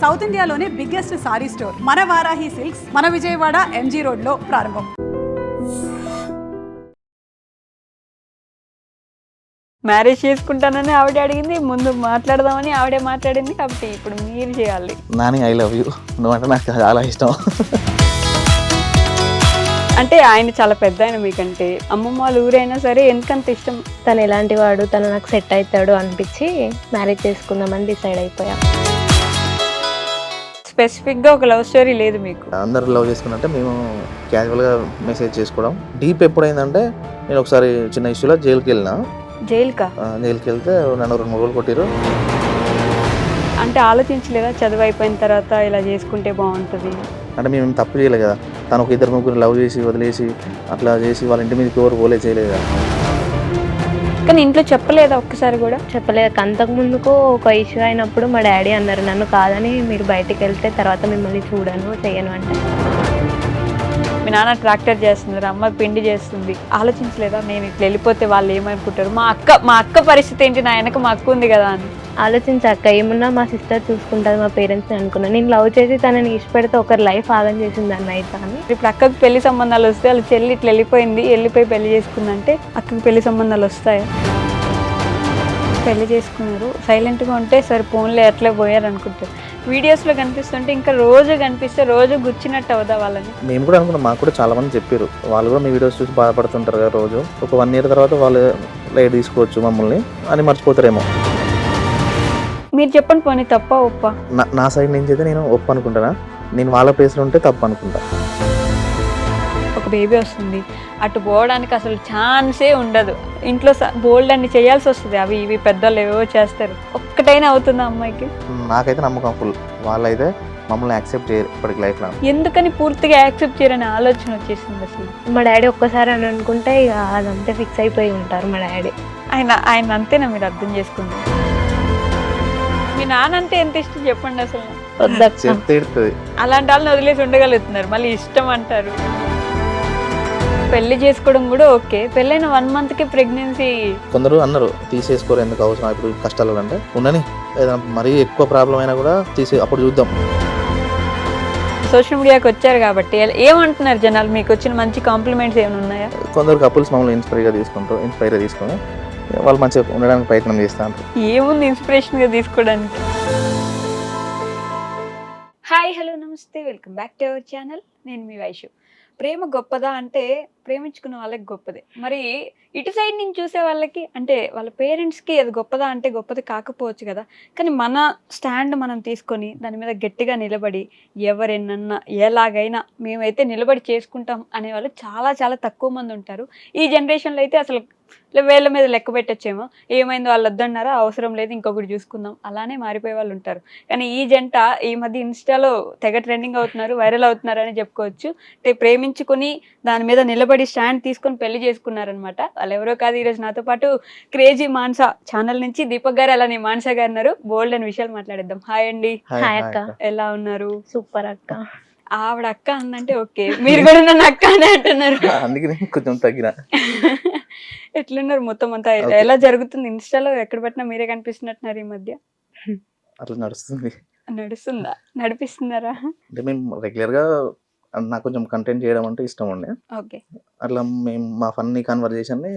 South ఇండియాలోనే biggest sorry store మన Varahi silks మన విజయవాడ ఎంజీ రోడ్ లో ప్రారంభం. మ్యారేజ్ చేసుకుంటానని ఆవిడ అడిగింది, ముందు మాట్లాడదామని ఆవిడే మాట్లాడింది, కాబట్టి ఇప్పుడు మీరు చేయాలి. నాని ఐ లవ్ యూ, నువ్వంటే నాకు చాలా ఇష్టం. అంటే ఆయన చాలా పెద్ద ఆయన మీకంటే, అమ్మమ్మ వాళ్ళ ఊరైనా సరే ఎందుకంత ఇష్టం? తను ఎలాంటి వాడు, తను నాకు సెట్ అవుతాడు అనిపించి మ్యారేజ్ చేసుకుందామని డిసైడ్ అయిపోయా. స్పెసిఫిక్గా ఒక లవ్ స్టోరీ లేదు మీకు? అందరు లవ్ చేసుకున్నట్టే మేము క్యాజువల్గా మెసేజ్ చేసుకోవడం. డీప్ ఎప్పుడైందంటే నేను ఒకసారి చిన్న ఇష్యూలో జైలుకి వెళ్ళినా. జైలుకా? జైలుకి వెళ్తే నన్ను 2 మొగలు కొట్టిరు. అంటే ఆలోచించలేదా చదువు అయిపోయిన తర్వాత ఇలా చేసుకుంటే బాగుంటుంది? అంటే మేము తప్పు చేయలేదు కదా, తను ఒక 2-3 లవ్ చేసి వదిలేసి అట్లా చేసి వాళ్ళ ఇంటి మీదకి ఎవరు పోలే చేయలేదు కదా. కానీ ఇంట్లో చెప్పలేదా ఒక్కసారి కూడా? చెప్పలేదు. అంతకు ముందుకు ఒక ఇష్యూ అయినప్పుడు మా డాడీ అన్నారు, నన్ను కాదని మీరు బయటికి వెళ్తే తర్వాత మిమ్మల్ని చూడను చేయను అంటే. మీ నాన్న ట్రాక్టర్ చేస్తున్నారు, అమ్మ పిండి చేస్తుంది, ఆలోచించలేదా నేను ఇట్లా వెళ్ళిపోతే వాళ్ళు ఏమనుకుంటారు, మా అక్క పరిస్థితి ఏంటి, నా వెనక మా అక్క ఉంది కదా అని? ఆలోచించాక ఏమున్నా మా సిస్టర్ చూసుకుంటుంది, మా పేరెంట్స్ని అనుకున్నాను. నేను లవ్ చేసి తనని ఇష్టపెడితే ఒకరి లైఫ్ ఆగం చేసింది అన్న అయితే అని. ఇప్పుడు అక్కకు పెళ్లి సంబంధాలు వస్తే వాళ్ళ చెల్లి ఇట్లా వెళ్ళిపోయి పెళ్లి చేసుకుందంటే అక్కకు పెళ్లి సంబంధాలు వస్తాయా? పెళ్లి చేసుకున్నారు, సైలెంట్గా ఉంటే సరే ఫోన్లో ఎట్లా పోయారు అనుకుంటారు. వీడియోస్లో కనిపిస్తుంటే ఇంకా రోజు కనిపిస్తే రోజు గుచ్చినట్టు అవుదా వాళ్ళని? మేము కూడా అనుకున్నాం, మాకు కూడా చాలా మంది చెప్పారు, వాళ్ళు కూడా మీ వీడియోస్ చూసి బాధపడుతుంటారు కదా రోజు. ఒక 1 year తర్వాత వాళ్ళు లైట్ తీసుకోవచ్చు మమ్మల్ని అని మర్చిపోతారేమో. మీరు చెప్పండి, పోనీ తప్ప ఒప్ప? నా సైడ్ నుంచి అయితే నేను ఒప్పు అనుకుంటానా, నేను వాళ్ళ ప్లేస్లో ఉంటే తప్పు అనుకుంటా. ఒక బేబీ వస్తుంది, అటు పోవడానికి అసలు ఛాన్సే ఉండదు, ఇంట్లో బోల్డ్ అన్ని చేయాల్సి వస్తుంది, అవి ఇవి పెద్దలు ఏవో చేస్తారు, ఒక్కటైనా అవుతుందా అమ్మాయికి? నాకైతే నమ్మకం ఫుల్, వాళ్ళైతే మమ్మల్ని యాక్సెప్ట్ చేయరు ఇప్పటికి లైఫ్ లో. ఎందుకని పూర్తిగా యాక్సెప్ట్ చేయరని ఆలోచన వచ్చేసింది అసలు? మా డాడీ ఒక్కసారి అని అనుకుంటే ఇక అదంతా ఫిక్స్ అయిపోయి ఉంటారు మా డాడీ. ఆయన అంతేనా మీరు అర్థం చేసుకుంటారు? మీ నాన్న అంటే ఎంత ఇష్టం చెప్పండి అసలు? చెప్తే ఇడుతుంది. అలాంటి వాళ్ళని వదిలేసి ఉండగలుగుతున్నారు, మళ్ళీ ఇష్టం అంటారు. పెళ్లి చేసుకోవడం కూడా ఓకే, పెళ్ళైన 1 monthకి ప్రెగ్నెన్సీ. కొందరు అన్నారు తీసేసుకోరు, ఎందుకు అవసరం ఇప్పుడు కష్టాలు అంటే ఉండని, ఏదైనా మరీ ఎక్కువ ప్రాబ్లం అయినా కూడా అప్పుడు చూద్దాం. సోషల్ మీడియాకి వచ్చారు కాబట్టి ఏమంటున్నారు జనాలు? మీకు వచ్చిన మంచి కాంప్లిమెంట్స్ ఏమైనా ఉన్నాయా? కొందరు కపుల్స్ మమ్మల్ని ఇన్స్పైర్గా తీసుకొని వాళ్ళు మంచిగా ఉండడానికి ప్రయత్నం చేస్తాను. ఏముంది ఇన్స్పిరేషన్గా తీసుకోవడానికి? హాయ్, హలో, నమస్తే, welcome back to our channel. నేను మీ వైషు. ప్రేమ గొప్పదా అంటే ప్రేమించుకున్న వాళ్ళకి గొప్పదే, మరి ఇటు సైడ్ నుంచి చూసే వాళ్ళకి అంటే వాళ్ళ పేరెంట్స్కి అది గొప్పదా అంటే గొప్పది కాకపోవచ్చు కదా. కానీ మన స్టాండ్ మనం తీసుకొని దాని మీద గట్టిగా నిలబడి ఎవరెన్నన్నా ఎలాగైనా మేమైతే నిలబడి చేసుకుంటాం అనేవాళ్ళు చాలా చాలా తక్కువ మంది ఉంటారు. ఈ జనరేషన్లో అయితే అసలు వేళ్ళ మీద లెక్క పెట్టచ్చేమో, ఏమైంది వాళ్ళు వద్దన్నారా, అవసరం లేదు ఇంకొకటి చూసుకుందాం, అలానే మారిపోయే వాళ్ళు ఉంటారు. కానీ ఈ జంట ఈ మధ్య ఇన్స్టాలో తెగ ట్రెండింగ్ అవుతున్నారు, వైరల్ అవుతున్నారు అని చెప్పుకోవచ్చు. అంటే ప్రేమించుకొని దాని మీద నిలబడి స్టాండ్ తీసుకొని పెళ్లి చేసుకున్నారనమాట. వాళ్ళు ఎవరో కాదు, ఈరోజు నాతో పాటు క్రేజీ మాన్సా ఛానల్ నుంచి దీపక్ గారు అలానే మాన్సా గారు ఉన్నారు. బోల్డ్ అని విషయాలు మాట్లాడేద్దాం. హాయ్ అండి. హాయ్ అక్క. ఎలా ఉన్నారు? సూపర్ అక్క. ఆవిడ అక్క అందంటే ఓకే, మీరు కూడా నన్ను అక్క అనే అంటున్నారు. అందుకే కొంచెం తగ్గిన. ఎట్లున్నారు మొత్తం అంతా? ఎలా జరుగుతుంది? ఇన్స్టాలో ఎక్కడ పెట్టినా మీరే కనిపిస్తున్నట్టున్నారు ఈ మధ్య. అట్లా నడుస్తుంది. నడుస్తుందా? నడిపిస్తున్నారా? అంటే మేము రెగ్యులర్గా నాకు కొంచెం కంటెంట్ చేయడం అంటే ఇష్టం ఉండే. ఓకే. అట్లా మేము మా ఫన్నీ కన్వర్జేషన్ని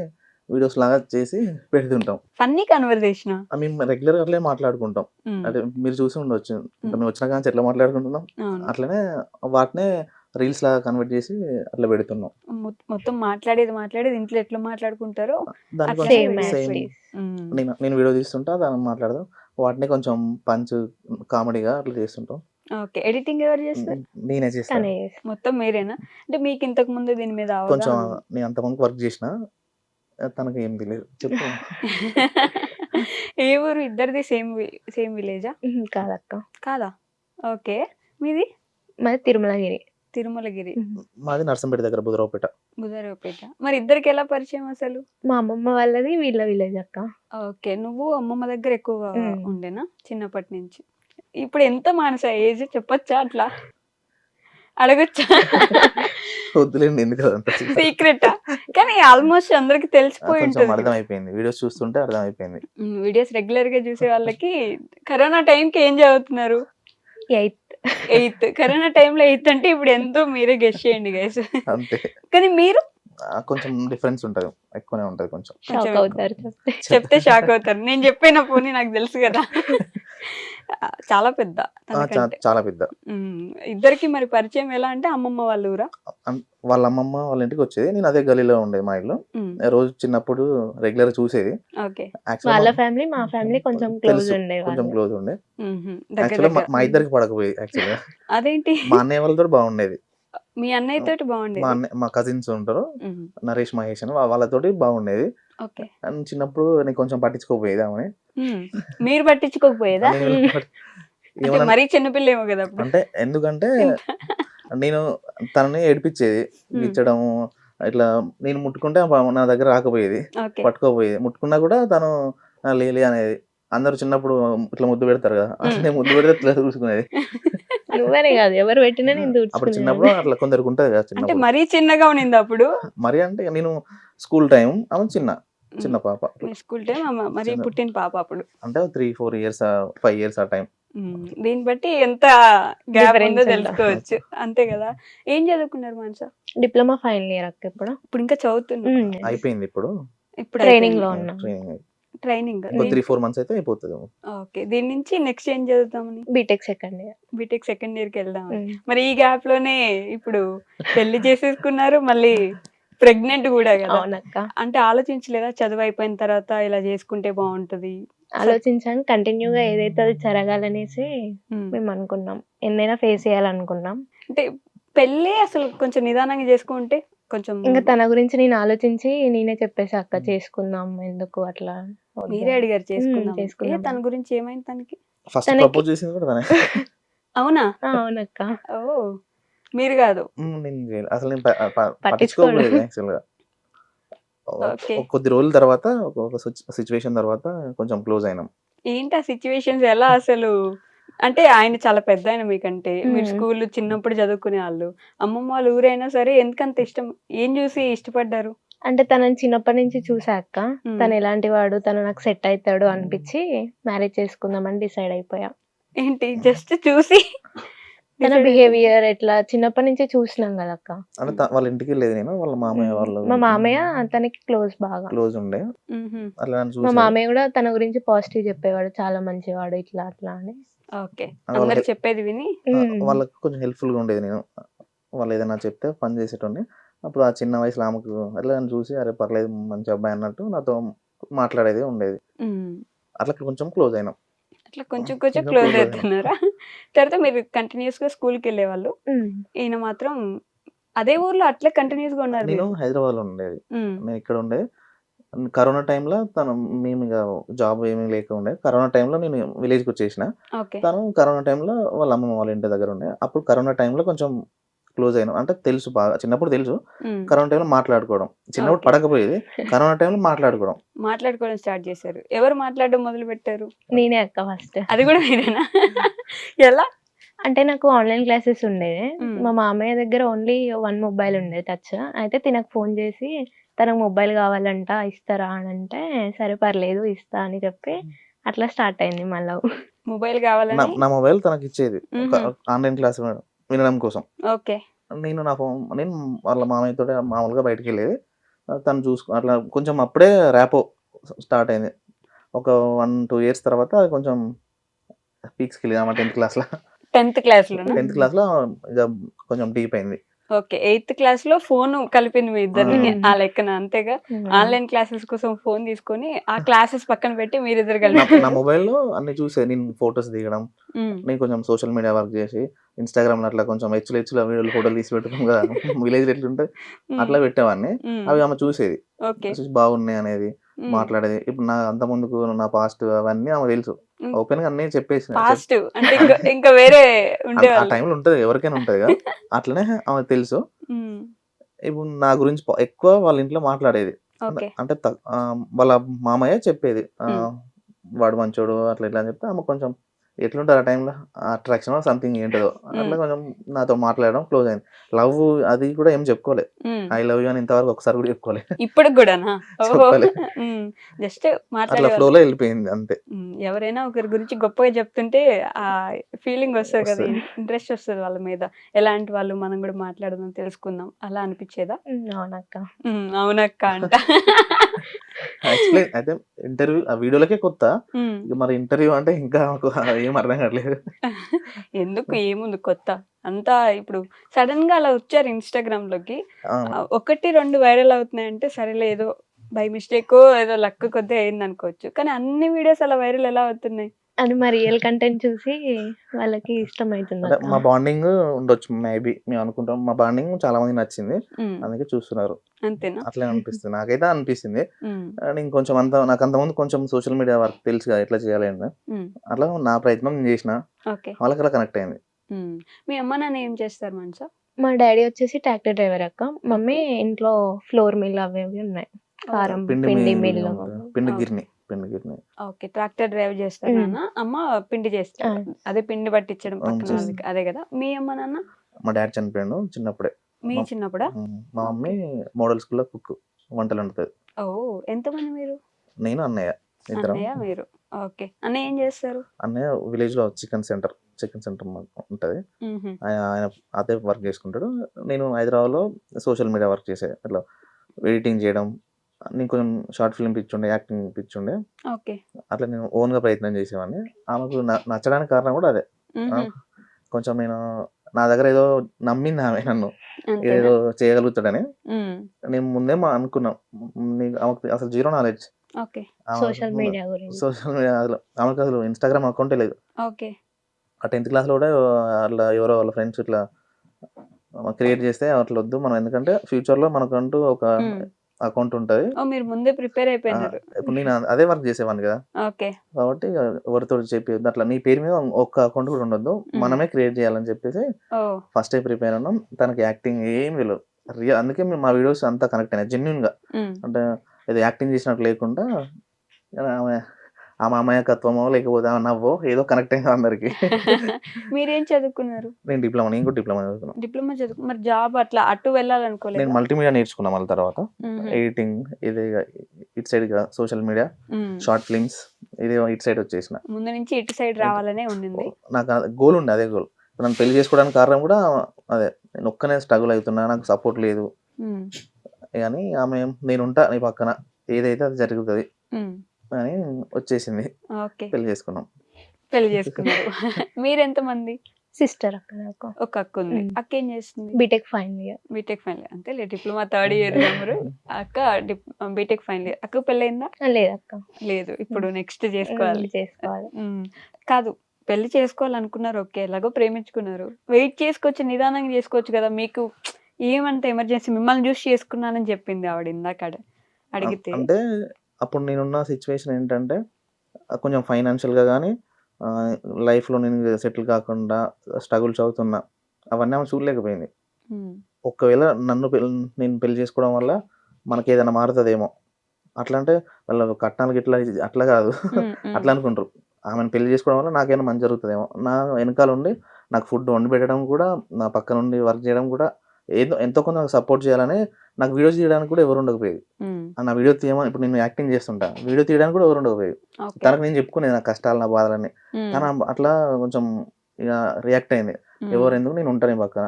వీడియోస్ లాగా చేసి పెడుతుంటాం. ఫన్నీ కన్వర్జేషన్ మేము రెగ్యులర్గా అట్లే మాట్లాడుకుంటాం. అంటే మీరు చూసి ఉండొచ్చు, మేము వచ్చిన కానీ ఎట్లా మాట్లాడుకుంటున్నాం అట్లనే వాటినే రీల్స్ లాగా కన్వర్ట్ చేసి అట్లా పెడుతున్నాం. మొత్తం మాట్లాడేది ఇంట్లో ఎట్లా మాట్లాడుకుంటారో నేను వీడియో తీస్తుంటా, దాన్ని మాట్లాడదాం, వాటిని కొంచెం పంచ్ కామెడీగా అట్లా చేస్తుంటాం. ఓకే. ఎడిటింగ్ ఎవరు చేస్తారు? నేనే చేస్తాను. మొత్తం మీరేనా? అంటే మీకు ఇంతకు ముందు దీని మీద కొంచెం నేను అంతమంది వర్క్ చేసిన, తనకి ఏం తెలియదు. చెప్పు. ఏ ఊరు? ఇద్దరిది సేమ్ విలేజా? కాదక్క. కాదా? ఓకే. మీది? మాది తిరుమలగిరి. తిరుమలగిరి. మాది నర్సంపేట దగ్గర బుధరావుపేట. మరి ఇద్దరికి ఎలా పరిచయం అసలు? మా అమ్మమ్మ వాళ్ళది వీళ్ళ విలేజ్ అక్క. ఓకే. నువ్వు అమ్మమ్మ దగ్గర ఎక్కువ ఉండేనా చిన్నప్పటి నుంచి? ఇప్పుడు ఎంత మానస ఏజ్ చెప్పొచ్చా? అట్లా అడగొచ్చా? వద్దులేండి, ఎందుకు సీక్రెట్. కానీ ఆల్మోస్ట్ అందరికి తెలిసిపోయి ఉంటుంది. అర్థమైపోయింది, వీడియోస్ చూస్తుంటే అర్థమైపోయింది. వీడియోస్ రెగ్యులర్ గా చూసే వాళ్ళకి కరోనా టైంకి ఏం చదువుతున్నారు? ఎయిత్ కరోనా టైంలో ఎయిత్ అంటే ఇప్పుడు ఎంతో మీరే గెస్ చేయండి గైస్. అంతే. కానీ మీరు కొంచెం డిఫరెన్స్ ఉంటది, ఎక్కువనే ఉంటది కొంచెం. షాక్ అవుతారు చెప్తే షాక్ అవుతారు. నేను చెప్పిన పోనీ నాకు తెలుసు కదా. చాలా పెద్ద తనకంటే. చాలా పెద్ద. ఇద్దరికి మరి పరిచయం ఎలా అంటే అమ్మమ్మ వాళ్ళ ఊరా? వాళ్ళ అమ్మమ్మ వాళ్ళ ఇంటికి వచ్చేది, నేను అదే గలీలో ఉండేది మా ఇల్లు. రోజు చిన్నప్పుడు రెగ్యులర్ చూసేది. వాళ్ళ ఫ్యామిలీ మా ఫ్యామిలీ కొంచెం క్లోజ్ ఉండే, కొంచెం క్లోజ్ ఉండే. యాక్చువల్గా మా ఇద్దరికి పడకపోయేది యాక్చువల్గా. అదేంటి? మా అన్నయ్య వాళ్ళతో బాగుండేది. మీ అన్నయ్య తోటి బాగుండేది? మా కజిన్స్ ఉంటారు, నరేష్ మహేష్ అని, వాళ్ళతోటి బాగుండేది. అండ్ చిన్నప్పుడు నేను కొంచెం పట్టించుకోపోయేది ఆమె. మీరు పట్టించుకోకపోయేదా? మరీ చిన్నపిల్ల ఏమో కదా. అంటే ఎందుకంటే నేను తనని ఏడిపించేది, ఇచ్చడము ఇట్లా. నేను ముట్టుకుంటే నా దగ్గర రాకపోయేది, పట్టుకోపోయేది. ముట్టుకున్నా కూడా తను లేలే అనేది. అందరు చిన్నప్పుడు ఇట్లా ముద్దు పెడతారు కదా, నేను ముద్దు పెడితే ఇట్లా చూసుకునేది. నువ్వనే కాదు ఎవరు పెట్టినా నేను అప్పుడు చిన్నప్పుడు అట్లా కొందరికి ఉంటది కదా. అంటే మరీ చిన్నగా ఉండింది అప్పుడు. మరి అంటే నేను స్కూల్ టైం, ఆమె చిన్న పాప. స్కూల్ టైం మరి పుట్టిన పాప అప్పుడు అంటే 3-4 years 5 years ఆ టైం. దీన్ని బట్టి ఎంత గ్యాప్ ఉందో తెలుసుకోవచ్చు. అంతే కదా. ఏం చదువుకున్నారు మనసా? డిప్లొమా ఫైనల్ ఇయర్ అక్క. ఇప్పుడు ఇంకా చదువుతున్నా? అయిపోయింది. ఇప్పుడు ట్రైనింగ్ లో ఉన్నా. ట్రైనింగ్ 3-4 months అయితే అయిపోతుంది. ఓకే. దీని నుంచి నెక్స్ట్ ఏం చదువుతామని? BTech second year. BTech second year కి వెళ్దాం. మరి ఈ గ్యాప్ లోనే ఇప్పుడు పెళ్లి చేసేసుకున్నారు, మళ్ళీ ప్రెగ్నెంట్ కూడా కదా. అంటే ఆలోచించలేదా చదువు అయిపోయిన తర్వాత ఇలా చేసుకుంటే బాగుంటది? ఆలోచించాను. కంటిన్యూగా ఏదైతే అది జరగాలనేసి మేము అనుకున్నాం, ఎన్నైనా ఫేస్ చేయాలనుకున్నాం. అంటే పెళ్ళి అసలు కొంచెం నిదానంగా చేసుకుంటే కొంచెం. ఇంకా తన గురించి నేను ఆలోచించి నేనే చెప్పేసి అక్క చేసుకుందాం, ఎందుకు అట్లా. మీరే అడిగారు చేసుకుందాం. తన గురించి ఏమైంది? తనకి ఫస్ట్ ప్రపోజ్ చేసింది కూడా తనే. అవునా? అవునక్క. ఓ మీరు కాదు? అసలు నేను పట్టించుకోలేదు యాక్చువల్ గా. కొద్ది రోజుల తర్వాత ఒక సిచ్యువేషన్ తర్వాత కొంచెం క్లోజ్ అయినాం. ఏంటి ఆ సిచ్యువేషన్స్? ఎలా అసలు? అంటే ఆయన చాలా పెద్ద ఆయన మీకంటే, మీరు స్కూల్ చిన్నప్పుడు చదువుకునే వాళ్ళు, అమ్మమ్మ వాళ్ళ ఊరైనా సరే ఎందుకంత ఇష్టం? ఏం చూసి ఇష్టపడ్డారు? అంటే తనని చిన్నప్పటి నుంచి చూసాక తను ఎలాంటి వాడు, తను నాకు సెట్ అవుతాడు అనిపించి మ్యారేజ్ చేసుకుందామని డిసైడ్ అయిపోయా. ఏంటి జస్ట్ చూసి? తన బిహేవియర్ ఎట్లా చిన్నప్పటి నుంచి చూసినాం కదా అక్క. వాళ్ళ ఇంటికి లేదు నేను, వాళ్ళ మామయ్య వాళ్ళు. మా మామయ్య తనకి బాగా క్లోజ్ ఉండే. మా మామయ్య కూడా తన గురించి పాజిటివ్ చెప్పేవాడు, చాలా మంచివాడు ఇట్లా అట్లా అని. ఓకే. అందరూ చెప్పేది విని వాళ్ళకి కొంచెం హెల్ప్ఫుల్ గా ఉండేది నేను. వాళ్ళు ఏదైనా చెప్తే పని చేసేటోని. అప్పుడు ఆ చిన్న వయసులో ఆమెకు అట్లా చూసి అరే పర్లేదు మంచి అబ్బాయి అన్నట్టు నాతో మాట్లాడేది ఉండేది. అట్లా కొంచెం క్లోజ్ అయినాం. అట్లా కొంచెం క్లోజ్ అవుతున్నారా? తర్వాత మీరు కంటిన్యూస్ గా స్కూల్ కి వెళ్ళేవాళ్ళు, ఈయన మాత్రం అదే ఊర్లో అట్లా కంటిన్యూస్ గా ఉన్నారు. నేను హైదరాబాద్ లో ఉండేది, నేను ఇక్కడ ఉండేది. కరోనా టైంలో తను, మేము ఇక జాబ్ ఏమీ లేకుండే. కరోనా టైంలో నేను విలేజ్కి వచ్చేసిన. తను కరోనా టైంలో వాళ్ళ అమ్మమ్మ వాళ్ళ ఇంటి దగ్గర ఉండే. అప్పుడు కరోనా టైంలో కొంచెం క్లోజ్ అయినాం. అంటే తెలుసు బాగా, చిన్నప్పుడు తెలుసు. కరోనా టైంలో మాట్లాడుకోవడం, చిన్నప్పుడు పడకపోయేది, కరోనా టైంలో మాట్లాడుకోవడం స్టార్ట్ చేశారు. ఎవరు మాట్లాడడం మొదలు పెట్టారు? నేనే అక్క ఫస్ట్. అది కూడా మీరేనా? ఎలా అంటే నాకు ఆన్లైన్ క్లాసెస్ ఉండేది. మా మామయ్య దగ్గర ఓన్లీ 1 మొబైల్ ఉండేది టచ్. అయితే తినకు ఫోన్ చేసి తనకు మొబైల్ కావాలంట, ఇస్తారా అని అంటే సరే పర్లేదు ఇస్తా అని చెప్పి అట్లా స్టార్ట్ అయింది. మళ్ళీ మొబైల్ కావాలని నా మొబైల్ తనకి ఇచ్చేది ఆన్లైన్ క్లాస్ వినడం కోసం. ఓకే. నేను నేను వాళ్ళ మామయ్యతో మామూలుగా బయటకు వెళ్ళేది. తను అట్లా కొంచెం అప్పుడే ర్యాపో స్టార్ట్ అయింది. ఒక 1-2 years తర్వాత కొంచెం పీక్స్కి వెళ్ళింది. 10th క్లాస్ లో ఇక కొంచెం డీప్ అయింది. ఓకే. 8th క్లాస్ లో ఫోన్ కలిపింది మీ ఇద్దరిని ఆ లెక్కన, అంతేగా? ఆన్లైన్ క్లాసెస్ కోసం ఫోన్ తీసుకొని ఆ క్లాసెస్ పక్కన పెట్టి మీరిద్దరు కలిపి నా మొబైల్లో అన్ని చూసే, నేను ఫొటోస్ దిగడం, నేను కొంచెం సోషల్ మీడియా వర్క్ చేసి ఇన్స్టాగ్రామ్ లో అట్లా కొంచెం హెచ్చుల వీడియోలు ఫోటోలు తీసి పెట్టుకున్నాం కదా, విలేజ్ ఎట్లుంటాయి అట్లా పెట్టేవాడిని. అవి ఆమె చూసేది, బాగున్నాయి అనేది, మాట్లాడేది. ఇప్పుడు నా అంత ముందుకు నా పాస్ట్ అవన్నీ ఆమె తెలుసు, ఓపెన్ గా అన్ని చెప్పేసి. ఇంకా వేరే ఆ టైంలో ఉంటది, ఎవరికైనా ఉంటది కదా, అట్లనే ఆమె తెలుసు. ఇప్పుడు నా గురించి ఎక్కువ వాళ్ళ ఇంట్లో మాట్లాడేది. అంటే వాళ్ళ మామయ్య చెప్పేది, వాడు మంచోడు అట్లా ఇట్లా అని చెప్తే ఆమె కొంచెం ఎట్లుంటారు ఆ టైంలో అట్రాక్షన్ సంథింగ్ ఏంటో అట్లా కొంచెం నాతో మాట్లాడడం క్లోజ్ అయింది. లవ్ అది కూడా ఏం చెప్పుకోలే, ఐ లవ్ యూ అని ఇంతవరకు ఒకసారి కూడా చెప్పుకోలే. ఇప్పుడు కూడానా? చెప్పలే. జస్ట్ అట్లా మాట్లాడే ఫ్లోలో వెళ్ళిపోయింది అంతే. ఎవరైనా ఒకరి గురించి గొప్పగా చెప్తుంటే ఆ ఫీలింగ్ వస్తుంది కదా, వస్తది. ఇంట్రెస్ట్ వస్తుంది వాళ్ళ మీద. ఎలాంటి వాళ్ళు మనం కూడా మాట్లాడదాం తెలుసుకుందాం అలా అనిపించేదా? అవునక్క. అవునక్క అంట. ఎక్స్ప్లెయిన్ అయితే ఇంటర్వ్యూ ఆ వీడియోలకే కొత్త, ఉమ్. ఇక మరి ఇంటర్వ్యూ అంటే ఇంకా మాకు ఏం అర్థం కావట్లేదు. ఎందుకు ఏముంది కొత్త అంతా, ఇప్పుడు సడన్ గా అలా వచ్చారు ఇన్స్టాగ్రామ్ లోకి, అవును. 1-2 వైరల్ అవుతున్నాయంటే సరేలే ఏదో బై మిస్టేక్ ఏదో లక్ కొద్ది అయింది అనుకోవచ్చు, కానీ అన్ని వీడియోస్ అలా వైరల్ ఎలా అవుతున్నాయి? అది మా రియల్ కంటెంట్ చూసి వాళ్ళకి ఇష్టమవుతుంది అంటే అక్క. మా బాండింగ్ ఉండొచ్చు, మేబీ మేము అనుకుంటాం. మా బాండింగ్ చాలా మంది నచ్చింది, ఉమ్. అందుకే చూస్తున్నారు. అంతేనా? అట్లే అనిపిస్తుంది, నాకైతే అనిపిస్తుంది. ఉమ్. అండ్ ఇంకొంచెం నాకు అంతకుముందు కొంచెం సోషల్ మీడియా వర్క్ తెలుసు కదా ఎట్లా చేయాలి అని. ఉమ్. అట్లా నా ప్రయత్నం నేను చేసిన, ఓకే. వాళ్ళకి అలా కనెక్ట్ అయింది. మీ అమ్మ నాన్న ఏం చేస్తారు మనసా? మా డాడీ వచ్చేసి ట్రాక్టర్ డ్రైవర్ అక్క. మమ్మీ ఇంట్లో ఫ్లోర్ మిల్ అవి ఇవి ఉన్నాయి. కారం పిండి పిండి మిల్ మిల్లు. ఉంటుంది, పిండి గిర్ని. ఓకే, ట్రాక్టర్ డ్రైవ్ చేస్తారు నాన్న, అమ్మ పిండి చేస్తారు. అదే పిండి పట్టించడం పక్కన వాళ్ళకి, అదే కదా. మీ అమ్మ నాన్న? మా డాడీ చనిపోయాడు చిన్నప్పుడే. మీ చిన్నప్పుడా? మా మమ్మీ మోడల్ స్కూల్లో కుక్, వంటలు వండుతుంది. ఓ, ఎంతమంది మీరు? నేను అన్నయ్య ఇద్దరం. అన్నయ్య మీరు. ఓకే, అన్నయ్య ఏం చేస్తారు? అన్నయ్య విలేజ్ లో చికెన్ సెంటర్ ఉంటది, ఆయన అదే వర్క్ చేసుకుంటాడు. నేను హైదరాబాద్ లో సోషల్ మీడియా వర్క్ చేసే, అట్లా ఎడిటింగ్ చేయడం. నేను కొంచెం షార్ట్ ఫిల్మ్ పిచ్చుండే, యాక్టింగ్ పిచ్చుండే. ఓకే. అట్లా నేను ఓన్ గా ప్రయత్నం చేసేవాడిని. ఆమెకు నచ్చడానికి కారణం కూడా అదే. కొంచెం నేను నా దగ్గర ఏదో నమ్మింది ఆమె నన్ను, ఏదో చేయగలుగుతాడని. నేను ముందే అనుకున్నాం, ఆమెకు అసలు జీరో నాలెడ్జ్ సోషల్ మీడియా గురించి. సోషల్ మీడియా, ఆమెకు అసలు ఇన్స్టాగ్రామ్ అకౌంటే లేదు. ఓకే. ఆ 10th క్లాస్ లో కూడా అట్లా ఎవరో వాళ్ళ ఫ్రెండ్స్ ఇట్లా క్రియేట్ చేస్తే అట్లా వద్దు మనం, ఎందుకంటే ఫ్యూచర్ లో మనకంటూ ఒక అకౌంట్ ఉంటది. మీరు ముందే ప్రిపేర్ అయిపోయినారు. ఇప్పుడు నేను అదే వర్క్ చేసేవాడిని కదా, ఓకే. కాబట్టి ఎవరితో చెప్పి అట్లా నీ పేరు మీద ఒక్క అకౌంట్ కూడా ఉండొద్దు, మనమే క్రియేట్ చేయాలని చెప్పేసి ఫస్ట్ ప్రిపేర్ ఉన్నాం. తనకి యాక్టింగ్ ఏం తెలియదు, రియల్. అందుకే మేము మా వీడియోస్ అంతా కనెక్ట్ అయినాయి జెన్యున్ గా, అంటే ఏదో యాక్టింగ్ చేసినట్టు లేకుండా. ఆమె అమాయకత్వమో లేకపోతే ఆమె నవ్వో ఏదో కనెక్ట్ అయింది అందరికి. మీరేం చదువుకున్నారు? నేను కూడా డిప్లొమా చదువుకున్నాను. డిప్లొమా చదువుకు, మరి జాబ్ అట్లా అటు వెళ్ళాలనుకోలేదు? నేను మల్టీమీడియా నేర్చుకున్నాను, మళ్ళీ తర్వాత ఎడిటింగ్, ఇది ఇటు side social media, short films, ఇది ఇటు సైడ్ వచ్చేసిన. ముందు నుంచి ఇటు సైడ్ రావాలనే ఉండింది. నాకు గోల్ ఉండే, అదే గోల్. నన్ను పెళ్లి చేసుకోవడానికి కారణం కూడా అదే, నేను ఒక్కనే స్ట్రగుల్ అవుతున్నా, నాకు సపోర్ట్ లేదు. కానీ ఆమె నేనుంటా నీ పక్కన, ఏదైతే అది జరుగుతుంది అని వచ్చేసింది. పెళ్లి చేసుకున్నాం. పెళ్లి చేసుకున్నారు. మీరెంతమంది? సిస్టర్ అక్క నాకు. ఒక అక్క ఉంది. అక్క ఏం చేస్తుంది? BTech final year. BTech final year అంతే, డిప్లొమా 3rd ఇయర్ నెంబరు. అక్క బీటెక్ ఫైనల్ ఇయర్. అక్క పెళ్ళయిందా? లేదు అక్క. లేదు, ఇప్పుడు నెక్స్ట్ చేసుకోవాలి. కాదు, పెళ్లి చేసుకోవాలనుకున్నారు, ఓకే, ఎలాగో ప్రేమించుకున్నారు, వెయిట్ చేసుకోవచ్చు, నిదానంగా చేసుకోవచ్చు కదా. మీకు ఏమంత ఎమర్జెన్సీ? మిమ్మల్ని చూసి చేసుకున్నానని చెప్పింది ఆవిడ ఇందాక అడిగితే. అంటే అప్పుడు నేనున్న సిచ్యువేషన్ ఏంటంటే కొంచెం ఫైనాన్షియల్గా కానీ లైఫ్లో నేను సెటిల్ కాకుండా స్ట్రగుల్స్ అవుతున్నా, అవన్నీ ఆమె చూడలేకపోయింది. ఒకవేళ నేను పెళ్లి చేసుకోవడం వల్ల మనకి ఏదైనా మారుతుందేమో, అట్లా అంటే వాళ్ళ కట్నాలకి ఇట్లా అట్లా కాదు, అట్లా అనుకుంటారు. ఆమెను పెళ్లి చేసుకోవడం వల్ల నాకేమైనా మంచి జరుగుతుందేమో, నా వెనకాల ఉండి నాకు ఫుడ్ వండి పెట్టడం కూడా, నా పక్క నుండి వర్క్ చేయడం కూడా, ఎంతో కొంత నాకు సపోర్ట్ చేయాలని. నాకు వీడియోస్ తీయడానికి కూడా ఎవరు ఉండకపోయేది. నా వీడియో తీయమని, ఇప్పుడు నేను యాక్టింగ్ చేస్తుంటా, వీడియో తీయడానికి కూడా ఎవరు ఉండకపోయేది. తనకు నేను చెప్పుకునేది నా కష్టాలు, నా బాధలని. తను అట్లా కొంచెం ఇక రియాక్ట్ అయింది, ఎవరు ఎందుకు, నేను ఉంటాను పక్కన,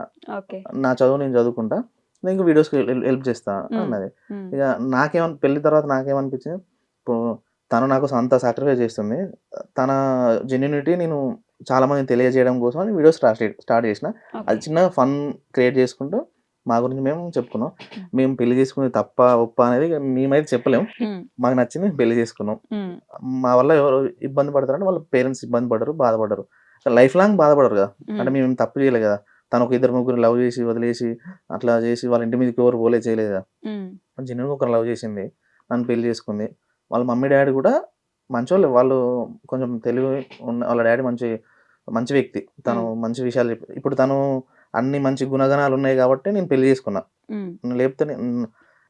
నా చదువు నేను చదువుకుంటా, నేను ఇంకా వీడియోస్కి హెల్ప్ చేస్తా అన్నది. ఇక పెళ్లి తర్వాత నాకేమనిపించింది, ఇప్పుడు తను నాకు అంత సాక్రిఫైస్ చేస్తుంది, తన జెన్యూనిటీ నేను చాలా మంది తెలియజేయడం కోసం అని వీడియోస్ స్టార్ట్ చేసిన. అది చిన్న ఫన్ క్రియేట్ చేసుకుంటూ మా గురించి మేము చెప్పుకున్నాం. మేము పెళ్లి చేసుకునే తప్ప ఒప్ప అనేది మేమైతే చెప్పలేము, మాకు నచ్చింది పెళ్లి చేసుకున్నాం. మా వల్ల ఎవరు ఇబ్బంది పడతారంటే వాళ్ళ పేరెంట్స్ ఇబ్బంది పడరు, బాధపడరు, లైఫ్ లాంగ్ బాధపడరు కదా. అంటే మేము తప్పు చేయలేదు కదా, తను ఒక 2-3 లవ్ చేసి వదిలేసి అట్లా చేసి వాళ్ళ ఇంటి మీదకి ఎవరు చేయలేదు కదా. జెన్యూన్గా ఒకరు లవ్ చేసింది, నన్ను పెళ్లి చేసుకుంది. వాళ్ళ మమ్మీ డాడీ కూడా మంచోళ్ళు, వాళ్ళు కొంచెం తెలివి ఉన్న, వాళ్ళ డాడీ మంచి వ్యక్తి, తను మంచి విషయాలు చెప్పి, ఇప్పుడు తను అన్ని మంచి గుణగణాలు ఉన్నాయి కాబట్టి నేను పెళ్లి చేసుకున్నా. లేకపోతే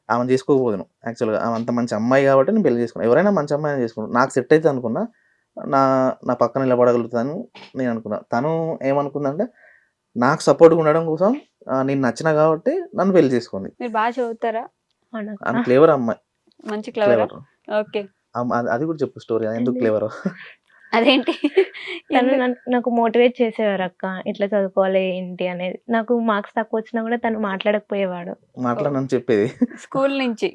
ఆమె చేసుకోకపోదును. యాక్చువల్గా ఆమె అంత మంచి అమ్మాయి కాబట్టి నేను పెళ్లి చేసుకున్నాను. ఎవరైనా మంచి అమ్మాయిని చేసుకున్నాను, నాకు సెట్ అయితే అనుకున్నా. నా నా పక్కన నిలబడగలుగుతాను నేను అనుకున్నా. తను ఏమనుకుందంటే నాకు సపోర్ట్‌గా ఉండడం కోసం నేను నచ్చినా కాబట్టి నన్ను పెళ్లి చేసుకుంది. మీరు బాగా చదువుతారా? అవునక్క. ఆమె క్లేవర్ అమ్మాయి. మంచి క్లవరా? క్లేవర్. ఓకే. అది కూడా చెప్పు స్టోరీ ఎందుకు క్లేవరో? అదేంటి? తను నాకు మోటివేట్ చేసేవారు అక్క, ఇట్లా చదువుకోవాలి ఏంటి అనేది. నాకు మార్క్స్ తక్కువ వచ్చినా కూడా తను మాట్లాడకపోయేవాడు మాట్లాడనని చెప్పేది. స్కూల్ నుంచి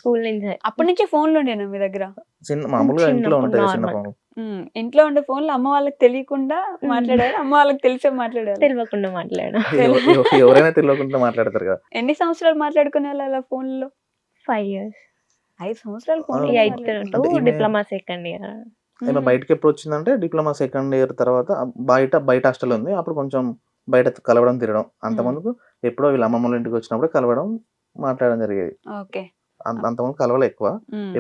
స్కూల్ నుంచి. అప్పటి నుంచి ఫోన్లు ఉండేనా మీ దగ్గర? మామూలుగా ఇంట్లో చిన్నప్పుడు ఉంటాయి చిన్న normal. ఫోన్. ఇంట్లో ఉండే ఫోన్లు అమ్మ వాళ్ళకి తెలియకుండా మాట్లాడారు, అమ్మ వాళ్ళకి తెలిసే మాట్లాడారు. తెలియకుండా మాట్లాడు. ఎవరైనా తెలియకుండా మాట్లాడతారు కదా. ఎన్ని సంవత్సరాలు మాట్లాడుకునే వాళ్ళు అలా ఫోన్లో? 5 years. 5 సంవత్సరాలు ఫోన్ 8th to అంటే ఈమె- డిప్లొమా సెకండ్ ఇయర్. ఈమె బయటకి ఎప్పుడు వచ్చిందంటే డిప్లొమా సెకండ్ ఇయర్ తర్వాత బయట హాస్టల్ ఉంది. అప్పుడు కొంచెం బయట కలవడం తిరగడం. అంతమందుకు ఎప్పుడో వీళ్ళ అమ్మమ్మ వాళ్ళ ఇంటికి వచ్చినప్పుడు కలవడం మాట్లాడడం జరిగేది. ఓకే. అంతమంది కలవలే ఎక్కువ.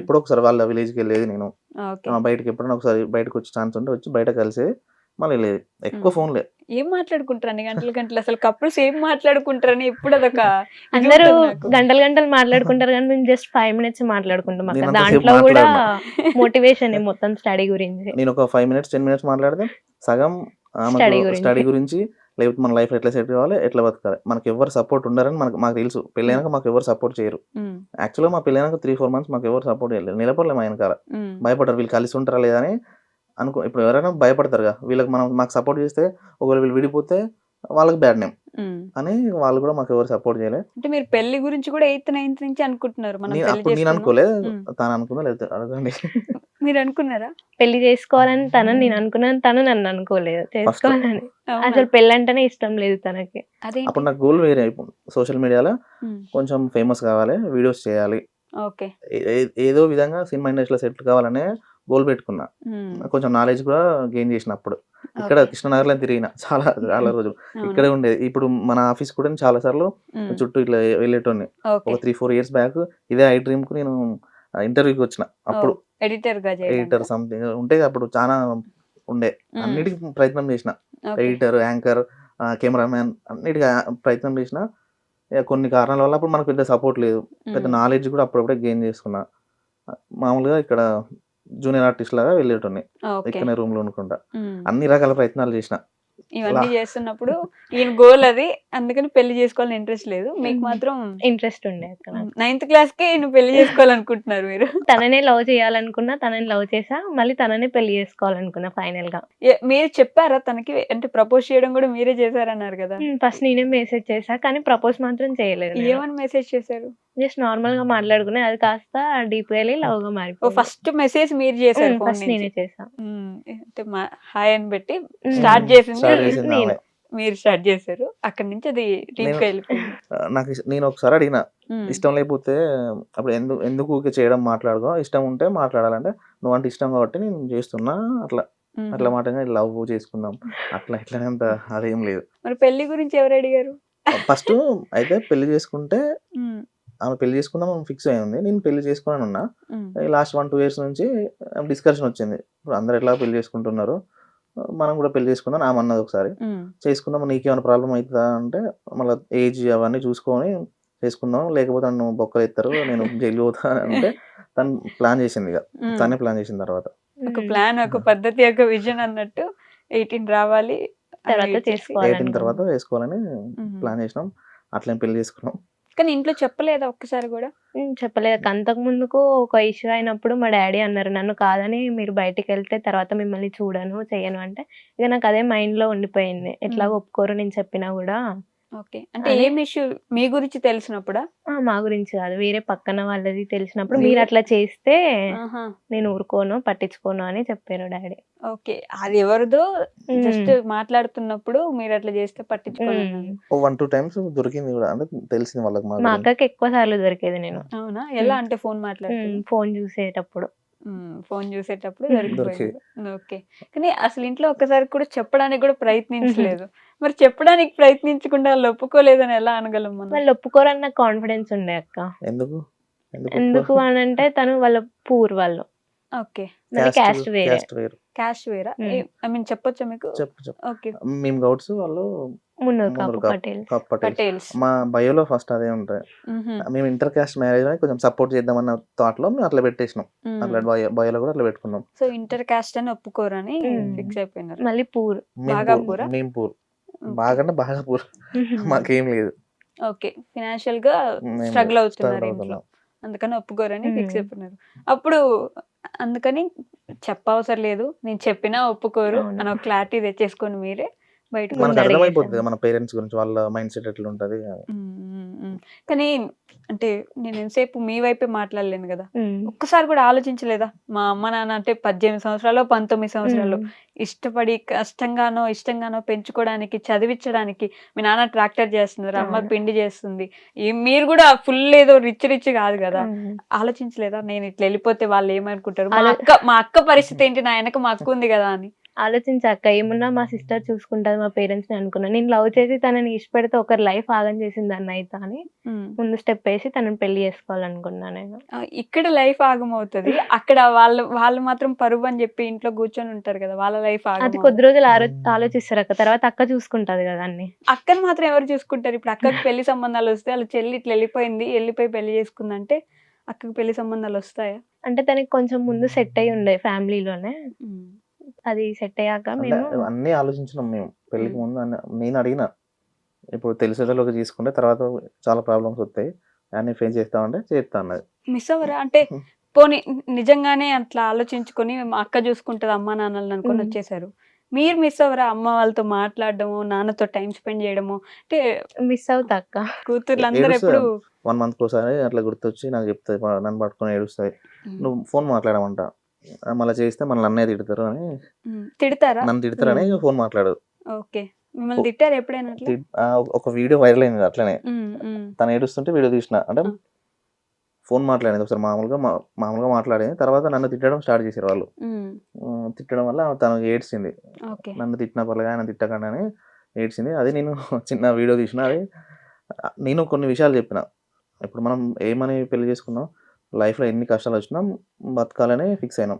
ఎప్పుడో ఒకసారి వాళ్ళ విలేజ్కి వెళ్ళేది నేను. ఓకే. బయటకి ఎప్పుడైనా ఒకసారి బయటకు వచ్చి ఛాన్స్ ఉంటే వచ్చి బయట కలిసేది మళ్ళీ వెళ్ళేది. ఎక్కువ ఫోన్లే. ఏం మాట్లాడుకుంటారు అన్ని గంటలు గంటలు? అసలు కపుల్స్ ఏం మాట్లాడుకుంటారని ఎప్పుడు అదొక ఇది అందరూ ఉంటుంది నాకు. గంటలు గంటలు మాట్లాడుకుంటారు కానీ మేము జస్ట్ 5 minutes మాట్లాడుకుంటాం అక్క. నేను అంతసేపు దాంట్లో కూడా మాట్లాడను. మోటివేషన్ మొత్తం స్టడీ గురించి. నేను ఒక 5 minutes 10 minutes మాట్లాడితే సగం Study గురించి. స్టడీ గురించి, లేకపోతే మన లైఫ్ ఎట్లా సెట్ కావాలి, ఎట్లా బతకాలి, మనకి ఎవరు సపోర్ట్ ఉండారని మాకు తెలుసు. పెళ్ళైనాక మాకు ఎవరు సపోర్ట్ చేయరు. యాక్చువల్గా మా పెళ్ళైనాక 3-4 months మాకు ఎవరు సపోర్ట్ చేయలేదు. నిలబడలేము ఆయన కాల. భయపడరు వీళ్ళు కలిసి ఉంటారా లేదా అని ఇప్పుడు ఎవరైనా భయపడతారు కదా, వీళ్ళకి మాకు సపోర్ట్ చేస్తే ఒకవేళ వీళ్ళు విడిపోతే వాళ్ళకి బ్యాడ్ నేమ్ అని వాళ్ళు కూడా మాకు ఎవరు సపోర్ట్ చేయలేదు. అంటే మీరు పెళ్లి గురించి కూడా 8th 9th నుంచి అనుకుంటున్నారు మనం పెళ్లి అప్పుడు నేను చేసుకుందాం. అనుకోలేదు, తను అనుకుందా లేదా అడగండి. మీరు అనుకున్నారా? పెళ్లి చేసుకోవాలని తనని నేను అనుకున్నాను, తను నన్ను అనుకోలేదు చేసుకోవాలని. అవునా? అసలు పెళ్ళంటేనే ఇష్టం లేదు తనకి. అదేంటి? అప్పుడు నాకు గోల్ వేరే. సోషల్ మీడియాలో కొంచెం ఫేమస్ కావాలి, వీడియోస్ చేయాలి, ఓకే. ఏదో విధంగా సినిమా ఇండస్ట్రీలో సెటిల్ కావాలనే గోల్ పెట్టుకున్నా. కొంచెం నాలెడ్జ్ కూడా గెయిన్ చేసిన. అప్పుడు ఇక్కడ కృష్ణనగర్లో తిరిగిన చాలా రోజులు. ఇక్కడే ఉండేది. ఇప్పుడు మన ఆఫీస్ కూడా చాలా సార్లు చుట్టూ ఇట్లా వెళ్ళేటోని. ఒక 3-4 years బ్యాక్ ఇదే ఐ డ్రీమ్ కు నేను ఇంటర్వ్యూకి వచ్చిన. అప్పుడు ఎడిటర్ సంథింగ్ ఉంటే అప్పుడు చాలా ఉండే. అన్నిటికీ ప్రయత్నం చేసిన. ఎడిటర్, యాంకర్, కెమెరామ్యాన్ అన్నిటికీ ప్రయత్నం చేసిన. కొన్ని కారణాల వల్ల అప్పుడు మనకు పెద్ద సపోర్ట్ లేదు. పెద్ద నాలెడ్జ్ కూడా అప్పుడప్పుడే గెయిన్ చేసుకున్నా. మామూలుగా ఇక్కడ జూనియర్ ఆర్టిస్ట్ లాగా వెళ్ళేటోని. ఇక్కడనే రూమ్ లో అనుకుంటా. అన్ని రకాల ప్రయత్నాలు చేసిన. ఇవన్నీ చేస్తున్నప్పుడు ఈయన గోల్ అది, అందుకని పెళ్లి చేసుకోవాలని ఇంట్రెస్ట్ లేదు మీకు మాత్రం. ఇంట్రెస్ట్ ఉండే అక్క. 9th class కే ఈయన పెళ్లి చేసుకోవాలనుకుంటున్నారు మీరు? తననే లవ్ చేయాలనుకున్నా, తనని లవ్ చేసా, మళ్ళీ తననే పెళ్లి చేసుకోవాలనుకున్నా ఫైనల్ గా. మీరు చెప్పారా తనకి? అంటే ప్రపోజ్ చేయడం కూడా మీరే చేశారన్నారు కదా. ఫస్ట్ నేనే మెసేజ్ చేసా కానీ ప్రపోజ్ మాత్రం చేయలేదు. ఏమని మెసేజ్ చేశారు? జస్ట్ నార్మల్ గా మాట్లాడుకునే, అది కాస్త డీప్ గా వెళ్ళి లవ్ గా మారిపోయింది. ఫస్ట్ మెసేజ్ మీరు చేశారు? ఫస్ట్ నేనే చేసా. అంటే హాయ్ అని పెట్టి స్టార్ట్ చేసింది నేను. మీరు స్టార్ట్ చేశారు. అక్కడి నుంచి అది డీప్ గా వెళ్ళిపోయింది. నేను ఒకసారి అడిగిన, ఇష్టం లేకపోతే అప్పుడు ఎందుకు ఊరికే చేయడం, మాట్లాడుకో, ఇష్టం ఉంటే మాట్లాడాలంటే నువ్వు అంటే ఇష్టం కాబట్టి నేను చేస్తున్నా, అట్లా మాట లవ్ చేసుకుందాం అట్లా ఇట్లానే అంత అదేం లేదు. మరి పెళ్లి గురించి ఎవరు అడిగారు? ఫస్ట్ అయితే పెళ్లి చేసుకుంటే ఆమె పెళ్లి చేసుకుందాం ఫిక్స్ అయింది. నేను పెళ్లి చేసుకున్నాను ఉన్నా. లాస్ట్ 1-2 years నుంచి డిస్కషన్ వచ్చింది. ఇప్పుడు అందరు ఎట్లా పెళ్లి చేసుకుంటున్నారు, మనం కూడా పెళ్లి చేసుకుందాం ఆమె అన్నది. ఒకసారి చేసుకుందాం, నీకేమైనా ప్రాబ్లం అవుతుందా అంటే మళ్ళీ ఏజ్ అవన్నీ చూసుకొని చేసుకుందాం, లేకపోతే నన్ను బొక్కలు ఎత్తారు, నేను జైలు పోతా అంటే తను ప్లాన్ చేసింది. ఇక తనే ప్లాన్ చేసిన తర్వాత ఒక ప్లాన్, ఒక పద్ధతి, ఒక విజన్ అన్నట్టు 18 రావాలి, తర్వాత 18 తర్వాత వేసుకోవాలని ప్లాన్ చేసినాం. అట్లనే పెళ్లి చేసుకున్నాం. కానీ ఇంట్లో చెప్పలేదా ఒక్కసారి కూడా? చెప్పలేదు. అంతకు ముందుకు ఒక ఇష్యూ అయినప్పుడు మా డాడీ అన్నారు, నన్ను కాదని మీరు బయటికి వెళ్తే తర్వాత మిమ్మల్ని చూడను చెయ్యను అంటే, ఇక నాకు అదే మైండ్ లో ఉండిపోయింది. ఎట్లా ఒప్పుకోరు నేను చెప్పినా కూడా. ఓకే. అంటే ఏం ఇష్యూ? మీ గురించి తెలిసినప్పుడా? మా గురించి కాదు, వేరే పక్కన వాళ్ళది తెలిసినప్పుడు మీరు అట్లా చేస్తే నేను ఊరుకోను, పట్టించుకోను అని చెప్పారు డాడీ. ఓకే. అది ఎవరిదో జస్ట్ మాట్లాడుతున్నప్పుడు మీరు అట్లా చేస్తే పట్టించుకోలేదు. 1-2 times దొరికింది కూడా, అంటే తెలిసింది వాళ్ళకి. మా అక్కకి ఎక్కువ సార్లు దొరికేది నేను. అవునా? ఎలా అంటే ఫోన్ మాట్లాడుతూ? ఫోన్ చూసేటప్పుడు దొరికిపోయింది. ఓకే. కానీ అసలు ఇంట్లో ఒక్కసారి కూడా చెప్పడానికి కూడా ప్రయత్నించలేదు. మరి చెప్పడానికి ప్రయత్నించకుండా వాళ్ళు ఒప్పుకోలేదని ఎలా అనగలం మనం? వాళ్ళు ఒప్పుకోరని నాకు కాన్ఫిడెన్స్ ఉండే అక్క. ఎందుకు అని అంటే తను వాళ్ళ పూర్ వాళ్ళు. ఓకే. క్యాస్ట్ వేరే. క్యాస్ట్ వేరా? ఐ మీన్ చెప్పొచ్చా మీకు? చెప్పు. ఓకే. మేము గౌడ్స్, వాళ్ళు మున్నూరు మున్నూరు కాపు పటేల్. పటేల్. పటేల్స్. మా బయోలో ఫస్ట్ అదే ఉంటాయి. మేము ఇంటర్ కాస్ట్ మ్యారేజ్ అని కొంచెం సపోర్ట్ చేద్దామన్న థాట్ లో మేము అట్లా పెట్టేసినాం. అట్లా బయోలో కూడా అట్లా పెట్టుకున్నాం. సో ఇంటర్ కాస్ట్ అని ఒప్పుకోరని మ్మ్. ఫిక్స్ అయిపోయినారు. మళ్ళీ పూర్. బాగా పూరా? మేము పూర్ బాగా అంటే బాగా పూర్ మాకేం లేదు. ఓకే, ఫినాన్షియల్ గా మేము స్ట్రగుల్ struggle అవుతున్నారు ఇంట్లో, అవుతున్నాం. అందుకని ఒప్పుకోరని మ్మ్. ఫిక్స్ అయిపోయినారు. అప్పుడు అందుకని చెప్పవసరం లేదు, నేను చెప్పినా ఒప్పుకోరు అవును. అని ఒక క్లారిటీ తెచ్చేసుకొని మీరే బయటకు మనకు ముందు వచ్చారు. అర్థమైపోతుంది అడిగేసాను. మన పేరెంట్స్ గురించి, వాళ్ళ మైండ్ సెట్ ఎట్లా ఉంటది. కానీ అంటే నేను ఎంతసేపు మీ వైపే మాట్లాడలేను కదా, ఉమ్. ఒక్కసారి కూడా ఆలోచించలేదా? మా అమ్మ నాన్న అంటే 18 సంవత్సరాలు 19 సంవత్సరాలు ఉమ్. ఇష్టపడి ఇష్టంగానో పెంచుకోవడానికి, చదివించడానికి, మీ నాన్న ట్రాక్టర్ చేస్తున్నారు, అమ్మ అవును. పిండి చేస్తుంది, మీరు కూడా ఫుల్ ఏదో రిచ్ కాదు కదా, అవును. ఆలోచించలేదా నేను ఇట్లా వెళ్ళిపోతే వాళ్ళు ఏమనుకుంటారు, ఆలో- మా అక్క పరిస్థితి ఏంటి, నా వెనక మా అక్క ఉంది కదా అని? ఆలోచించాక ఏమున్నా మా సిస్టర్ చూసుకుంటది మా పేరెంట్స్ ని అనుకున్నా. నేను లవ్ చేసి తనని ఇష్టపెడితే ఒకరి లైఫ్ ఆగం చేసింది దాన్ని అయితే అని ముందు స్టెప్ వేసి తనని పెళ్లి చేసుకోవాలనుకున్నా నేను. ఇక్కడ లైఫ్ ఆగమవుతుంది, అక్కడ వాళ్ళు మాత్రం పరువు అని చెప్పి ఇంట్లో కూర్చొని ఉంటారు కదా, వాళ్ళ లైఫ్ అది ఆగం. కొద్ది రోజులు ఆలోచిస్తారు అక్క, తర్వాత అక్క చూసుకుంటది కదా అన్ని. అక్కని మాత్రం ఎవరు చూసుకుంటారు? ఇప్పుడు అక్కకి పెళ్లి సంబంధాలు వస్తే వాళ్ళ చెల్లి ఇట్లా వెళ్ళిపోయి పెళ్లి చేసుకుందంటే అక్కకి పెళ్లి సంబంధాలు వస్తాయా? అంటే తనకి కొంచెం ముందు సెట్ అయి ఉండే ఫ్యామిలీలోనే, అది సెట్ అయ్యాక అంటే మేము అన్ని ఆలోచించినాం మేము పెళ్లికి ముందు. నేను అడిగిన, ఇప్పుడు తెలిసేలోకి తీసుకుంటే తర్వాత చాలా ప్రాబ్లమ్స్ వస్తాయి, అన్ని ఫేస్ చేస్తామంటే చేస్తా అన్నది. మిస్ అవ్వరా? అంటే పోనీ నిజంగానే అట్లా ఆలోచించుకొని మా అక్క చూసుకుంటది అమ్మా నాన్నలను అనుకొని వచ్చేసారు, మీరు మిస్ అవ్వరా? అమ్మ వాళ్ళతో మాట్లాడడము, నాన్నతో టైం స్పెండ్ చేయడము, అంటే మిస్ అవుతా అక్క. కూతుర్లు అందరూ ఎప్పుడు 1 month ఒకసారి అట్లా గుర్తొచ్చి నాకు చెప్తాయి, నన్ను పట్టుకొని ఏడుస్తాయి, నువ్వు ఫోన్ మాట్లాడమంట, మళ్ళీ చేస్తే మనల్ని అన్నయ్య తిడతారు అని, తిడతారా? నన్ను తిడతారని ఫోన్ మాట్లాడదు. ఓకే, మిమ్మల్ని తిట్టారు ఎప్పుడైనా అట్లా? ఒక వీడియో వైరల్ అయింది అట్లనే, తను ఏడుస్తుంటే వీడియో తీసిన, అంటే ఫోన్ మాట్లాడింది ఒకసారి మామూలుగా మాట్లాడింది, తర్వాత నన్ను తిట్టడం స్టార్ట్ చేశారు వాళ్ళు. తిట్టడం వల్ల తను ఏడ్చింది, నన్ను తిట్టిన పర్లేదు ఆయన తిట్టకండి అని ఏడ్చింది. అది నేను చిన్న వీడియో తీసిన. అది నేను కొన్ని విషయాలు చెప్పిన, ఇప్పుడు మనం ఏమని పెళ్లి చేసుకున్నాం, లైఫ్లో ఎన్ని కష్టాలు వచ్చినా బతకాలని ఫిక్స్ అయినాం.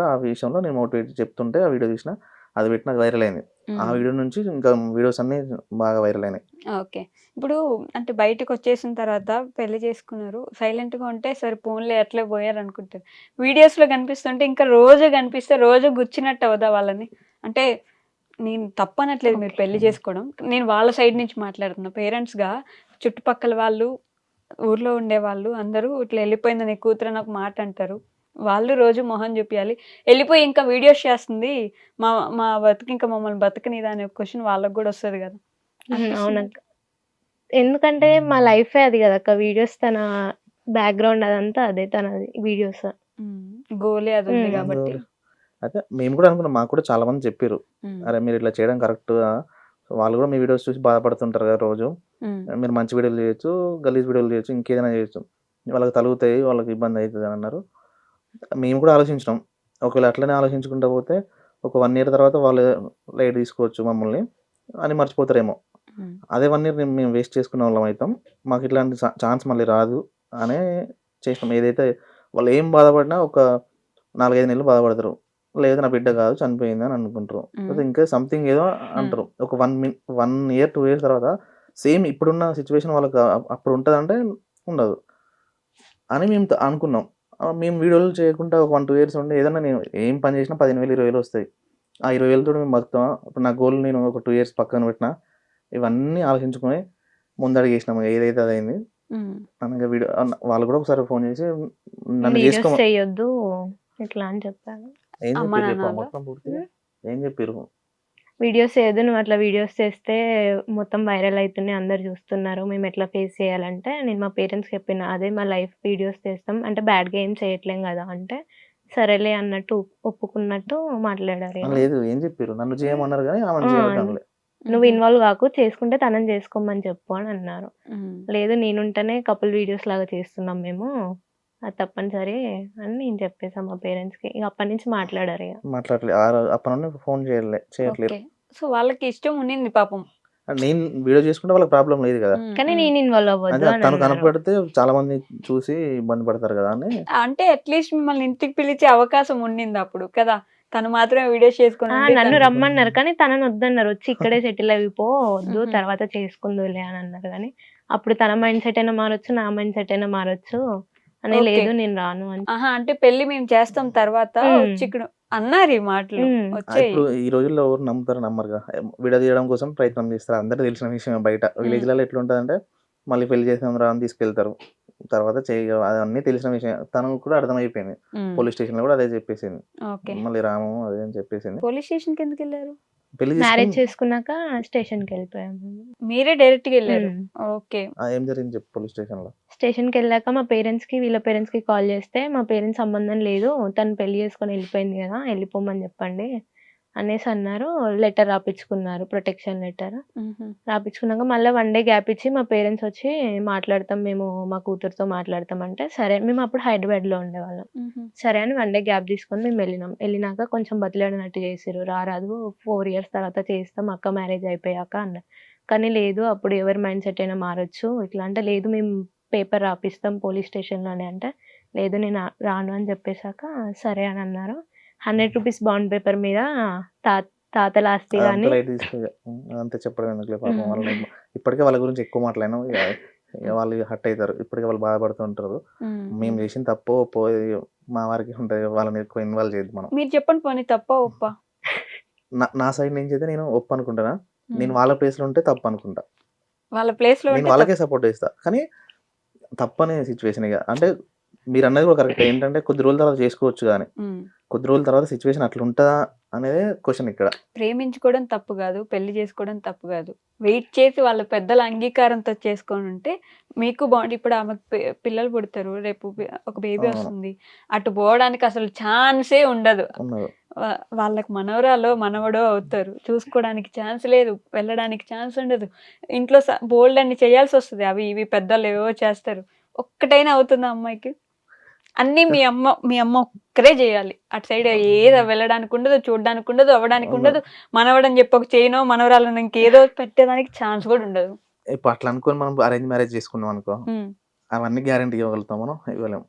ఆ విషయంలో నేను మోటివేట్ చెప్తుంటే ఆ వీడియో తీసిన, అది పెట్టిన వైరల్ అయింది. ఆ వీడియో నుంచి ఇంకా వీడియోస్ అన్ని బాగా వైరల్ అయినాయి. ఓకే, ఇప్పుడు అంటే బయటకు వచ్చేసిన తర్వాత పెళ్లి చేసుకున్నారు, సైలెంట్ గా ఉంటే సరే ఫోన్లో ఎట్లా పోయారు అనుకుంటారు, వీడియోస్ లో కనిపిస్తుంటే ఇంకా రోజు కనిపిస్తే రోజు గుచ్చినట్టు అవదా వాళ్ళని? అంటే నేను తప్పనట్లేదు మీరు పెళ్లి చేసుకోవడం, నేను వాళ్ళ సైడ్ నుంచి మాట్లాడుతున్నా. పేరెంట్స్ గా చుట్టుపక్కల వాళ్ళు, ఊర్లో ఉండే వాళ్ళు అందరూ ఇట్లా వెళ్ళిపోయిందని కూతురు అని ఒక మాట అంటారు, వాళ్ళు రోజు మొహం చూపించాలి, వెళ్ళిపోయి ఇంకా వీడియోస్ చేస్తుంది, మా బతుకు ఇంకా మమ్మల్ని బతకనిదా అనే క్వశ్చన్ వాళ్ళకి కూడా వస్తుంది కదా. అవునక్క, ఎందుకంటే మా లైఫే అది కదా అక్క, వీడియోస్ తన బ్యాక్గ్రౌండ్ అదంతా అదే తనది వీడియోస్, గోలే అది ఉంది కాబట్టి. అయితే మేము కూడా అనుకున్నాం, మాకు కూడా చాలా మంది చెప్పారు, అరే మీరు ఇట్లా చేయడం కరెక్ట్, వాళ్ళు కూడా మీ వీడియోస్ చూసి బాధపడుతుంటారు కదా రోజు, మీరు మంచి వీడియోలు చేయొచ్చు, గలీజ్ వీడియోలు చేయొచ్చు, ఇంకేదైనా చేయొచ్చు, వాళ్ళకి తలుగుతాయి, వాళ్ళకి ఇబ్బంది అవుతుంది అని అన్నారు. మేము కూడా ఆలోచించినాం, ఒకవేళ అట్లనే ఆలోచించుకుంటూ పోతే ఒక 1 year తర్వాత వాళ్ళు లైట్ తీసుకోవచ్చు మమ్మల్ని అని మర్చిపోతారేమో. అదే 1 year మేము వేస్ట్ చేసుకునే వాళ్ళం అవుతాం, మాకు ఇట్లాంటి ఛాన్స్ మళ్ళీ రాదు అనే చేసినాం. ఏదైతే వాళ్ళు ఏం బాధపడినా ఒక 4-5 నెలలు బాధపడతారు, లేదు నా బిడ్డ కాదు చనిపోయింది అని అనుకుంటారు, ఇంకా సంథింగ్ ఏదో అంటారు. ఒక 1 year 2 years తర్వాత సేమ్ ఇప్పుడున్న సిచ్యువేషన్ వాళ్ళకి అప్పుడు ఉంటుందంటే ఉండదు అని మేము అనుకున్నాం. మేము వీడియోలు చేయకుండా ఒక 1-2 years ఉండి ఏదన్నా నేను ఏం పని చేసినా 15,000-20,000 వస్తాయి, ఆ 20,000తో మేము బతుకుతాం. ఇప్పుడు నా గోల్ నేను ఒక 2 years పక్కన పెట్టినా, ఇవన్నీ ఆలోచించుకొని ముందడుగు వేసినాము, ఏదైతే అదైంది. అనగా వీడియో వాళ్ళు కూడా ఒకసారి ఫోన్ చేసి నన్ను వీడియోస్ చేయొద్దు ఇట్లా అని చెప్పాను. ఏం చెప్పారు? వీడియోస్ చేయొద్దు, నువ్వు అట్లా వీడియోస్ చేస్తే మొత్తం వైరల్ అవుతున్నాయి, అందరు చూస్తున్నారు, మేము ఎట్లా ఫేస్ చేయాలంటే నేను మా పేరెంట్స్ చెప్పిన, అదే మా లైఫ్ వీడియోస్ చేస్తాం అంటే బ్యాడ్గా ఏం చేయట్లేం కదా అంటే సరేలే అన్నట్టు ఒప్పుకున్నట్టు మాట్లాడారు. లేదు ఏం చెప్పారు, నన్ను చేయమన్నారు కానీ ఆమెను చేయమన్నారు. నువ్వు ఇన్వాల్వ్ కాకు, చేసుకుంటే తనని చేసుకోమని చెప్పు అని అన్నారు. లేదు నేనుంటేనే కపుల్ వీడియోస్ లాగా చేస్తున్నాం మేము, అది తప్పనిసరి అని నేను చెప్పేసాను మా పేరెంట్స్ కి. ఇక అప్పటి నుంచి మాట్లాడారు. ఇక మాట్లాడలేదు, అప్పటి నుండి ఫోన్ చేయట్లేదు. సో వాళ్ళకి ఇష్టం ఉండింది పాపం, నేను వీడియో చేసుకుంటే వాళ్ళకి ప్రాబ్లం లేదు కదా, కానీ నేను ఇన్వాల్వ్ అవ్వద్దు తను కనపడితే చాలా మంది చూసి ఇబ్బంది పడతారు కదా అని. అంటే అట్లీస్ట్ మిమ్మల్ని ఇంటికి పిలిచే అవకాశం ఉండింది అప్పుడు కదా, తను మాత్రమే వీడియోస్ చేసుకొని ఉండి నన్ను తను- రమ్మన్నారు కానీ తనని వద్దన్నారు, వచ్చి ఇక్కడే సెటిల్ అయిపో, వద్దు మ్మ్. తర్వాత చేసుకుందులే అని అన్నారు. కానీ అప్పుడు తన మైండ్ సెట్ అయినా మారొచ్చు, నా మైండ్ సెట్ అయినా మారొచ్చు అని, Okay. లేదు నేను రాను అని. ఆహా, అంటే పెళ్లి మేము చేస్తాం తర్వాత మ్మ్. వచ్చి ఇక్కడ అన్నారు ఈ మాటలు మ్మ్. వచ్చాయి. ఇప్పుడు ఈ రోజుల్లో ఎవరు నమ్ముతారు నమ్మరుగా, విడదీయడం కోసం ప్రయత్నం చేస్తారు. అందరికీ తెలిసిన విషయం. బయట విలేజ్లలో ఎట్లుంటుందంటే మళ్ళీ పెళ్లి చేసాం రా అని తీసుకెళ్తారు, తర్వాత అన్నీ తెలిసిన విషయం. తనకు కూడా అర్థమైపోయింది. పోలీస్ స్టేషన్ లో కూడా అదే చెప్పేసింది, ఓకే, మళ్ళీ రాము అదే అని చెప్పేసింది. పోలీస్ స్టేషన్ కి ఎందుకు వెళ్ళారు? పెళ్లి మ్యారేజ్ చేసుకుని చేసుకున్నాక స్టేషన్ కి వెళ్ళిపోయాము. మీరే డైరెక్ట్ గా వెళ్ళారు? ఓకే. ఏం జరిగింది చెప్పు పోలీస్ స్టేషన్ లో. స్టేషన్ కి వెళ్ళాక మా పేరెంట్స్ కి, వీళ్ళ పేరెంట్స్ కి కాల్ చేస్తే, మా పేరెంట్స్ సంబంధం లేదు, తను పెళ్లి చేసుకొని వెళ్ళిపోయింది కదా, వెళ్ళిపోమని చెప్పండి అనేసి అన్నారు. లెటర్ రాపించుకున్నారు, ప్రొటెక్షన్ లెటర్ రాపించుకున్నాక మళ్ళీ 1 డే గ్యాప్ ఇచ్చి మా పేరెంట్స్ వచ్చి మాట్లాడతాం, మేము మా కూతురుతో మాట్లాడతాం అంటే సరే. మేము అప్పుడు హైదరాబాద్ లో ఉండేవాళ్ళం. సరే అని 1 డే గ్యాప్ తీసుకొని మేము వెళ్ళినాం. వెళ్ళినాక కొంచెం బతిలాడినట్టు చేసిర్రు, రారాదు 4 years తర్వాత చేస్తాం అక్క మ్యారేజ్ అయిపోయాక అన్నారు. కానీ లేదు, అప్పుడు ఎవరి మైండ్ సెట్ అయినా మారొచ్చు ఇట్లా అంటే, లేదు మేము పేపర్ రాపిస్తాం పోలీస్ స్టేషన్లోనే అంటే, లేదు నేను రాను అని చెప్పేశాక సరే అని అన్నారు. 100 rupees బాండ్ పేపర్ మీద తాతల ఆస్తి అంత కానీ లైట్ తీసుకో, అంతే చెప్పడం ఎందుకులే పాపం. వాళ్ళని ఇప్పటికే వాళ్ళ గురించి ఎక్కువ మాట్లాడినాం, ఇక వాళ్ళు హట్ అవుతారు. ఇప్పటికే వాళ్ళు బాధపడుతూ ఉంటారు. మేము చేసిన తప్పు పోయి మా వారికి ఉంటుంది, వాళ్ళని ఎక్కువ ఇన్వాల్వ్ చేయదు మనం. మీరు చెప్పండి పోనీ, తప్ప ఒప్ప? నా సైడ్ నుంచి అయితే నేను ఒప్పు అనుకుంటానా, నేను వాళ్ళ ప్లేస్ లో ఉంటే తప్పు అనుకుంటా. వాళ్ళ ప్లేస్ లో నేను ఉంటే వాళ్ళకే సపోర్ట్ చేస్తా, కానీ తప్పనే సిచ్యువేషన్. ఇక అంటే మీరు అన్నది కూడా కరెక్ట్. ఏంటంటే కొద్ది రోజుల తర్వాత చేసుకోవచ్చు, కానీ కొద్ది రోజుల తర్వాత సిచ్యువేషన్ అట్లా ఉంటుందా అనేది క్వశ్చన్ ఇక్కడ. ప్రేమించుకోవడం తప్పు కాదు, పెళ్లి చేసుకోవడం తప్పు కాదు. వెయిట్ చేసి వాళ్ళ పెద్దల అంగీకారంతో చేసుకొని ఉంటే మీకు బాగుంది. ఇప్పుడు ఆమెకు పిల్లలు పుడతారు, రేపు ఒక బేబీ అవును. వస్తుంది, అటు పోవడానికి అసలు ఛాన్సే ఉండదు. ఉన్నది. వాళ్ళకి మనవరాలో మనవడో అవుతారు, చూసుకోవడానికి ఛాన్స్ లేదు, వెళ్ళడానికి ఛాన్స్ ఉండదు. ఇంట్లో బోల్డ్ అన్ని చేయాల్సి వస్తుంది, అవి ఇవి పెద్దలు ఏవో చేస్తారు. ఒక్కటైనా అవుతుంది అమ్మాయికి? అన్నీ మీ అమ్మ ఒక్కరే చేయాలి. అటు సైడ్ ఏదో వెళ్ళడానికి ఉండదు, చూడడానికి ఉండదు, అవ్వడానికి ఉండదు. మనవడని చెప్పి ఒక చైనో మనవరాలను ఇంకేదో పెట్టేదానికి ఛాన్స్ కూడా ఉండదు. ఇప్పుడు అట్లా అనుకొని మనం అరేంజ్ మ్యారేజ్ చేసుకున్నాం అనుకో, అవన్నీ గ్యారంటీ ఇవ్వగలుగుతాం మనం? ఇవ్వలేం.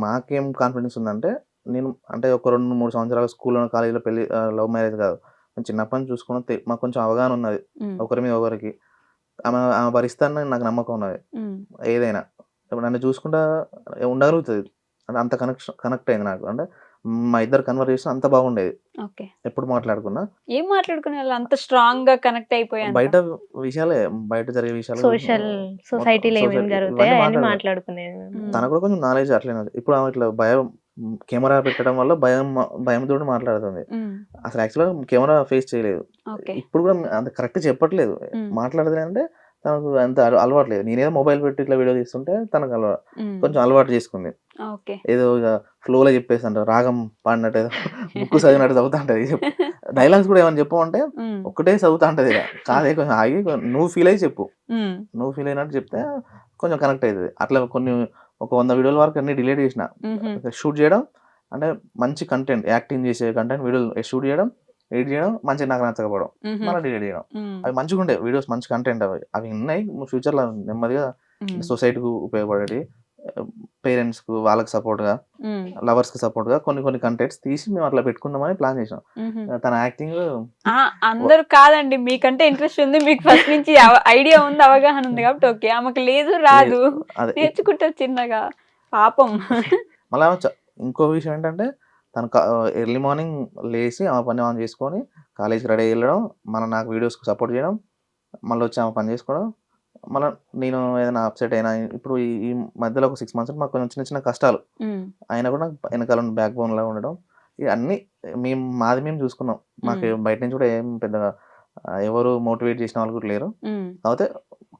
మాకేం కాన్ఫిడెన్స్ ఉందంటే, నేను అంటే ఒక 2-3 సంవత్సరాలు స్కూల్లో కాలేజీలో పెళ్లి లవ్ మ్యారేజ్ కాదు, నేను చిన్నప్పటి నుంచి చూసుకున్న మాకు కొంచెం అవగాహన ఉన్నది ఒకరి మీద ఒకరికి. ఆమె భరిస్తానని నాకు నమ్మకం ఉన్నది. ఏదైనా ఇప్పుడు నన్ను చూసుకుంటా ఉండగలుగుతుంది, అంత కనెక్ట్ అయింది నాకు. అంటే మా ఇద్దరు కన్వర్సేషన్ అంత బాగుండేది, ఓకే. ఎప్పుడు మాట్లాడుకున్నా. ఏం మాట్లాడుకునే వాళ్ళు అంత స్ట్రాంగ్ గా కనెక్ట్ అయిపోయారు? బయట విషయాలే, బయట జరిగే విషయాలు, సొసైటీలో ఏమేమి society జరుగుతాయి ఇవన్నీ అవన్నీ మాట్లాడుకునేది. మాట్లాడుకునేది. తనకు కూడా కొంచెం నాలెడ్జ్ అట్లనే ఉంది. ఇప్పుడు ఆమె ఇట్లా కెమెరా పెట్టడం వల్ల భయంతో మాట్లాడుతుంది. అసలు యాక్చువల్గా కెమెరా ఫేస్ చేయలేదు. ఓకే. ఇప్పుడు కూడా అంత కరెక్ట్ చెప్పట్లేదు, మాట్లాడదు అంటే తనకు అంత అలవాట్లేదు. నేనేదో మొబైల్ పెట్టి ఇట్లా వీడియో తీస్తుంటే తనకు కొంచెం అలవాటు చేసుకుంది. ఓకే. ఏదో ఇక ఫ్లోలో చెప్పేసి అంటారు, రాగం పాడినట్టు ఏదో బుక్ చదివినట్టు చదువుతా ఉంటది. డైలాగ్స్ కూడా ఏమైనా చెప్పమంటే ఒక్కటే చదువుతా ఉంటది. ఇక కాదే కొంచెం ఆగి నువ్వు ఫీల్ అయ్యి చెప్పు, నువ్వు ఫీల్ అయినట్టు చెప్తే కొంచెం కనెక్ట్ అవుతుంది. అట్లా ఒక 100 వీడియోల వరకు అన్ని డిలీట్ చేసిన. షూట్ చేయడం అంటే మంచి కంటెంట్, యాక్టింగ్ చేసే కంటెంట్ వీడియోలు షూట్ చేయడం, ఎడిట్ చేయడం, మంచిగా నాకు నచ్చకపోవడం, మళ్ళీ డిలీట్ చేయడం. అవి మంచిగా ఉండే వీడియోస్, మంచి కంటెంట్. అవి ఉన్నాయి. ఫ్యూచర్లో నెమ్మదిగా సొసైటీకి ఉపయోగపడేవి, పేరెంట్స్ కు వాళ్ళకి సపోర్ట్ గా, లవర్స్ కి సపోర్ట్ గా కొన్ని కంటెంట్స్ తీసి మేము అట్లా పెట్టుకుందామని ప్లాన్ చేసాం. తన యాక్టింగ్ అందరూ కాదండి, మీకంటే ఇంట్రెస్ట్ ఉంది, మీకు ఫస్ట్ నుంచి ఐడియా ఉంది, అవగాహన ఉంది కాబట్టి ఓకే. ఆమెకు లేదు, రాదు, నేర్చుకుంటారు చిన్నగా, పాపం. మళ్ళీ ఇంకో విషయం ఏంటంటే, తను ఎర్లీ మార్నింగ్ లేచి ఆమె పని ఆన్ చేసుకొని కాలేజ్కి రెడీ వెళ్ళడం, నాకు వీడియోస్కి సపోర్ట్ చేయడం, మళ్ళీ వచ్చి ఆమె పని చేసుకోవడం. మళ్ళీ నేను ఏదైనా అప్సెట్ అయినా, ఇప్పుడు ఈ మధ్యలో ఒక 6 months మాకు కొంచెం చిన్న కష్టాలు అయినా కూడా వెనకాల బ్యాక్ బోన్ లాగా ఉండడం, ఇవన్నీ మేము చూసుకున్నాం. మాకు బయట నుంచి కూడా ఏం పెద్దగా ఎవరు మోటివేట్ చేసిన వాళ్ళు కూడా లేరు. కాకపోతే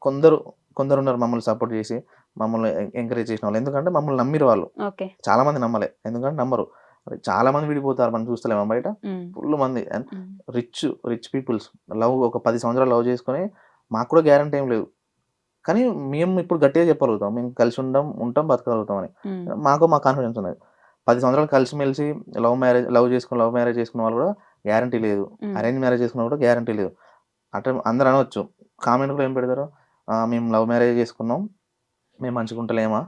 కొందరు ఉన్నారు మమ్మల్ని సపోర్ట్ చేసి, మమ్మల్ని ఎంకరేజ్ చేసిన వాళ్ళు. ఎందుకంటే మమ్మల్ని నమ్మిరు వాళ్ళు. చాలా మంది నమ్మలే, ఎందుకంటే నమ్మరు. చాలా మంది విడిపోతారు, మనం చూస్తలేమా బయట ఫుల్ మంది రిచ్ పీపుల్స్ ఒక 10 సంవత్సరాలు లవ్ చేసుకొని, మాకు కూడా గ్యారంటీ ఏం లేదు. కానీ మేము ఇప్పుడు గట్టిగా చెప్పగలుగుతాం, మేము కలిసి ఉంటాం బతకగలుగుతామని. మా కాన్ఫిడెన్స్ ఉన్నది. 10 సంవత్సరాలు కలిసిమెలిసి లవ్ మ్యారేజ్ చేసుకున్న వాళ్ళు కూడా గ్యారంటీ లేదు, అరేంజ్ మ్యారేజ్ చేసుకున్న కూడా గ్యారంటీ లేదు. అట్లా అందరూ అనవచ్చు. కామెంట్ కూడా ఏం పెడతారు, మేము లవ్ మ్యారేజ్ చేసుకున్నాం, మేము మంచిగా ఉంటలేమా,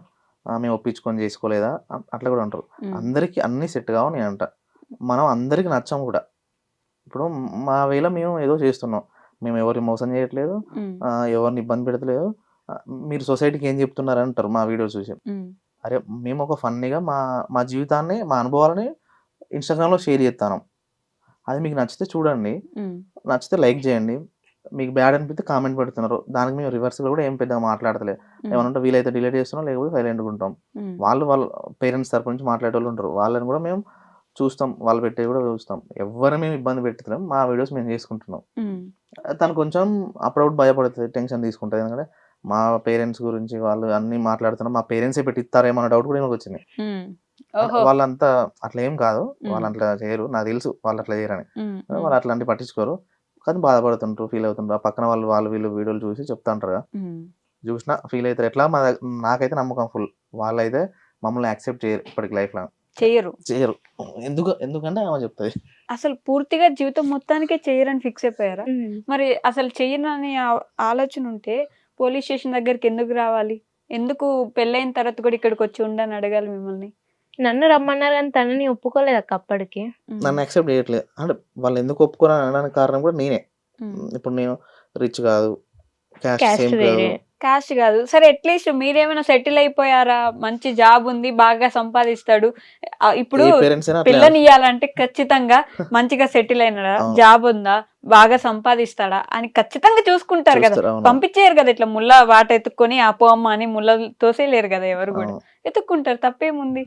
మేము ఒప్పించుకొని చేసుకోలేదా, అట్లా కూడా అంటారు. అందరికి అన్ని సెట్ కావు నేను అంట. మనం అందరికి నచ్చం కూడా. ఇప్పుడు మా వేలో మేము ఏదో చేస్తున్నాం. మేము ఎవరిని మోసం చేయట్లేదు, ఎవరిని ఇబ్బంది పెడతలేదు. మీరు సొసైటీకి ఏం చెప్తున్నారు అంటారు మా వీడియోస్ చూసి. అరే మేము ఒక ఫన్నీగా మా మా జీవితాన్ని, మా అనుభవాలని ఇన్స్టాగ్రామ్లో షేర్ చేస్తాను. అది మీకు నచ్చితే చూడండి, నచ్చితే లైక్ చేయండి, మీకు బ్యాడ్ అనిపిస్తే కామెంట్ పెడుతున్నారు. దానికి మేము రివర్స్గా కూడా ఏం పెద్దగా మాట్లాడతలేదు. ఏమన్నా వీలైతే డిలీట్ చేస్తున్నాం, లేకపోతే సైలెంట్గా ఉంటాం. వాళ్ళ పేరెంట్స్ తరపు నుంచి మాట్లాడే వాళ్ళు ఉంటారు, వాళ్ళని కూడా మేము చూస్తాం, వాళ్ళు పెట్టేవి కూడా చూస్తాం. ఎవరిని మేము ఇబ్బంది పెట్టలేం, మా వీడియోస్ మేము చేసుకుంటున్నాం. తను కొంచెం అప్పుడప్పుడు భయపడుతుంది, టెన్షన్ తీసుకుంటుంది. ఎందుకంటే మా పేరెంట్స్ గురించి వాళ్ళు అన్ని మాట్లాడుతున్నారు, మా పేరెంట్సే పెట్టిస్తారేమో అన్న డౌట్ కూడా ఏమో వచ్చింది. వాళ్ళంతా అట్లా ఏం కాదు, వాళ్ళు అట్లా చేయరు, నాకు తెలుసు వాళ్ళు అట్లా చేయరని. వాళ్ళు అట్లాంటి పట్టించుకోరు, కానీ బాధపడుతుంటారు, ఫీల్ అవుతుంటారు. ఆ పక్కన వాళ్ళు వీళ్ళు వీడియోలు చూసి చెప్తా ఉంటారు కదా, చూసినా ఫీల్ అవుతారు. ఎట్లా నాకైతే నమ్మకం ఫుల్, వాళ్ళైతే మమ్మల్ని యాక్సెప్ట్ చేయరు ఇప్పటికి లైఫ్ లో చేయరు. ఎందుకంటే ఆమె చెప్తుంది. అసలు పూర్తిగా జీవితం మొత్తానికే చెయ్యరని ఫిక్స్ అయిపోయారా? మరి అసలు చెయ్యనని ఆలోచన ఉంటే పోలీస్ స్టేషన్ దగ్గరికి ఎందుకు రావాలి? ఎందుకు పెళ్ళైన తర్వాత కూడా ఇక్కడికి వచ్చి ఉండని అడగాలి మిమ్మల్ని? నన్ను రమ్మన్నారు కానీ తనని ఒప్పుకోలేదు అక్క అప్పటికి. నన్ను యాక్సెప్ట్ చేయట్లేదు అంటే వాళ్ళు ఎందుకు ఒప్పుకోరని అనడానికి కారణం కూడా నేనే. ఇప్పుడు నేను రిచ్ కాదు, కాస్ట్ కాదు, సరే అట్లీస్ట్ మీరేమైనా సెటిల్ అయిపోయారా? మంచి జాబ్ ఉంది, బాగా సంపాదిస్తాడు. ఇప్పుడు పిల్లని ఇయ్యాలంటే ఖచ్చితంగా మంచిగా సెటిల్ అయినాడా, జాబ్ ఉందా, బాగా సంపాదిస్తాడా అని ఖచ్చితంగా చూసుకుంటారు కదా. పంపించేయరు కదా ఇట్లా ముళ్ళ వాట ఎత్తుక్కొని అపో అమ్మ అని ముళ్ళ తోసేలేరు కదా, ఎవరు కూడా ఎత్తుక్కుంటారు. తప్పేముంది?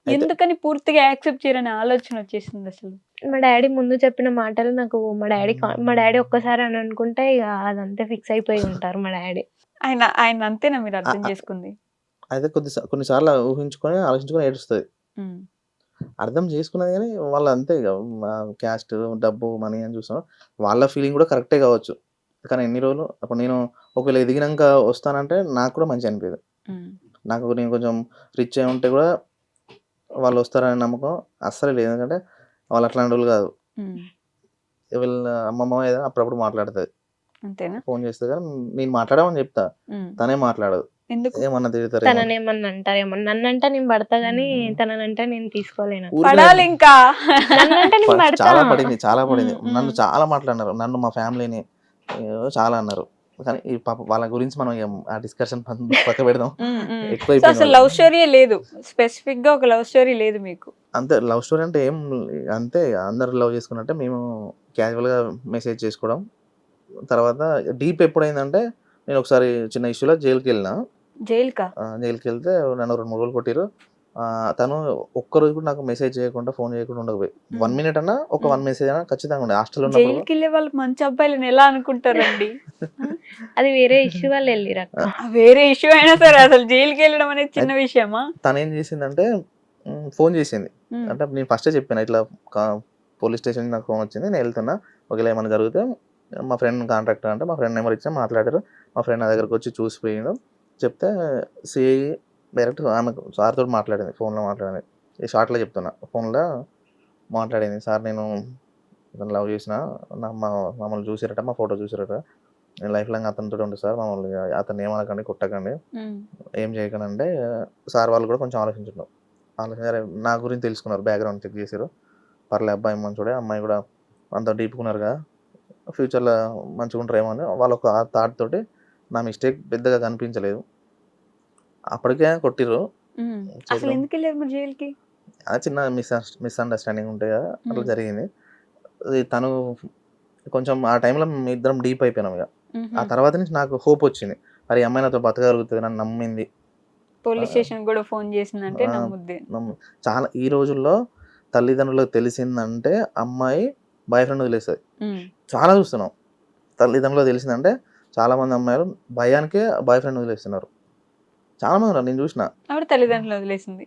ఎందుకని పూర్తిగా యాక్సెప్ట్ చేయరని ఆలోచన వచ్చేసింది అసలు? మా డాడీ ముందు చెప్పిన మాటలు నాకు మా డాడీ ఒక్కసారి అని అనుకుంటే ఇక అదంతా ఫిక్స్ అయిపోయి ఉంటారు మా డాడీ. ఆయన అంతేనా మీరు అర్థం చేసుకుంది? అయితే కొన్నిసార్లు ఊహించుకొని ఆలోచించుకొని ఏడుస్తుంది, అర్థం చేసుకున్నది. కానీ వాళ్ళు అంతే ఇక క్యాస్ట్, డబ్బు, మనీ అని చూస్తున్నారు. వాళ్ళ ఫీలింగ్ కూడా కరెక్టే కావచ్చు, కానీ ఎన్ని రోజులు అప్పుడు నేను ఒకవేళ ఎదిగినాక వస్తానంటే నాకు కూడా మంచి అనిపించదు. నేను కొంచెం రిచ్ అయి ఉంటే కూడా వాళ్ళు వస్తారనే నమ్మకం అస్సలు లేదు. ఎందుకంటే వాళ్ళు అట్లాంటి వాళ్ళు కాదు. వీళ్ళ అమ్మమ్మ ఏదో అప్పుడప్పుడు మాట్లాడుతుంది, ఫోన్ చేస్తే కానీ నేను మాట్లాడమని చెప్తా, తనే మాట్లాడదు. ఏమన్నా తిడతారు, తననేమన్నా అంటారేమో. నన్నంటే నేను పడతా గానీ తననంటే నేను తీసుకోలేను. చాలా పడింది. నన్ను చాలా మాట్లాడినారు, నన్ను మా ఫ్యామిలీని చాలా అన్నారు. కానీ ఈ పాప వాళ్ళ గురించి మనం ఆ డిస్కషన్ పక్క పెడదాం. అసలు లవ్ స్టోరీ లేదు, స్పెసిఫిక్ గా ఒక లవ్ స్టోరీ లేదు మీకు? అంతే, లవ్ స్టోరీ అంటే ఏం అంతే, అందరు లవ్ చేసుకున్నట్టే మేము క్యాజువల్ గా మెసేజ్ చేసుకోవడం. తర్వాత డీప్ ఎప్పుడైందంటే నేను ఒకసారి చిన్న ఇష్యూలో జైలుకి వెళ్ళినా. జైలుకి వెళ్తే నన్ను 2-3 రోజులు కొట్టిరు. తను ఒక్కరోజు కూడా నాకు మెసేజ్ చేయకుండా, ఫోన్ చేయకుండా ఉండకపోయి 1 మినిట్ అన్నా, ఒక 1 మెసేజ్ అయినా ఖచ్చితంగా ఉండే. హాస్టల్లో జైలుకి వెళ్ళే వాళ్ళు మంచి అబ్బాయిలను ఎలా అనుకుంటారండి? అది వేరే ఇష్యూ వాళ్ళు వెళ్ళిరా. వేరే ఇష్యూ అయినా సరే అసలు జైలుకి వెళ్ళడం అనేది చిన్న విషయమా? తను ఏం చేసిందంటే ఫోన్ చేసింది. అంటే నేను ఫస్టే చెప్పాను, ఇట్లా పోలీస్ స్టేషన్ నాకు ఫోన్ వచ్చింది, నేను వెళ్తున్నా, ఒకవేళ ఏమైనా జరిగితే మా ఫ్రెండ్ కాంటాక్ట్ అంటే మా ఫ్రెండ్ నెంబర్ ఇచ్చా, మాట్లాడారు. మా ఫ్రెండ్ నా దగ్గరకు వచ్చి చూసిపోయాడు. చెప్తే సిఐ డైరెక్ట్ ఆమె సార్తో మాట్లాడింది, ఫోన్లో మాట్లాడింది. ఈ షార్ట్లో చెప్తున్నా, ఫోన్లో మాట్లాడింది. సార్ నేను లవ్ చేసిన, మమ్మల్ని చూసారట, మా ఫోటో చూసారట, నేను లైఫ్ లాంగ్ అతనితో ఉంటుంది సార్, మమ్మల్ని అతను ఏమనకండి, కొట్టకండి, ఏం చేయకండి అంటే సార్ వాళ్ళు కూడా కొంచెం ఆలోచించారు. నా గురించి తెలుసుకున్నారు, బ్యాక్గ్రౌండ్ చెక్ చేశారు. పర్లే అబ్బాయి మంచోడే, అమ్మాయి కూడా అంత డీప్కున్నారు కదా, ఫ్యూచర్లో మంచిగా ఉంటారేమో అని వాళ్ళ ఒక థాట్ తోటి. నా మిస్టేక్ పెద్దగా కనిపించలేదు, అప్పటికే కొట్టిర్రు. చిన్న మిస్అండర్స్టాండింగ్ ఉంటాయి కదా, అట్లా జరిగింది. తను కొంచెం ఆ టైంలో మీ ఇద్దరం డీప్ అయిపోయినాం. ఇక ఆ తర్వాత నుంచి నాకు హోప్ వచ్చింది, మరి అమ్మాయి నాతో బతకగలుగుతుంది, నన్ను నమ్మింది. పోలీస్ స్టేషన్ కూడా ఫోన్ చేసిందంటే చాలా. ఈ రోజుల్లో తల్లిదండ్రులకు తెలిసిందంటే అమ్మాయి బాయ్ ఫ్రెండ్ వదిలేస్తుంది. చాలా చూస్తున్నాం, తల్లిదండ్రులకు తెలిసిందంటే చాలా మంది అమ్మాయిలు భయానికే బాయ్ ఫ్రెండ్ వదిలేస్తున్నారు. చాలా మంది ఉన్నారు, నేను చూసిన. తల్లిదండ్రులు వదిలేసింది,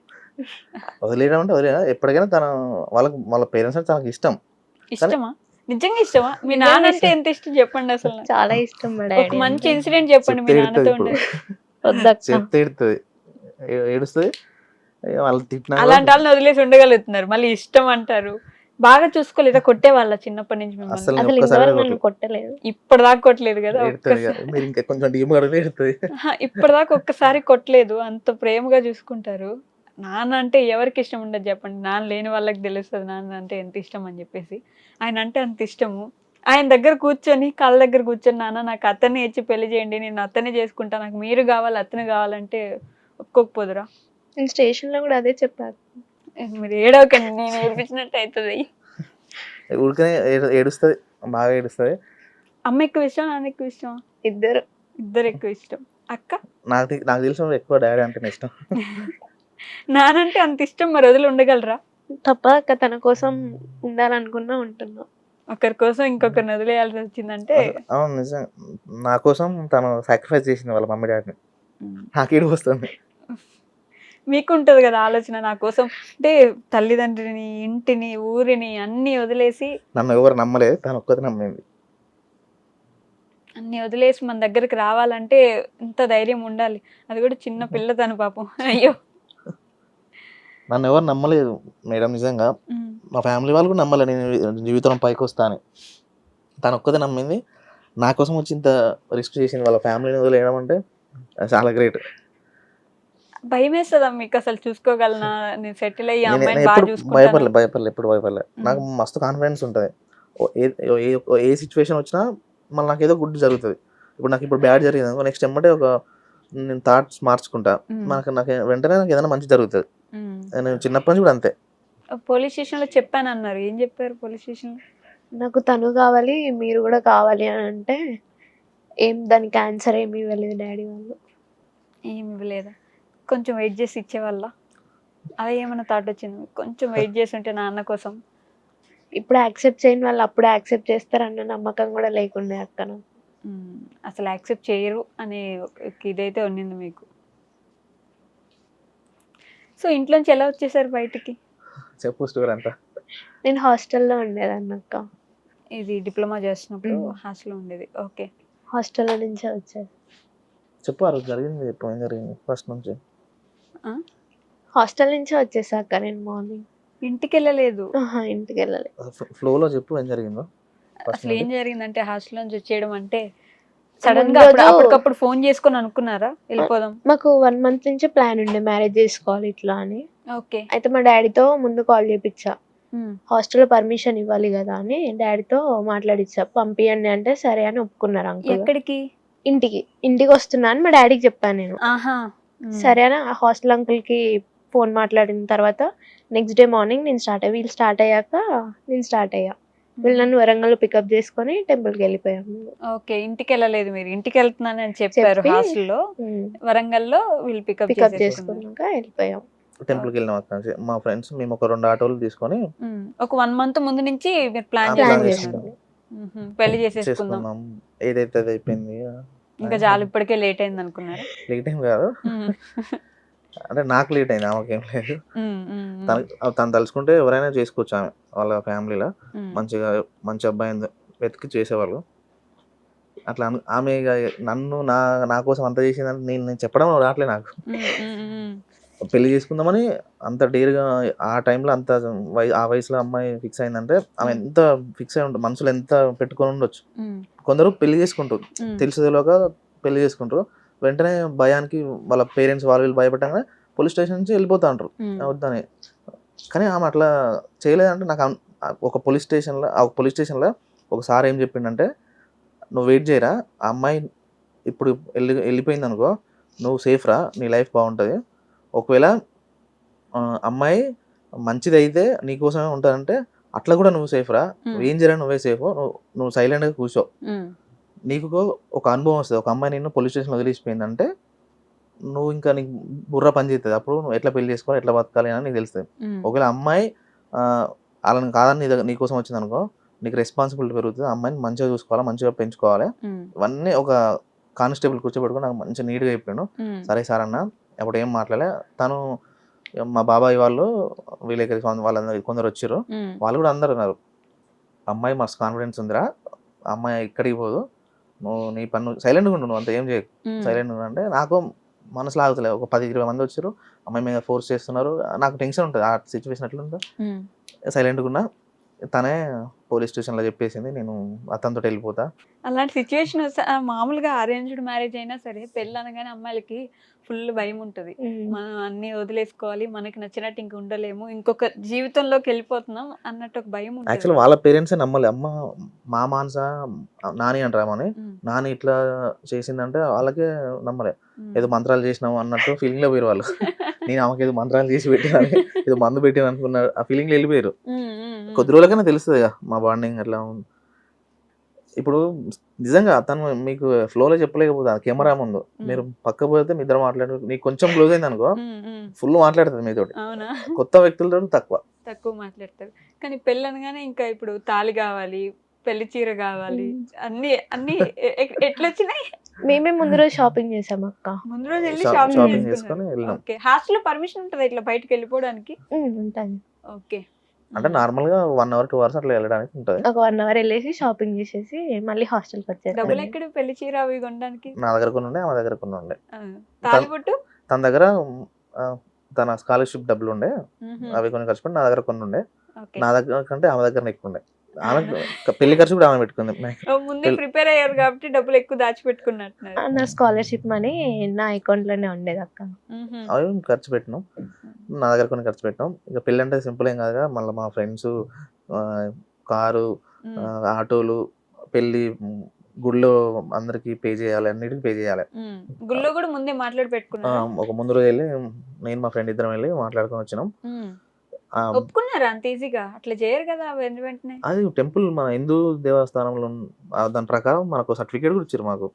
వదిలేయడం అంటే వదిలేదా, ఎప్పటికైనా వాళ్ళ పేరెంట్స్ అంటే తనకి ఇష్టమా? నిజంగా ఇష్టమా? మీ నాన్న అంటే ఎంత ఇష్టం చెప్పండి అసలు? చాలా ఇష్టం. ఒక మంచి ఇన్సిడెంట్ చెప్పండి మీ నాన్నతో. చెప్తే ఏడుస్తుంది. వాళ్ళు తిట్టినా అలాంటి వాళ్ళని వదిలేసి ఉండగలుగుతున్నారు, మళ్ళీ ఇష్టం అంటారు. బాగా చూసుకోలేదా? కొట్టే వాళ్ళ చిన్నప్పటి నుంచి మిమ్మల్ని? కొట్టలేదు, ఇప్పటిదాకా కొట్టలేదు కదా. కొంచెం ఇప్పటిదాకా ఒక్కసారి కొట్టలేదు, అంత ప్రేమగా చూసుకుంటారు. నాన్న అంటే ఎవరికి ఇష్టం ఉండదు చెప్పండి, నాన్న లేని వాళ్ళకి తెలుస్తుంది నాన్న అంటే ఎంత ఇష్టం అని చెప్పేసి. ఆయన అంటే అంత ఇష్టము. ఆయన దగ్గర కూర్చొని కాళ్ళ దగ్గర కూర్చొని నాన్న నాకు అతన్ని ఇచ్చి పెళ్లి చేయండి, నేను అతన్ని చేసుకుంటా, నాకు మీరు కావాలి అతను కావాలంటే ఒప్పుకోకపోదురా? నేను స్టేషన్లో కూడా అదే చెప్పాను. మీరు ఏడవకండి, నేను ఏడిపించినట్టు అవుతుంది. ఊరికనే ఏడుస్తుంది, బాగా ఏడుస్తుంది. అమ్మ ఎక్కువ ఇష్టం, నాన్న ఎక్కువ ఇష్టం? ఇద్దరు ఎక్కువ ఇష్టం. అక్క? నాకు తెలిసిన ఎక్కువ డాడీ అంటే ఇష్టం. నానంటే అంత ఇష్టం, మరి వదిలి ఉండగలరా? తప్పక తన కోసం ఉండాలనుకున్నా ఉంటున్నా. ఒకరి కోసం ఇంకొకరిని వదిలేయాల్సి వచ్చిందంటే అవును నిజం. నా కోసం తను సాక్రిఫైస్ చేసింది వాళ్ళ మమ్మీ డాడీని. నాకు ఏడుపు వస్తుంది. మీకు ఉంటుంది కదా ఆలోచన, నా కోసం అంటే తల్లిదండ్రిని, ఇంటిని, ఊరిని అన్ని వదిలేసి. నన్ను ఎవరు నమ్మలేదు, తను ఒక్కటి నమ్మింది. అన్ని వదిలేసి మన దగ్గరికి రావాలంటే ఎంత ధైర్యం ఉండాలి, అది కూడా చిన్న పిల్ల తను పాపం. అయ్యో, నన్ను ఎవరు నమ్మలేదు మేడం నిజంగా. మా ఫ్యామిలీ వాళ్ళు కూడా నమ్మలేదు నేను జీవితం పైకి వస్తా అని. తను ఒక్కదే నమ్మింది, నా కోసం వచ్చి ఇంత రిస్క్ చేసింది. వాళ్ళ ఫ్యామిలీని వదిలేయడం అంటే చాలా గ్రేట్. భయం వేస్తుందా మీకు అసలు? చూసుకోగలనా నేను, సెటిల్ అయ్యి అమ్మాయిని బాగా ఎప్పుడు చూసుకుంటాను? భయపడలే ఎప్పుడు భయపడలే. నాకు మస్తు కాన్ఫిడెన్స్ ఉంటుంది. ఏ సిచ్యువేషన్ వచ్చినా మళ్ళీ నాకు ఏదో గుడ్ జరుగుతుంది. ఇప్పుడు బ్యాడ్ జరిగింది అనుకో, నెక్స్ట్ ఎమ్మటే నేను థాట్స్ మార్చుకుంటా. నాకు వెంటనే నాకు ఏదైనా మంచి జరుగుతుంది. నేను చిన్నప్పటి నుంచి కూడా అంతే. పోలీస్ స్టేషన్ లో చెప్పాను అన్నారు, ఏం చెప్పారు పోలీస్ స్టేషన్ లో? నాకు తను కావాలి, మీరు కూడా కావాలి అని అంటే దానికి ఆన్సర్ ఏమి ఇవ్వలేదు డాడీ వాళ్ళు. ఏమి ఇవ్వలేదా? కొంచెం వెయిట్ చేసి ఇచ్చేవాళ్ళ? అదే ఏమన్నా థాట్ వచ్చింది కొంచెం వెయిట్ చేసి ఉంటే నాన్న కోసం? ఇప్పుడు యాక్సెప్ట్ చేయని వాళ్ళు అప్పుడే యాక్సెప్ట్ చేస్తారన్న నమ్మకం కూడా లేకుండే అక్క. అసలు యాక్సెప్ట్ చేయరు అనే ఇదైతే ఉన్నింది మీకు. సో ఇంట్లోంచి ఎలా వచ్చేసారు బయటికి? చెప్పు స్టోరీ అంతా. నేను హాస్టల్లో ఉండేదాన్ని అక్క. ఇది డిప్లొమా చేస్తున్నప్పుడు హాస్టల్లో ఉండేది. ఓకే, హాస్టల్లో నుంచే వచ్చేది. చెప్పు ఆ రోజు జరిగింది, చెప్పు ఏం జరిగింది ఫస్ట్ నుంచి. హాస్టల్ నుంచే వచ్చేసాక నేను మార్నింగ్. ఇంటికి వెళ్ళలేదు? ఇంటికి వెళ్ళలేదు. ఫ్లోలో చెప్పు ఏం జరిగిందో. అసలు ఏం జరిగిందంటే హాస్టల్ నుంచి వచ్చేయడం అంటే సడన్ గా అప్పటికప్పుడు ఫోన్ చేసుకొని అనుకున్నారా వెళ్ళిపోదాం? మాకు 1 month నుంచి ప్లాన్ ఉండే మ్యారేజ్ చేసుకోవాలి ఇట్లా అని. ఓకే. అయితే మా డాడీతో ముందు కాల్ చేపించా, హాస్టల్లో పర్మిషన్ ఇవ్వాలి కదా అని డాడీతో మాట్లాడిచ్చా, పంపియండి అంటే సరే అని ఒప్పుకున్నారు అంకుల్. ఎక్కడికి? ఇంటికి వస్తున్నా అని మా డాడీకి చెప్పాను నేను. సరే అని హాస్టల్ అంకుల్ కి ఫోన్ మాట్లాడిన తర్వాత నెక్స్ట్ డే మార్నింగ్ వీళ్ళు స్టార్ట్ అయ్యాక నేను స్టార్ట్ అయ్యా. వీళ్ళు నన్ను వరంగల్ లో పికప్ చేసుకొని టెంపుల్ కి వెళ్ళిపోయాము. ఓకే, ఇంటికి వెళ్ళలేదు మీరు, ఇంటికి వెళ్తున్నాను అని చెప్పారు హాస్టల్లో. వరంగల్లో వీళ్ళు పికప్ చేసుకున్నాక వెళ్ళిపోయాం. టెంపుల్ కి వెళ్ళినాం మా ఫ్రెండ్స్, మేము ఒక 2 ఆటోలు తీసుకొని ఒక 1 month ముందు నుంచి మీరు ప్లాన్ చేసుకున్నాం, పెళ్లి చేసేసుకుందాం. ఏదైతే అది అయిపోయింది. ఇంకా చాలు, ఇప్పటికే లేట్ అయింది అనుకున్నారు? లేట్ ఏం కాదు, అంటే నాకు లేట్ అయింది, ఆమెకేం లేదు. తను తలుచుకుంటే ఎవరైనా చేసుకోవచ్చు. ఆమె వాళ్ళ ఫ్యామిలీలో మంచి అబ్బాయిని వెతికి చేసేవాళ్ళు. అట్లా ఆమె నన్ను నా కోసం అంత చేసిందని నేను చెప్పడం రావట్లేదు నాకు. పెళ్లి చేసుకుందామని అంత డేర్గా ఆ టైంలో అంత ఆ వయసులో అమ్మాయి ఫిక్స్ అయిందంటే ఆమె ఎంత ఫిక్స్ అయి ఉంటుంది, మనసులో ఎంత పెట్టుకొని ఉండొచ్చు. కొందరు పెళ్లి చేసుకుంటారు, తెలిసేలోగా పెళ్లి చేసుకుంటారు, వెంటనే భయానికి వాళ్ళ పేరెంట్స్ వీళ్ళు భయపడగానే పోలీస్ స్టేషన్ నుంచి వెళ్ళిపోతా ఉంటారు వద్దని. కానీ ఆమె అట్లా చేయలేదంటే నాకు ఒక పోలీస్ స్టేషన్లో ఒకసారి ఏం చెప్పిండంటే, నువ్వు వెయిట్ చేయరా, ఆ అమ్మాయి ఇప్పుడు వెళ్ళిపోయింది అనుకో, నువ్వు సేఫ్ రా, నీ లైఫ్ బాగుంటుంది. ఒకవేళ అమ్మాయి మంచిది అయితే నీకోసమే ఉంటుందంటే అట్లా కూడా నువ్వు సేఫ్ రా, ఏం చేయరా నువ్వే సేఫ్, నువ్వు సైలెంట్గా కూర్చో, నీకు ఒక అనుభవం వస్తుంది. ఒక అమ్మాయి నిన్ను పోలీస్ స్టేషన్ వదిలేసిపోయిందంటే నువ్వు ఇంకా నీకు బుర్ర పని చేస్తుంది, అప్పుడు నువ్వు ఎట్లా పెళ్లి చేసుకోవాలి, ఎట్లా బతకాలి అని నీకు తెలుస్తుంది. ఒకవేళ అమ్మాయి వాళ్ళని కాదని నీకోసం వచ్చింది అనుకో, నీకు రెస్పాన్సిబిలిటీ పెరుగుతుంది, అమ్మాయిని మంచిగా చూసుకోవాలి, మంచిగా పెంచుకోవాలి. ఇవన్నీ ఒక కానిస్టేబుల్ కూర్చోబెట్టుకుని నాకు మంచిగా నీట్గా చెప్పాను. సరే సార్ అన్న, అప్పుడు ఏం మాట్లాడలే. తను మా బాబాయ్ వాళ్ళు వీళ్ళకి వాళ్ళందరూ కొందరు వచ్చారు, వాళ్ళు కూడా అందరు ఉన్నారు, అమ్మాయి మస్తు కాన్ఫిడెన్స్ ఉందిరా, అమ్మాయి ఎక్కడికి పోదు, నువ్వు నీ పన్ను సైలెంట్గా ఉండు, నువ్వు అంత ఏం చేయకు, సైలెంట్గా ఉండు అంటే నాకు మనసులో ఆగుతలేదు. ఒక 10-20 మంది వచ్చారు, అమ్మాయి మీద ఫోర్స్ చేస్తున్నారు, నాకు టెన్షన్ ఉంటుంది. ఆ సిచ్యువేషన్ ఎట్లా ఉంటుందో సైలెంట్గా ఉన్నా. తనే పోలీస్ స్టేషన్లో చెప్పేసింది, నేను అతనితో వెళ్ళిపోతా. అలాంటి సిచ్యువేషన్ వస్తే మామూలుగా అరేంజ్డ్ మ్యారేజ్ అయినా సరే పెళ్ళి అనగానే అమ్మాయిలకి ఫుల్ భయం ఉంటుంది. మనం అన్ని వదిలేసుకోవాలి, మనకి నచ్చినట్టు ఇంక ఉండలేము, ఇంకొక జీవితంలోకి వెళ్ళిపోతున్నాం అన్నట్టు ఒక భయం ఉంటుంది. యాక్చువల్ వాళ్ళ పేరెంట్సే నమ్మలే. అమ్మ మా మానస నాని అంటారామని, నాని ఇట్లా చేసిందంటే వాళ్ళకే నమ్మలే. ఏదో మంత్రాలు చేసినాము అన్నట్టు ఫీలింగ్ లో పోయారు వాళ్ళు. నేను ఆమెకి ఏదో మంత్రాలు చేసి పెట్టినా, ఏదో మందు పెట్టిన అనుకున్నారు, ఆ ఫీలింగ్ లో వెళ్ళిపోయారు. కొద్ది రోజులకైనా తెలుస్తుంది మా బాండింగ్ అట్లా. ఇప్పుడు నిజంగా తను మీకు ఫ్లోలో చెప్పలేకపోతే కెమెరా ముందు మీరు పక్క పోతే మీ ఇద్దరు మాట్లాడు, నీకు కొంచెం క్లోజ్ అయింది అనుకో ఫుల్ మాట్లాడుతుంది మీతోటి. అవునా? కొత్త వ్యక్తులతో తక్కువ మాట్లాడతారు. కానీ పెళ్ళి అనగానే ఇంకా ఇప్పుడు తాళి కావాలి, పెళ్లి చీర కావాలి, అన్ని అన్ని ఎట్లా వచ్చినాయి? మేమే ముందు రోజు షాపింగ్ చేసాం అక్క. ముందు రోజు వెళ్ళి షాపింగ్ షాపింగ్ చేసుకొని వెళ్ళాం. ఓకే. హాస్టల్ పర్మిషన్ ఉంటుంది ఇట్లా బయటకు వెళ్ళిపోవడానికి? ఉంటుంది. ఓకే. అంటే నార్మల్ గా 1 hour 2 hours అట్లా వెళ్ళడానికి ఉంటుంది. ఒక 1 hour వెళ్ళేసి షాపింగ్ చేసేసి మళ్ళీ హాస్టల్కి వచ్చేది. డబ్బులు ఎక్కడ పెళ్లి చీర అవి కొనడానికి? నా దగ్గర కొన్ని ఉండే, ఆమె దగ్గర కొన్ని ఉండే. తాలిబొట్టు తన దగ్గర తన స్కాలర్షిప్ డబ్బులు ఉండే, అవి కొన్ని ఖర్చు పెట్టి నా దగ్గర కొన్ని ఉండే. నా దగ్గర కంటే ఆమె దగ్గర ఎక్కువ ఉండే. ఆమె పెళ్లి ఖర్చు కూడా ఆమె పెట్టుకుంది. ముందే ప్రిపేర్ అయ్యారు కాబట్టి డబ్బులు ఎక్కువ దాచిపెట్టుకున్నట్టున్నారు. నా స్కాలర్షిప్ మనీ నా అకౌంట్ లోనే ఉండేది అక్క. అవి ఖర్చు పెట్టినాం, నా దగ్గర కొన్ని ఖర్చు పెట్టినాం. ఇక పెళ్ళి అంటే సింపుల్ ఏం కాదుగా, మళ్ళీ మా ఫ్రెండ్స్, కారు, ఆటోలు, పెళ్లి, గుళ్ళో అందరికి పే చేయాలి, అన్నిటికి పే చేయాలి. గుళ్ళో కూడా ముందే మాట్లాడి పెట్టుకున్నా. ఒక ముందు రోజు వెళ్ళి నేను మా ఫ్రెండ్ ఇద్దరం వెళ్ళి మాట్లాడుకొని వచ్చినాం. ఒప్పుకున్నారా అంత ఈజీగా? అట్లా చేయరు కదా వెంటనే. అది టెంపుల్ మన హిందూ దేవస్థానంలో దాని ప్రకారం మనకు సర్టిఫికేట్ కూడా ఇచ్చారు మాకు.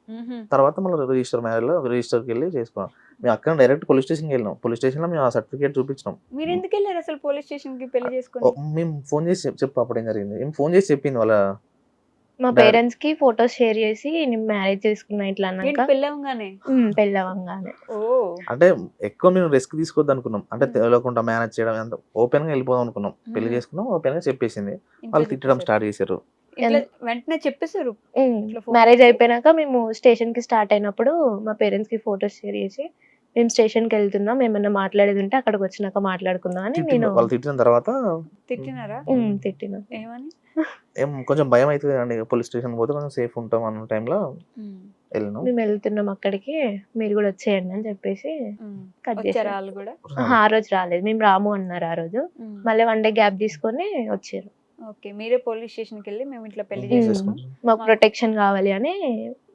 తర్వాత మళ్ళీ రిజిస్టర్ మ్యారేజ్ లో రిజిస్టర్కి వెళ్ళి చేసుకున్నాం. మేము అక్కడ డైరెక్ట్ పోలీస్ స్టేషన్కి వెళ్ళినాం. పోలీస్ స్టేషన్ లో మేము ఆ సర్టిఫికేట్ చూపించినాం. మీరు ఎందుకు వెళ్ళారు అసలు పోలీస్ స్టేషన్ కి పెళ్లి చేసుకుని? మేము ఫోన్ చేసి చెప్పు అప్పుడు ఏం జరిగింది. మేము ఫోన్ చేసి చెప్పింది వాళ్ళ మా పేరెంట్స్ కి ఫొటోస్ షేర్ చేసి నేను మ్యారేజ్ చేసుకున్నా ఇట్లా అన్నాక పెళ్ళవగానే. ఓ, అంటే ఎక్కువ మేము రిస్క్ తీసుకోవద్దు అనుకున్నాం. అంటే తెలియకుండా మేనేజ్ చేయడం, అంత ఓపెన్ గా వెళ్ళిపోదాం అనుకున్నాం. పెళ్లి చేసుకున్నాం, ఓపెన్ గా చెప్పేసింది. వాళ్ళు తిట్టడం స్టార్ట్ చేశారు. వెంటనే చెప్పేశారు. మ్యారేజ్ అయిపోయినాక మేము స్టేషన్ కి స్టార్ట్ అయినప్పుడు మా పేరెంట్స్ కి ఫొటోస్ షేర్ చేసి మేము స్టేషన్ కి వెళ్తున్నాం, ఏమన్నా మాట్లాడేది ఉంటే అక్కడికి వచ్చినాక మాట్లాడుకుందాం అని నేను. వాళ్ళు తిట్టిన తర్వాత తిట్టినారా? తిట్టినా. ఏమని? ఏం కొంచెం భయం అవుతుంది అండి, పోలీస్ స్టేషన్ పోతే కొంచెం సేఫ్ ఉంటాం అన్న టైంలో వెళ్ళినాం. మేము వెళ్తున్నాం అక్కడికి, మీరు కూడా వచ్చేయండి అని చెప్పేసి కట్ చేశారు. వాళ్ళు కూడా ఆ రోజు రాలేదు, మేము రాము అన్నారు ఆ రోజు. మళ్ళీ 1 day గ్యాప్ తీసుకొని వచ్చారు. ఓకే. మీరే పోలీస్ స్టేషన్ కి వెళ్ళి మేము ఇట్లా పెళ్లి చేసుకున్నాం, మాకు ప్రొటెక్షన్ కావాలి అని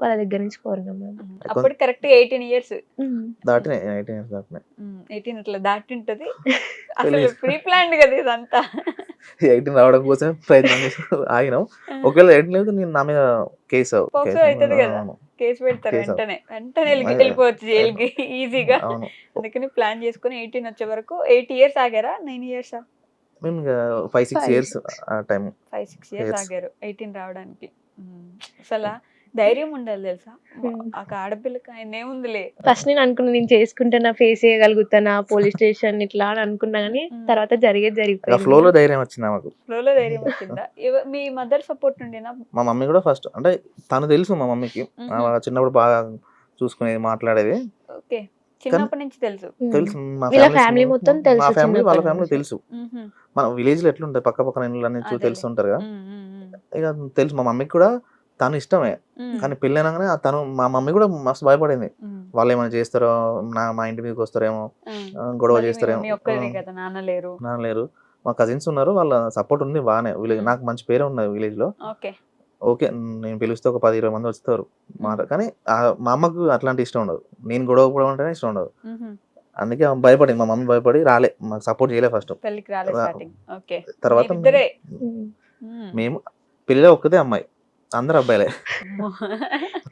వాళ్ళ దగ్గర నుంచి కోరినాం. అప్పుడు కరెక్ట్ 18 years దాటినాయి. 18 years దాటినాయి. 18 అట్లా దాటి ఉంటది. అసలు ప్రీ ప్లాన్డ్ కదా ఇదంతా. 18 రావడం కోసం ప్రయత్నం చేసి ఆగినాం. ఒకవేళ 18 లేదు నేను నా మీద కేసు అవుతుంది కదా, కేసు పెడతారు వెంటనే వెళ్ళిపోవచ్చు జైలుకి ఈజీగా. అందుకని ప్లాన్ చేసుకుని 18 వచ్చే వరకు 8 years ఆగారా? 9 years? మేము 5-6 years ఆ టైం. 5-6 years ఆగారు 18 రావడానికి. అసలు ధైర్యం ఉండాలి తెలుసా ఆ ఆడపిల్లకి. ఆయన ఏముందిలే, ఫస్ట్ నేను అనుకున్నా నేను చేసుకుంటున్నా, ఫేస్ చేయగలుగుతానా పోలీస్ స్టేషన్ ఇట్లా అని అనుకున్నా, కానీ తర్వాత జరిగిపోయింది. ఫ్లోలో ధైర్యం వచ్చింది మాకు. ఫ్లోలో ధైర్యం వచ్చిందా? మీ మదర్ సపోర్ట్ ఉండేనా? మా మమ్మీ కూడా ఫస్ట్, అంటే తను తెలుసు మా మమ్మీకి, చిన్నప్పుడు బాగా చూసుకునేది, మాట్లాడేది. ఓకే. చిన్నప్పటి నుంచి తెలుసు. మా ఫ్యామిలీ మొత్తం తెలుసు, మా ఫ్యామిలీ వాళ్ళ ఫ్యామిలీ తెలుసు. మన విలేజ్ లో ఎట్లుంటాయి పక్క పక్కన ఇళ్ళు అన్ని తెలుస్తుంటారు కదా, ఇక తెలుసు. మా మమ్మీకి కూడా తను ఇష్టమే, కానీ పెళ్ళైనాగానే తను మా మమ్మీ కూడా మస్తు భయపడింది. వాళ్ళు ఏమైనా చేస్తారో, మా ఇంటి మీదకి వస్తారేమో, గొడవ చేస్తారేమో. నాన్న లేరు, మా కజిన్స్ ఉన్నారు, వాళ్ళ సపోర్ట్ ఉంది బాగానే. విలేజ్ నాకు మంచి పేరు ఉన్నది విలేజ్ లో. ఓకే, నేను పిలిస్తే ఒక 10-20 మంది వస్తారు మాట. కానీ మా అమ్మకు అట్లాంటి ఇష్టం ఉండదు, నేను గొడవ పడడం అంటేనే ఇష్టం ఉండదు. అందుకే భయపడింది, మా మమ్మీ భయపడి రాలే, మాకు సపోర్ట్ చేయలే ఫస్ట్. తర్వాత మేము పెళ్ళిలో ఒక్కతే అమ్మాయి, అందరు అబ్బాయిలే.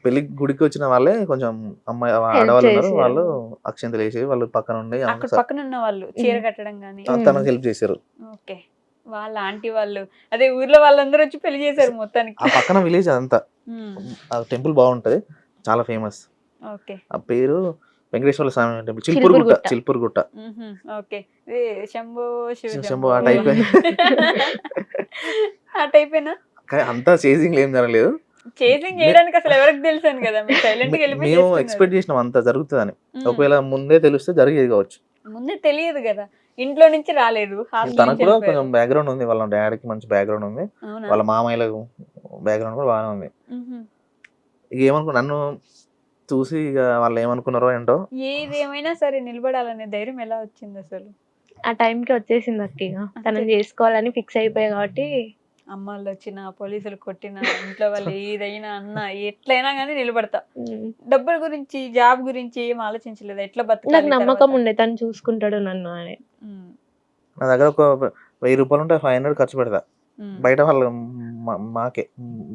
పెళ్లి గుడికి వచ్చిన వాళ్ళే కొంచెం అమ్మాయి ఆడవాళ్ళు ఉన్నారు, వాళ్ళు అక్షంతలు వేసి వాళ్ళు పక్కన ఉండి పక్కన ఉన్న వాళ్ళు చీర కట్టడం గానీ తనకు హెల్ప్ చేశారు. ఓకే. వాళ్ళ ఆంటీ వాళ్ళు, అదే ఊర్లో వాళ్ళందరూ వచ్చి పెళ్లి చేశారు మొత్తానికి. ఆ పక్కన విలేజ్ అదంతా టెంపుల్ బాగుంటది, చాలా ఫేమస్. ఓకే. ఆ పేరు వెంకటేశ్వర స్వామి టెంపుల్, చిల్పూర్గుట్ట. ఓకే. శంభో శంభో ఆ టైప్. ఆ టైపేనా? అంతా చేసింగ్ ఏం జరగలేదు. చేసింగ్ చేయడానికి అసలు ఎవరికి తెలుసాను కదా, మీరు సైలెంట్ గా వెళ్ళిపోయి. మేము ఎక్స్పెక్ట్ చేసినాం అంతా జరుగుతుందని. ఒకవేళ ముందే తెలిస్తే జరిగేది కావచ్చు. ముందే తెలియదు కదా. ఇంట్లో నుంచి రాలేదు, హాస్టల్ తనకు నుంచి కూడా వెళ్ళిపోయారు. కొంచెం బ్యాక్గ్రౌండ్ ఉంది, వాళ్ళ డాడీకి మంచి బ్యాక్గ్రౌండ్ ఉంది, అవునా? వాళ్ళ మామయ్యలకు బ్యాక్గ్రౌండ్ కూడా బాగానే ఉంది. మ్హూ. ఇక నన్ను చూసి ఇక వాళ్ళు ఏమనుకున్నారో ఏంటో. ఏదేమైనా సరే నిలబడాలనే ధైర్యం ఎలా వచ్చింది అసలు? ఆ టైంకి వచ్చేసింది అక్క. ఇక తనని చేసుకోవాలని ఫిక్స్ అయిపోయా కాబట్టి అమ్మాళ్ళు వచ్చినా, పోలీసులు కొట్టినా, ఇంట్లో వాళ్ళు ఏదైనా అన్నా, ఎట్లయినా కానీ నిలబడతా. ఉమ్, డబ్బుల గురించి, జాబ్ గురించి ఏం ఆలోచించలేదు, ఎట్లా నాకు బతకాలి నమ్మకం తర్వాత? ఉండే తను చూసుకుంటాడు నన్ను అని. ఉమ్, నా దగ్గర ఒక 1000 రూపాయలు ఉంటే 500 ఖర్చు పెడతా. ఉమ్, బయట వాళ్ళు మాకే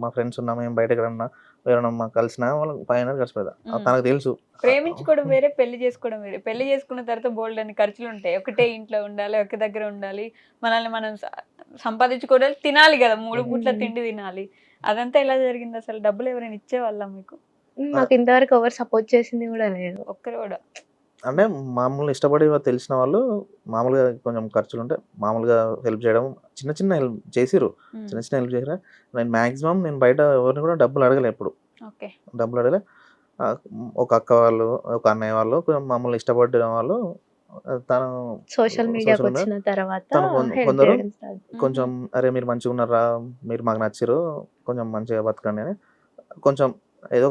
మా ఫ్రెండ్స్ ఉన్నా, మేము బయట ఎక్కడన్నా ఎవరైనా మాకు కలిసినా వాళ్ళకి 500 ఖర్చు పెడతా. ఉమ్. తనకు తెలుసు. ప్రేమించుకోవడం వేరే, పెళ్లి చేసుకోవడం వేరే. పెళ్లి చేసుకున్న తర్వాత బోల్డ్ అని ఖర్చులు ఉంటాయి. ఒకటే ఇంట్లో ఉండాలి, ఒక దగ్గర ఉండాలి, మనల్ని మనం సంపాదించుకోవడానికి తినాలి కదా, 3 పూట్ల తిండి తినాలి. అదంతా ఎలా జరిగింది అసలు? డబ్బులు ఎవరైనా ఇచ్చేవాళ్ళ మీకు? నాకు ఇంతవరకు ఎవరు సపోర్ట్ చేసింది కూడా లేదు. ఒక్కరు కూడా? అంటే మామూలుగా ఇష్టపడి తెలిసిన వాళ్ళు మామూలుగా కొంచెం ఖర్చులు ఉంటే మామూలుగా హెల్ప్ చేయడం, చిన్న చిన్న హెల్ప్ చేసిరు, ఉమ్, చిన్న చిన్న హెల్ప్ చేసిరా. నేను బయట ఎవరిని కూడా డబ్బులు అడగలే ఎప్పుడు. ఓకే. డబ్బులు అడగలే. ఒక అక్క వాళ్ళు, ఒక అన్నయ్య వాళ్ళు, మమ్మల్ని ఇష్టపడిన వాళ్ళు తను సోషల్ మీడియాకి social media వచ్చిన తర్వాత తను help కొందరు చేయడం start. కొంచెం అరే మీరు మంచిగా ఉన్నారా, మీరు మాకు నచ్చిరు, కొంచెం మంచిగా బతకండి అని కొంచెం ఏదో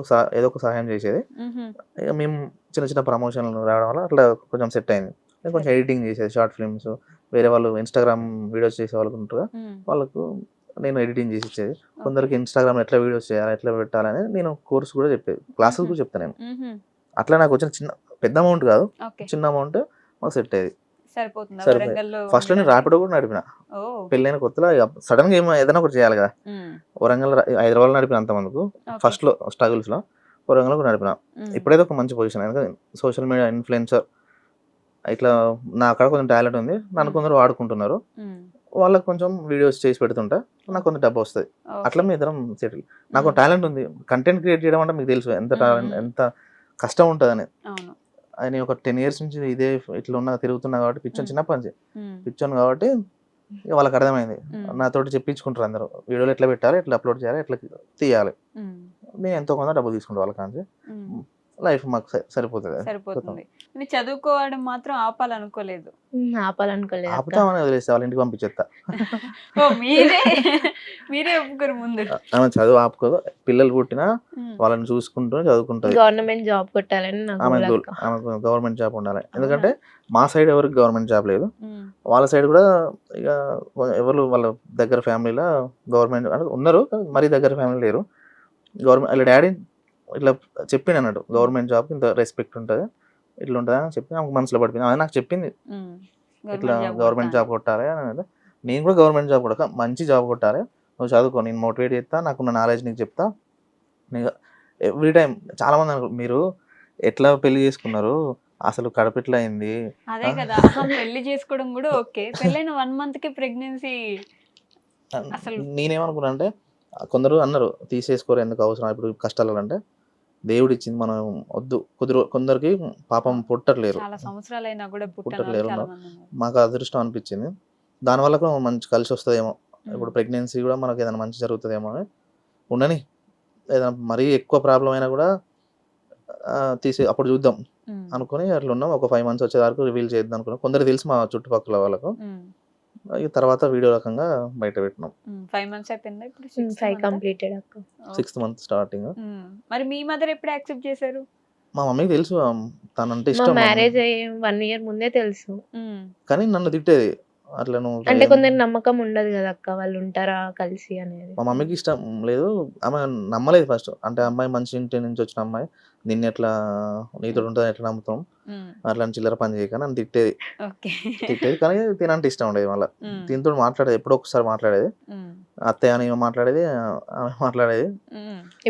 ఒక సహాయం చేసేది. మ్హూ. ఇక మేము చిన్న చిన్న ప్రమోషన్లు రావడం వల్ల అట్లా కొంచెం సెట్ అయింది. నేను కొంచెం ఎడిటింగ్ చేసేది, షార్ట్ ఫిల్మ్స్, వేరే వాళ్ళు ఇన్స్టాగ్రామ్ వీడియోస్ చేసే వాళ్ళు ఉంటారు, ఉమ్, వాళ్ళకు నేను ఎడిటింగ్ చేసి ఇచ్చేది. కొందరికి ఇన్స్టాగ్రామ్ ఎట్లా వీడియోస్ చేయాలి, ఎట్లా పెట్టాలని నేను కోర్స్ కూడా చెప్పేది, క్లాసెస్ కూడా చెప్తాను నేను. మ్హూ. అట్లా నాకు వచ్చిన చిన్న పెద్ద అమౌంట్ కాదు, ఓకే. చిన్న అమౌంట్ మాకు సెట్ అయ్యేది. సరిపోతుందా సరిపోయేది. వరంగల్లో ఫస్ట్ లో నేను ఉండడానికి? ర్యాపిడో కూడా నడిపిన. ఓ. పెళ్ళైన కొత్తలో సడన్ గా ఏదైనా ఒకటి చేయాలి కదా. ఉమ్, వరంగల్ హైదరాబాద్ నడిపిన అంతమందుకు, ఓకే. ఫస్ట్ లో స్ట్రగుల్స్ లో వరంగల్ కూడా నడిపిన. ఉమ్, ఇప్పుడైతే ఒక మంచి పొజిషన్, ఎందుకంటే సోషల్ మీడియా ఇన్ఫ్లుయెన్సర్ ఇట్లా నా అక్కడ కొంచెం టాలెంట్ ఉంది, నన్ను కొందరు వాడుకుంటున్నారు, ఉమ్, వాళ్ళకి కొంచెం వీడియోస్ చేసి పెడుతుంటా, నాకు కొంత డబ్బు వస్తుంది. ఓకే. అట్లా మీ ఇద్దరం సెటిల్. నాకు టాలెంట్ ఉంది, కంటెంట్ క్రియేట్ చేయడం అంటే మీకు తెలుసు ఎంత టాలెంట్, ఎంత కష్టం ఉంటుందని. అవును. అది నేను ఒక 10 years నుంచి ఇదే ఇట్లా ఉన్నా, తిరుగుతున్నా కాబట్టి పిచ్చోని, చిన్నప్పటి నుంచి ఉమ్, పిచ్చోని కాబట్టి ఇక వాళ్ళకి అర్థమైంది. ఉమ్, నాతోటి చెప్పించుకుంటారు అందరూ, వీడియోలు ఎట్లా పెట్టాలి, ఎట్లా అప్లోడ్ చేయాలి, ఎట్లా తీయాలి. ఉమ్, నేను ఎంతో కొంత డబ్బులు తీసుకుంటా వాళ్ళ కాంచి, ఉమ్. లైఫ్ మాకు సరిపోతుంది. సరిపోతుంది. నేను చదువుకోవడం మాత్రం ఆపాలనుకోలేదు. ఆపాలనుకోలేదు అక్క. ఆపుతామని వదిలేస్తే వాళ్ళ ఇంటికి పంపించేస్తా. ఓ మీరే ఒప్పుకోరు ముందు. ఆమె చదువు ఆపుకోదు, పిల్లలు పుట్టినా ఉమ్, వాళ్ళని చూసుకుంటూ చదువుకుంటుంది. గవర్నమెంట్ జాబ్ కొట్టాలని నాకు ఆమె goal అక్క. ఆమెకు గవర్నమెంట్ జాబ్ ఉండాలి, ఎందుకంటే మా సైడ్ ఎవరికి గవర్నమెంట్ జాబ్ లేదు, ఉమ్, వాళ్ళ సైడ్ కూడా ఇక ఎవరు వాళ్ళ దగ్గర ఫ్యామిలీలో గవర్నమెంట్ అంటే ఉన్నారు, మరీ దగ్గర ఫ్యామిలీ లేరు. గవర్నమెంట్ వాళ్ళ డాడీ ఇట్లా చెప్పింది అన్నట్టు, గవర్నమెంట్ జాబ్ ఇంత రెస్పెక్ట్ ఉంటుంది, ఇట్లా ఉంటుంది అని చెప్పి ఆమెకు మనసులో పడిపోయింది. అది నాకు చెప్పింది, ఉమ్. ఇట్లా గవర్నమెంట్ కొడతా జాబ్ కొట్టాలి అని అనేది. నేను కూడా గవర్నమెంట్ జాబ్ కొడక, మంచి జాబ్ కొట్టాలి, నువ్వు చదువుకో, నేను మోటివేట్ చేస్తా, నాకున్న నాలెడ్జ్ నీకు చెప్తా. నీకు ఎవ్రీ టైం చాలా మంది మీరు ఎట్లా పెళ్లి చేసుకున్నారు, అసలు కడుపు ఎట్లా అయింది. అదే కదా, పెళ్లి చేసుకోవడం కూడా ఓకే, పెళ్ళైన 1 month కి ప్రెగ్నెన్సీ. అసలు నేనేమనుకున్నా అంటే, కొందరు అన్నారు తీసేసుకోరు ఎందుకు అవసరం ఇప్పుడు కష్టాలు అంటే, దేవుడు ఇచ్చింది మనం వద్దు. కొందరికి పాపం పుట్టట్లేరు, చాలా సంవత్సరాలైనా కూడా పుట్టట్లేరు. చాలా మంది ఉన్నారు. మాకు అదృష్టం అనిపించింది, దానివల్ల కూడా మంచి కలిసి వస్తుందేమో, ఇప్పుడు ప్రెగ్నెన్సీ కూడా మనకి ఏదైనా మంచి జరుగుతుందేమో అని. ఉండని, ఏదైనా మరీ ఎక్కువ ప్రాబ్లం అయినా కూడా అప్పుడు చూద్దాం ఉమ్, అనుకుని అట్లా ఉన్నాం. ఒక 5 months వచ్చే వరకు రివీల్ చేద్దాం అనుకున్నాం. కొందరు తెలుసు మా చుట్టుపక్కల వాళ్ళకు, ఉమ్, ఈ తర్వాత వీడియో రకంగా బయట పెట్టినాం. 5 months అయిపోయిందా ఇప్పుడు? 5 కంప్లీటెడ్ అక్క. 6th month starting. మరి మీ మదర్ ఎప్పుడు యాక్సెప్ట్ చేశారు? మా మమ్మీకి తెలుసు తనంటే మా ఇష్టం, మ్యారేజ్ అయ్యి 1 year ముందే తెలుసు. కానీ నన్ను తిట్టేది, అట్లా నువ్వు అంటే కొందరు నమ్మకం ఉండదు కదా అక్క, వాళ్ళు ఉంటారా కలిసి అనేది. మా మమ్మీకి ఇష్టం లేదు, ఆమె నమ్మలేదు ఫస్ట్. అంటే అమ్మాయి మంచి ఇంటి నుంచి వచ్చిన అమ్మాయి, నిన్ను ఎట్లా నీతో ఉంటుంది ఎట్లా నమ్ముతాం, అట్లా చిల్లర పని చేయక నన్ను తిట్టేది. కానీ తినంటే ఇష్టం ఉండేది. మళ్ళీ దీంతో మాట్లాడేది, ఎప్పుడో ఒకసారి మాట్లాడేది, అత్తయ్య అని మాట్లాడేది, ఆమె మాట్లాడేది.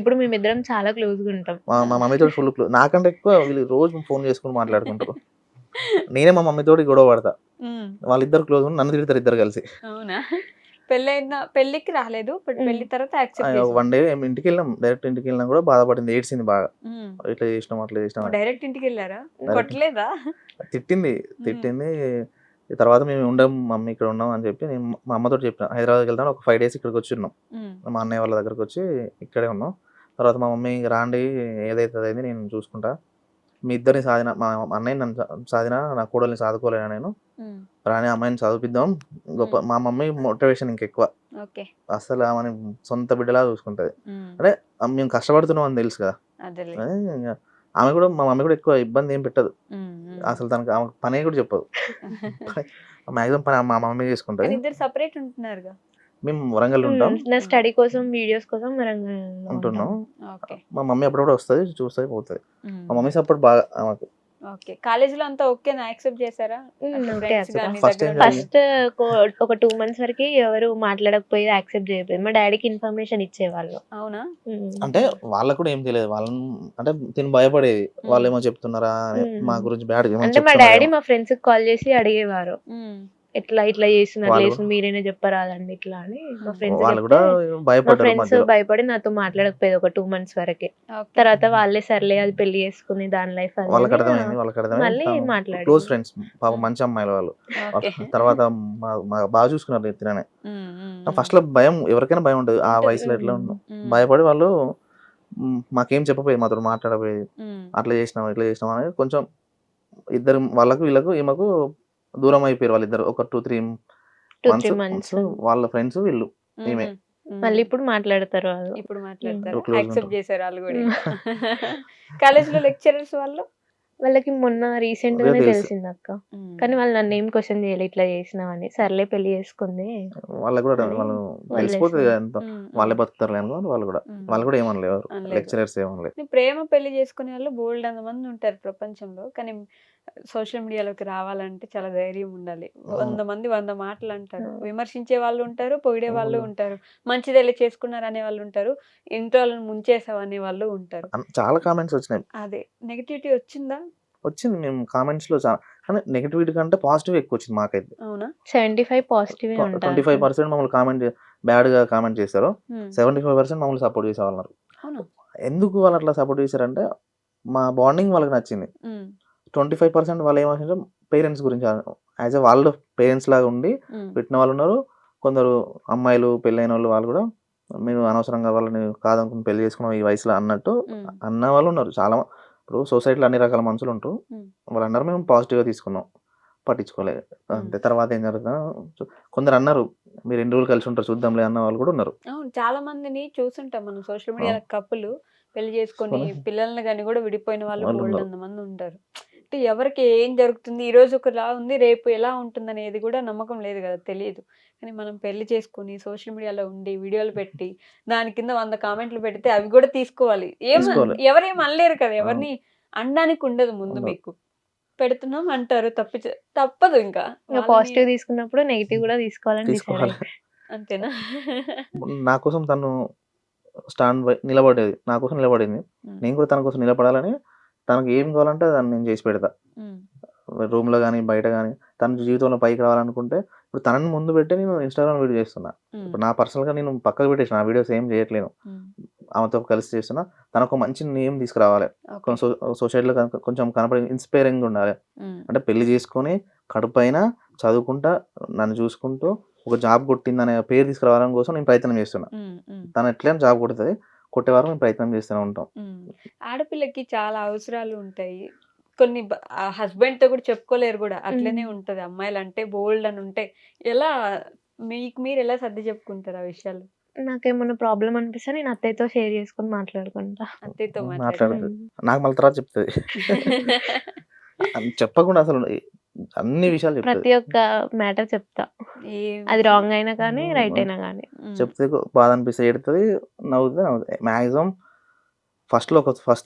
ఇప్పుడు మేమిద్దరం చాలా క్లోజ్ గా ఉంటాం. మా మమ్మీతో ఫుల్ క్లోజ్, నాకంటే ఎక్కువ వీళ్ళు రోజు ఫోన్ చేసుకుని మాట్లాడుకుంటారు. నేనే మా మమ్మీతో గొడవ పడతా, వాళ్ళిద్దరు క్లోజ్ ఉండి నన్ను తిడతారు ఇద్దరు కలిసి. అవునా? పెళ్ళికి రాలేదు, పెళ్లి తర్వాత యాక్సెప్ట్ 1 day ఇంటికి వెళ్ళాం, డైరెక్ట్ ఇంటికి వెళ్ళినా కూడా బాధపడింది, ఏడ్చింది బాగా, ఇట్లా చేసినాం అట్లా చేసినాం. డైరెక్ట్ ఇంటికి వెళ్ళారా? కొట్టలేదా? తిట్టింది. ఈ తర్వాత మేము ఉండం మమ్మీ ఇక్కడ ఉన్నాం అని చెప్పి నేను మా అమ్మతో చెప్పిన, హైదరాబాద్కి వెళ్తాను, ఒక 5 days ఇక్కడికి వచ్చి ఉన్నాం, మా అన్నయ్య వాళ్ళ దగ్గరకు వచ్చి ఇక్కడే ఉన్నాం. తర్వాత మా మమ్మీ రాండి ఏదైతే అయింది నేను చూసుకుంటా, మీ ఇద్దరిని సాధిన మా అన్నయ్య నన్ను సాధిన నా కోడల్ని సాదుకోలేనా నేను రాని అమ్మాయిని చదివిద్దాం గొప్ప. మా మమ్మీ మోటివేషన్ ఇంకెక్కువ, ఓకే. అసలు ఆమెని సొంత బిడ్డలా చూసుకుంటది. అంటే మేము కష్టపడుతున్నాం అని తెలుసు కదా. అదేలే. అదే ఇంక ఆమె కూడా, మా మమ్మీ కూడా ఎక్కువ ఇబ్బంది ఏం పెట్టదు అసలు. తనకు ఆమె పనే కూడా చెప్పదు. మాక్సిమం పని మా మమ్మీ చేసుకుంటది. ఇద్దరు సపరేట్ ఉంటున్నారుగా. మేము వరంగల్ ఉంటాం, నా స్టడీ కోసం వీడియోస్ కోసం వరంగల్ ఉంటున్నాం. ఓకే. మా మమ్మీ అప్పుడప్పుడు వస్తుంది, చూస్తుంది, పోతుంది. మా మమ్మీ సపోర్ట్ బాగా ఆమెకు. ఓకే. కాలేజీలో అంతా ఓకేనా, యాక్సెప్ట్ చేశారా? First time ఫస్ట్ ఒక 2 months వరకు ఎవరు మాట్లాడకపోయి యాక్సెప్ట్ చేయలేదు. మా డాడీకి ఇన్ఫర్మేషన్ ఇచ్చేవాళ్ళు. అవునా? అంటే వాళ్ళకు కూడా ఏం తెలియదు. వాళ్ళని అంటే తిని భయపడేది, వాళ్ళు ఏమో చెప్తున్నారా అని, మా గురించి బ్యాడ్. అంటే మా డాడీ మా ఫ్రెండ్స్ కాల్ చేసి అడిగేవారు, ఇట్లా చేస్తున్నారు, మీరైనా చెప్పరాదండి ఇట్లా అని. మా వాళ్ళు కూడా ఫ్రెండ్స్ భయపడి నాతో మాట్లాడకపోయేది ఒక 2 months వరకే. తర్వాత వాళ్ళే సర్లే అది పెళ్లి చేసుకుని దాని లైఫ్ వాళ్ళకి అర్థమైంది. మళ్ళీ మాట్లాడారు. క్లోజ్ ఫ్రెండ్స్, పాప మంచి అమ్మాయిలు వాళ్ళు. తర్వాత బాగా చూసుకున్నారు తిననే. ఫస్ట్ లో భయం, ఎవరికైనా భయం ఉంటుంది ఆ వయసులో. ఎట్లా భయపడి వాళ్ళు మాకేం చెప్పపోయేది, మాతో మాట్లాడపోయేది. అట్లా చేసినాం ఇట్లా చేసినాం అనేది కొంచెం ఇద్దరు వాళ్ళకు వీళ్ళకు ఈమెకు దూరం అయిపోయారు వాళ్ళిద్దరు. ఒక 2-3 months వాళ్ళ ఫ్రెండ్స్ వీళ్ళు ఈమె. మళ్ళీ ఇప్పుడు మాట్లాడతారు వాళ్ళు. ఇప్పుడు మాట్లాడతారు, యాక్సెప్ట్ చేశారు వాళ్ళు కూడా. కాలేజ్ లో లెక్చరర్స్ వాళ్ళకి మొన్న రీసెంట్ గానే తెలిసింది అక్క, కానీ వాళ్ళు నన్ను ఏం క్వశ్చన్ చేయలేదు ఇట్లా చేసినావని. సర్లే పెళ్లి చేసుకుంది, వాళ్ళకు కూడా వాళ్ళు తెలిసిపోతుంది ఎంత వాళ్ళే బతుకుతారు అనుకో. వాళ్ళు కూడా ఏమనలేరు, లెక్చరర్స్ ఏమనలేదు. ప్రేమ పెళ్లి చేసుకునే వాళ్ళు బోల్డ్ అంతమంది ఉంటారు ప్రపంచంలో, కానీ సోషల్ మీడియాలోకి రావాలంటే చాలా ధైర్యం ఉండాలి. 100 మంది 100 మాటలు అంటారు. విమర్శించే వాళ్ళు ఉంటారు, పొగిడే వాళ్ళు ఉంటారు, మంచిదెళ్ళి చేసుకున్నారు అనే వాళ్ళు ఉంటారు, ఇంట్లో వాళ్ళని ముంచేసావు అనే వాళ్ళు ఉంటారు. చాలా కామెంట్స్ వచ్చినాయి. అదే నెగటివిటీ వచ్చిందా? వచ్చింది. మేము కామెంట్స్ లో కానీ నెగటివిటీ కంటే పాజిటివ్ ఎక్కువ వచ్చింది మాకైతే. అవునా? 75 పాజిటివ్, 25% మమ్మల్ని కామెంట్ బ్యాడ్ గా కామెంట్ చేశారు, 75% మమ్మల్ని సపోర్ట్ చేసేవాళ్ళు. ఎందుకు వాళ్ళు అట్లా సపోర్ట్ చేశారంటే మా బాండింగ్ వాళ్ళకి నచ్చింది. 25% వాళ్ళు ఏమంటారు, పేరెంట్స్ గురించి యాజ్ ఏ వాళ్ళు పేరెంట్స్ లాగా ఉండి పెట్టిన వాళ్ళు ఉన్నారు. కొందరు అమ్మాయిలు పెళ్ళైన వాళ్ళు కూడా మీరు అనవసరంగా వాళ్ళని కాదనుకుని పెళ్లి చేసుకున్నాం ఈ వయసులో అన్నట్టు అన్న వాళ్ళు ఉన్నారు చాలా. ఇప్పుడు సొసైటీలో అన్ని రకాల మనుషులు ఉంటారు. వాళ్ళందరూ మేము పాజిటివ్గా తీసుకున్నాం, పట్టించుకోలేదు అంతే. తర్వాత ఏం జరుగుతుందో కొందరు అన్నారు, మీరు 2 రోజులు కలిసి ఉంటారు చూద్దాంలే అన్న వాళ్ళు కూడా ఉన్నారు. అవును, చాలా మందిని చూసుంటాం మనం సోషల్ మీడియాలో. కప్పులు పెళ్లి చేసుకొని పిల్లల్ని కానీ కూడా విడిపోయిన వాళ్ళు 100 మంది ఉంటారు. అంటే ఎవరికి ఏం జరుగుతుంది, ఈ రోజు ఒకలా ఉంది, రేపు ఎలా ఉంటుంది అనేది కూడా నమ్మకం లేదు కదా, తెలియదు. కానీ మనం పెళ్లి చేసుకుని సోషల్ మీడియాలో ఉండి వీడియోలు పెట్టి దాని కింద 100 కామెంట్లు పెడితే అవి కూడా తీసుకోవాలి. ఎవరేం అనలేరు కదా, ఎవరిని అనడానికి ఉండదు. ముందు మీకు పెడుతున్నాం అంటారు, తప్పదు. ఇంకా పాజిటివ్ తీసుకున్నప్పుడు నెగిటివ్ కూడా తీసుకోవాలని. అంతేనా? నా కోసం తను స్టాండ్ బై నిలబడేది, నా కోసం నిలబడింది. నేను కూడా తన కోసం నిలబడాలని, తనకు ఏం కావాలంటే దాన్ని నేను చేసి పెడతా. రూమ్ లో కానీ బయట కానీ తన జీవితంలో పైకి రావాలనుకుంటే ఇప్పుడు తనని ముందు పెట్టి నేను ఇన్స్టాగ్రామ్ వీడియో చేస్తున్నా. ఇప్పుడు నా పర్సనల్ గా నేను పక్కకు పెట్టేసిన ఆ వీడియోస్ ఏం చేయట్లేను, ఆమెతో కలిసి చేస్తున్నా. తనకు మంచి నేమ్ తీసుకురావాలి, సొసైటీలో కొంచెం కనపడి ఇన్స్పైరింగ్ ఉండాలి. అంటే పెళ్లి చేసుకొని కడుపైన చదువుకుంటా నన్ను చూసుకుంటూ ఒక జాబ్ కొట్టిందనే పేరు తీసుకురావడం కోసం నేను ప్రయత్నం చేస్తున్నా. తను ఎట్లయినా జాబ్ కొడుతుంది, కొట్టే వారం మేము ప్రయత్నం చేస్తూనే ఉంటాం. ఆడపిల్లకి చాలా అవసరాలు ఉంటాయి, కొన్ని హస్బెండ్ తో కూడా చెప్పుకోలేరు కూడా, అట్లనే ఉంటది. అమ్మాయిలు అంటే బోల్డ్ అని ఉంటాయి. ఎలా మీరు ఎలా సర్ది చెప్పుకుంటారు ఆ విషయాలు? నాకేమన్నా ప్రాబ్లం అనిపిస్తే నేను అత్తయ్యతో షేర్ చేసుకొని మాట్లాడుకుంటా. అత్తయ్యతో మాట్లాడుతుంది, నాకు మళ్ళీ తర్వాత చెప్తుంది. చెప్పకుండా అసలు అన్ని విషయాలు ప్రతి ఒక్క మ్యాటర్ చెప్తా, అది రాంగ్ అయినా కానీ రైట్ అయినా కానీ చెప్తే బాధ అనిపిస్తే ఎడుతుంది, నవ్వుతుంది. మాక్సిమం ఫస్ట్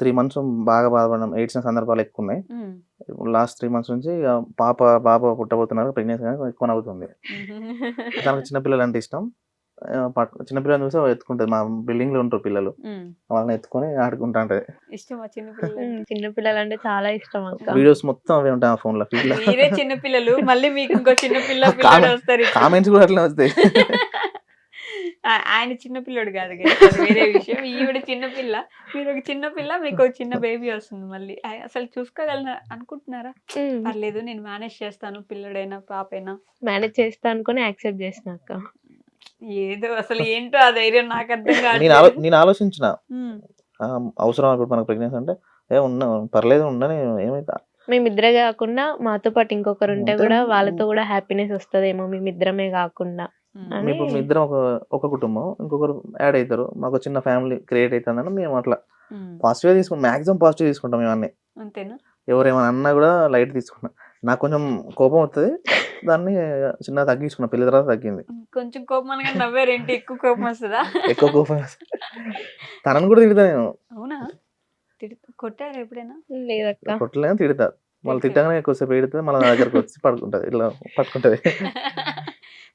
3 months బాగా బాధపడడం, ఏడ్చిన సందర్భాలు ఎక్కువ ఉన్నాయి. లాస్ట్ 3 months నుంచి పాప పుట్టబోతున్నారు, ప్రెగ్నెన్సీ ఎక్కువ నవ్వుతుంది. తనకు చిన్నపిల్లలు అంటే ఇష్టం. చిన్నపిల్లలు చూస్తే ఎత్తుకుంటది. మా బిల్డింగ్ లో ఉంటారు పిల్లలు, వాళ్ళని ఎత్తుకొని ఆడుకుంటా ఉంటది. చిన్నపిల్లలు అంటే చాలా ఇష్టం. వీడియోస్ మొత్తం అవే ఉంటాయి ఆ ఫోన్ లో. చిన్నపిల్లలు మళ్ళీ మీకు ఇంకో చిన్నపిల్ల వస్తారు, కామెంట్స్ కూడా అట్లా వస్తాయి. ఆయన చిన్నపిల్లడు కాదు, వేరే విషయం. ఈవిడ చిన్నపిల్ల, మీరు ఒక చిన్నపిల్ల, మీకు ఒక చిన్న బేబీ వస్తుంది. మళ్ళీ అసలు చూసుకోగలన అనుకుంటున్నారా? పర్లేదు నేను మేనేజ్ చేస్తాను, పిల్లడైనా పాపైనా మేనేజ్ చేస్తా అనుకుని యాక్సెప్ట్ చేసినాక ఏదో అసలు ఏంటో ఆ ధైర్యం నాకు అర్థం కాదు. నేను ఆలోచించిన అవసరం ఇప్పుడు మనకు ప్రెగ్నెన్సీ అంటే పర్లేదు ఉండని ఏమైతే మేమిద్దరే కాకుండా మాతో పాటు ఇంకొకరు ఉంటే ఉంటే కూడా వాళ్ళతో కూడా హ్యాపీనెస్ వస్తదేమో మేమిద్దరమే కాకుండా అని. ఇప్పుడు మీ ఇద్దరం ఒక కుటుంబం, ఇంకొకరు యాడ్ అవుతారు, మాకు చిన్న ఫ్యామిలీ క్రియేట్ అవుతుందని మేము అట్లా పాజిటివ్గా తీసుకుంటాం. మాక్సిమం పాజిటివ్ తీసుకుంటాం మేము అన్ని. అంతేనా? ఎవరేమైనా అన్నా కూడా లైట్ తీసుకున్నాం. నాకు కొంచెం కోపం వస్తుంది, దాన్ని చిన్న తగ్గించుకున్నా, పెళ్లి తర్వాత తగ్గింది. కొంచెం కోపం అనగా నవ్వారేంటి? ఎక్కువ కోపం వస్తుందా? ఎక్కువ కోపం తనను కూడా తిడతా నేను. అవునా? కొట్టారు ఎప్పుడైనా? లేదక్క. కొట్టలేని తిడతా, వాళ్ళు తిట్టగానే ఎక్కువసేపు పెడితే మళ్ళీ నా దగ్గరకు వచ్చి పడుకుంటది, ఇట్లా పట్టుకుంటది.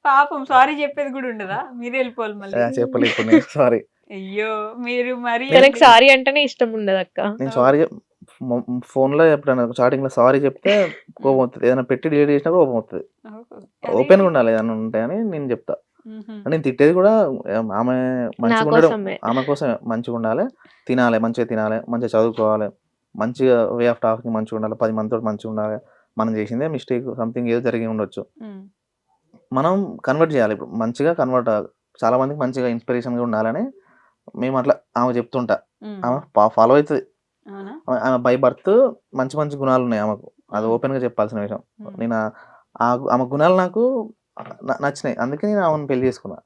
పాపం సారీ చెప్పేది కూడా ఉండదా? మీరు వెళ్ళిపోవాలి మళ్ళీ. చెప్పలే ఇప్పుడు నేను సారీ. అయ్యో మీరు మరి తనకి సారీ అంటేనే ఇష్టం ఉండదు అక్క. నేను సారీ ఫోన్ లో ఎప్పుడైనా స్టార్టింగ్ లో సారీ చెప్తే కోపం వస్తుంది, ఏదైనా పెట్టి డిలీట్ చేసినా కోపం వస్తుంది. ఓపెన్ గా ఉండాలి ఏదైనా ఉంటాయని నేను చెప్తా. నేను తిట్టేది కూడా ఆమె మంచిగా ఉండడం, ఆమె కోసం మంచిగా ఉండాలి, తినాలి, మంచిగా తినాలి, మంచిగా చదువుకోవాలి, మంచిగా వే ఆఫ్ టాకింగ్ మంచిగా ఉండాలి, 10 మందితో మంచిగా ఉండాలి. మనం చేసిందే మిస్టేక్, సంథింగ్ ఏదో జరిగి ఉండొచ్చు, మనం కన్వర్ట్ చేయాలి. ఇప్పుడు మంచిగా కన్వర్ట్, చాలా మందికి మంచిగా ఇన్స్పిరేషన్ గా ఉండాలని మేము అట్లా ఆమె చెప్తుంటా, ఆమె ఫాలో అవుతుంది. ఆమె బై బర్త్ మంచి మంచి గుణాలు ఉన్నాయి ఆమెకు, అది ఓపెన్ గా చెప్పాల్సిన విషయం. నేను ఆమె గుణాలు నాకు నచ్చినాయి, అందుకే నేను ఆమెను పెళ్లి చేసుకున్నా.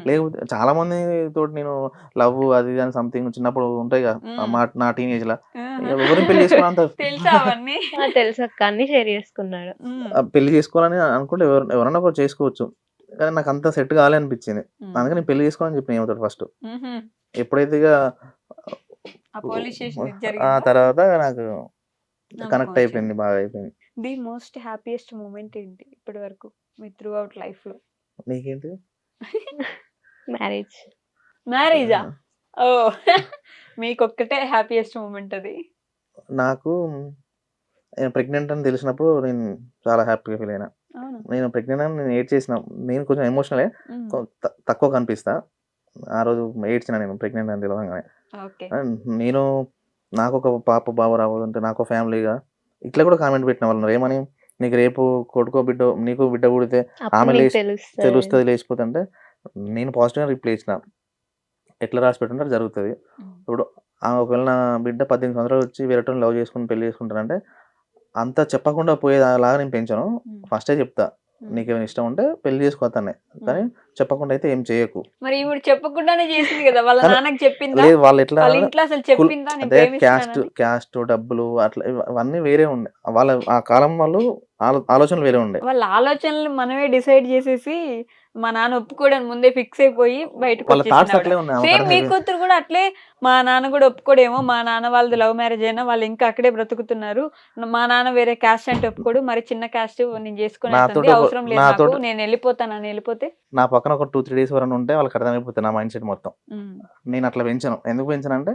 లేకపోతే చాలా మంది తోటి నేను లవ్ అది అని సంథింగ్ చిన్నప్పుడు ఉంటాయి కదా నా టీనేజ్ లా, ఎవరిని పెళ్లి చేసుకున్నా అంత తెలుసు అక్క, అన్ని షేర్ చేసుకున్నాడు. పెళ్లి చేసుకోవాలని అనుకుంటే ఎవరన్నా కూడా చేసుకోవచ్చు, కానీ నాకు అంత సెట్ కాలే అనిపించింది. అందుకే నేను పెళ్లి చేసుకోవాలని చెప్పిన ఏమవుతాడు ఫస్ట్. ఎప్పుడైతే ఇక ఆ తర్వాత నాకు కనెక్ట్ అయిపోయింది, బాగా అయిపోయింది. ది మోస్ట్ హ్యాపీయెస్ట్ మూమెంట్ ఏంటి ఇప్పటి వరకు మీ త్రూ అవుట్ లైఫ్ లో? నీకేంటి? మ్యారేజా? ఓ మీకు ఒక్కటే హ్యాపీయెస్ట్ మూమెంట్ అది? నాకు ప్రెగ్నెంట్ అని తెలిసినప్పుడు నేను చాలా హ్యాపీగా ఫీల్ అయినా. నేను ప్రెగ్నెంట్ అని నేను ఏడ్ చేసిన, నేను కొంచెం ఎమోషనలే, తక్కువ కనిపిస్తా. ఆ రోజు ఏడ్చిన నేను ప్రెగ్నెంట్ అని తెలియగానే. నేను నాకు ఒక పాప బాబు రాబోతుంటే నాకు ఫ్యామిలీగా ఇట్లా కూడా కామెంట్ పెట్టిన వాళ్ళు ఏమని, నీకు రేపు కొడుకో బిడ్డ, నీకు బిడ్డ పుడితే ఆమె తెలుస్తుంది లేచిపోతే, అంటే నేను పాజిటివ్గా రిప్లై ఇచ్చిన, ఎట్లా రాసి పెట్టుంటారు జరుగుతుంది. ఇప్పుడు ఒకవేళ నా బిడ్డ 18 సంవత్సరాలు వచ్చి వేరేటోని లవ్ చేసుకుని పెళ్లి చేసుకుంటానంటే అంత చెప్పకుండా పోయేలాగా నేను పెంచాను. ఫస్టే చెప్తా, నీకేమైనా ఇష్టం ఉంటే పెళ్లి చేసుకోవతానే, కానీ చెప్పకుండా అయితే ఏం చేయకు. మరి ఇప్పుడు చెప్పకుండానే చేసింది కదా, వాళ్ళ నాన్నకి చెప్పిందా? లేదు, వాళ్ళు ఎట్లా అదే క్యాస్ట్ డబ్బులు అట్లా ఇవన్నీ వేరే ఉండే, వాళ్ళ ఆ కాలం వాళ్ళు ఆలోచనలు వేరే ఉండే. వాళ్ళ ఆలోచనలు మనమే డిసైడ్ చేసేసి మా నాన్న ఒప్పుకోవడం ముందే ఫిక్స్ అయిపోయి బయటకు సేమ్ మీ కూతురు కూడా అట్లే, మా నాన్న కూడా ఒప్పుకోడేమో, మా నాన్న వాళ్ళది లవ్ మ్యారేజ్ అయినా వాళ్ళు ఇంకా అక్కడే బ్రతుకుతున్నారు, మా నాన్న వేరే క్యాస్ట్ అంటే ఒప్పుకోడు, మరి చిన్న క్యాస్ట్ నేను చేసుకునే అవసరం లేదు, నేను వెళ్ళిపోతానని వెళ్ళిపోతే నా పక్కన ఒక 2-3 days వరకు ఉంటే వాళ్ళకి అర్థమైపోతుంది నా మైండ్ సెట్ మొత్తం. నేను అట్లా పెంచాను. ఎందుకు పెంచాను అంటే,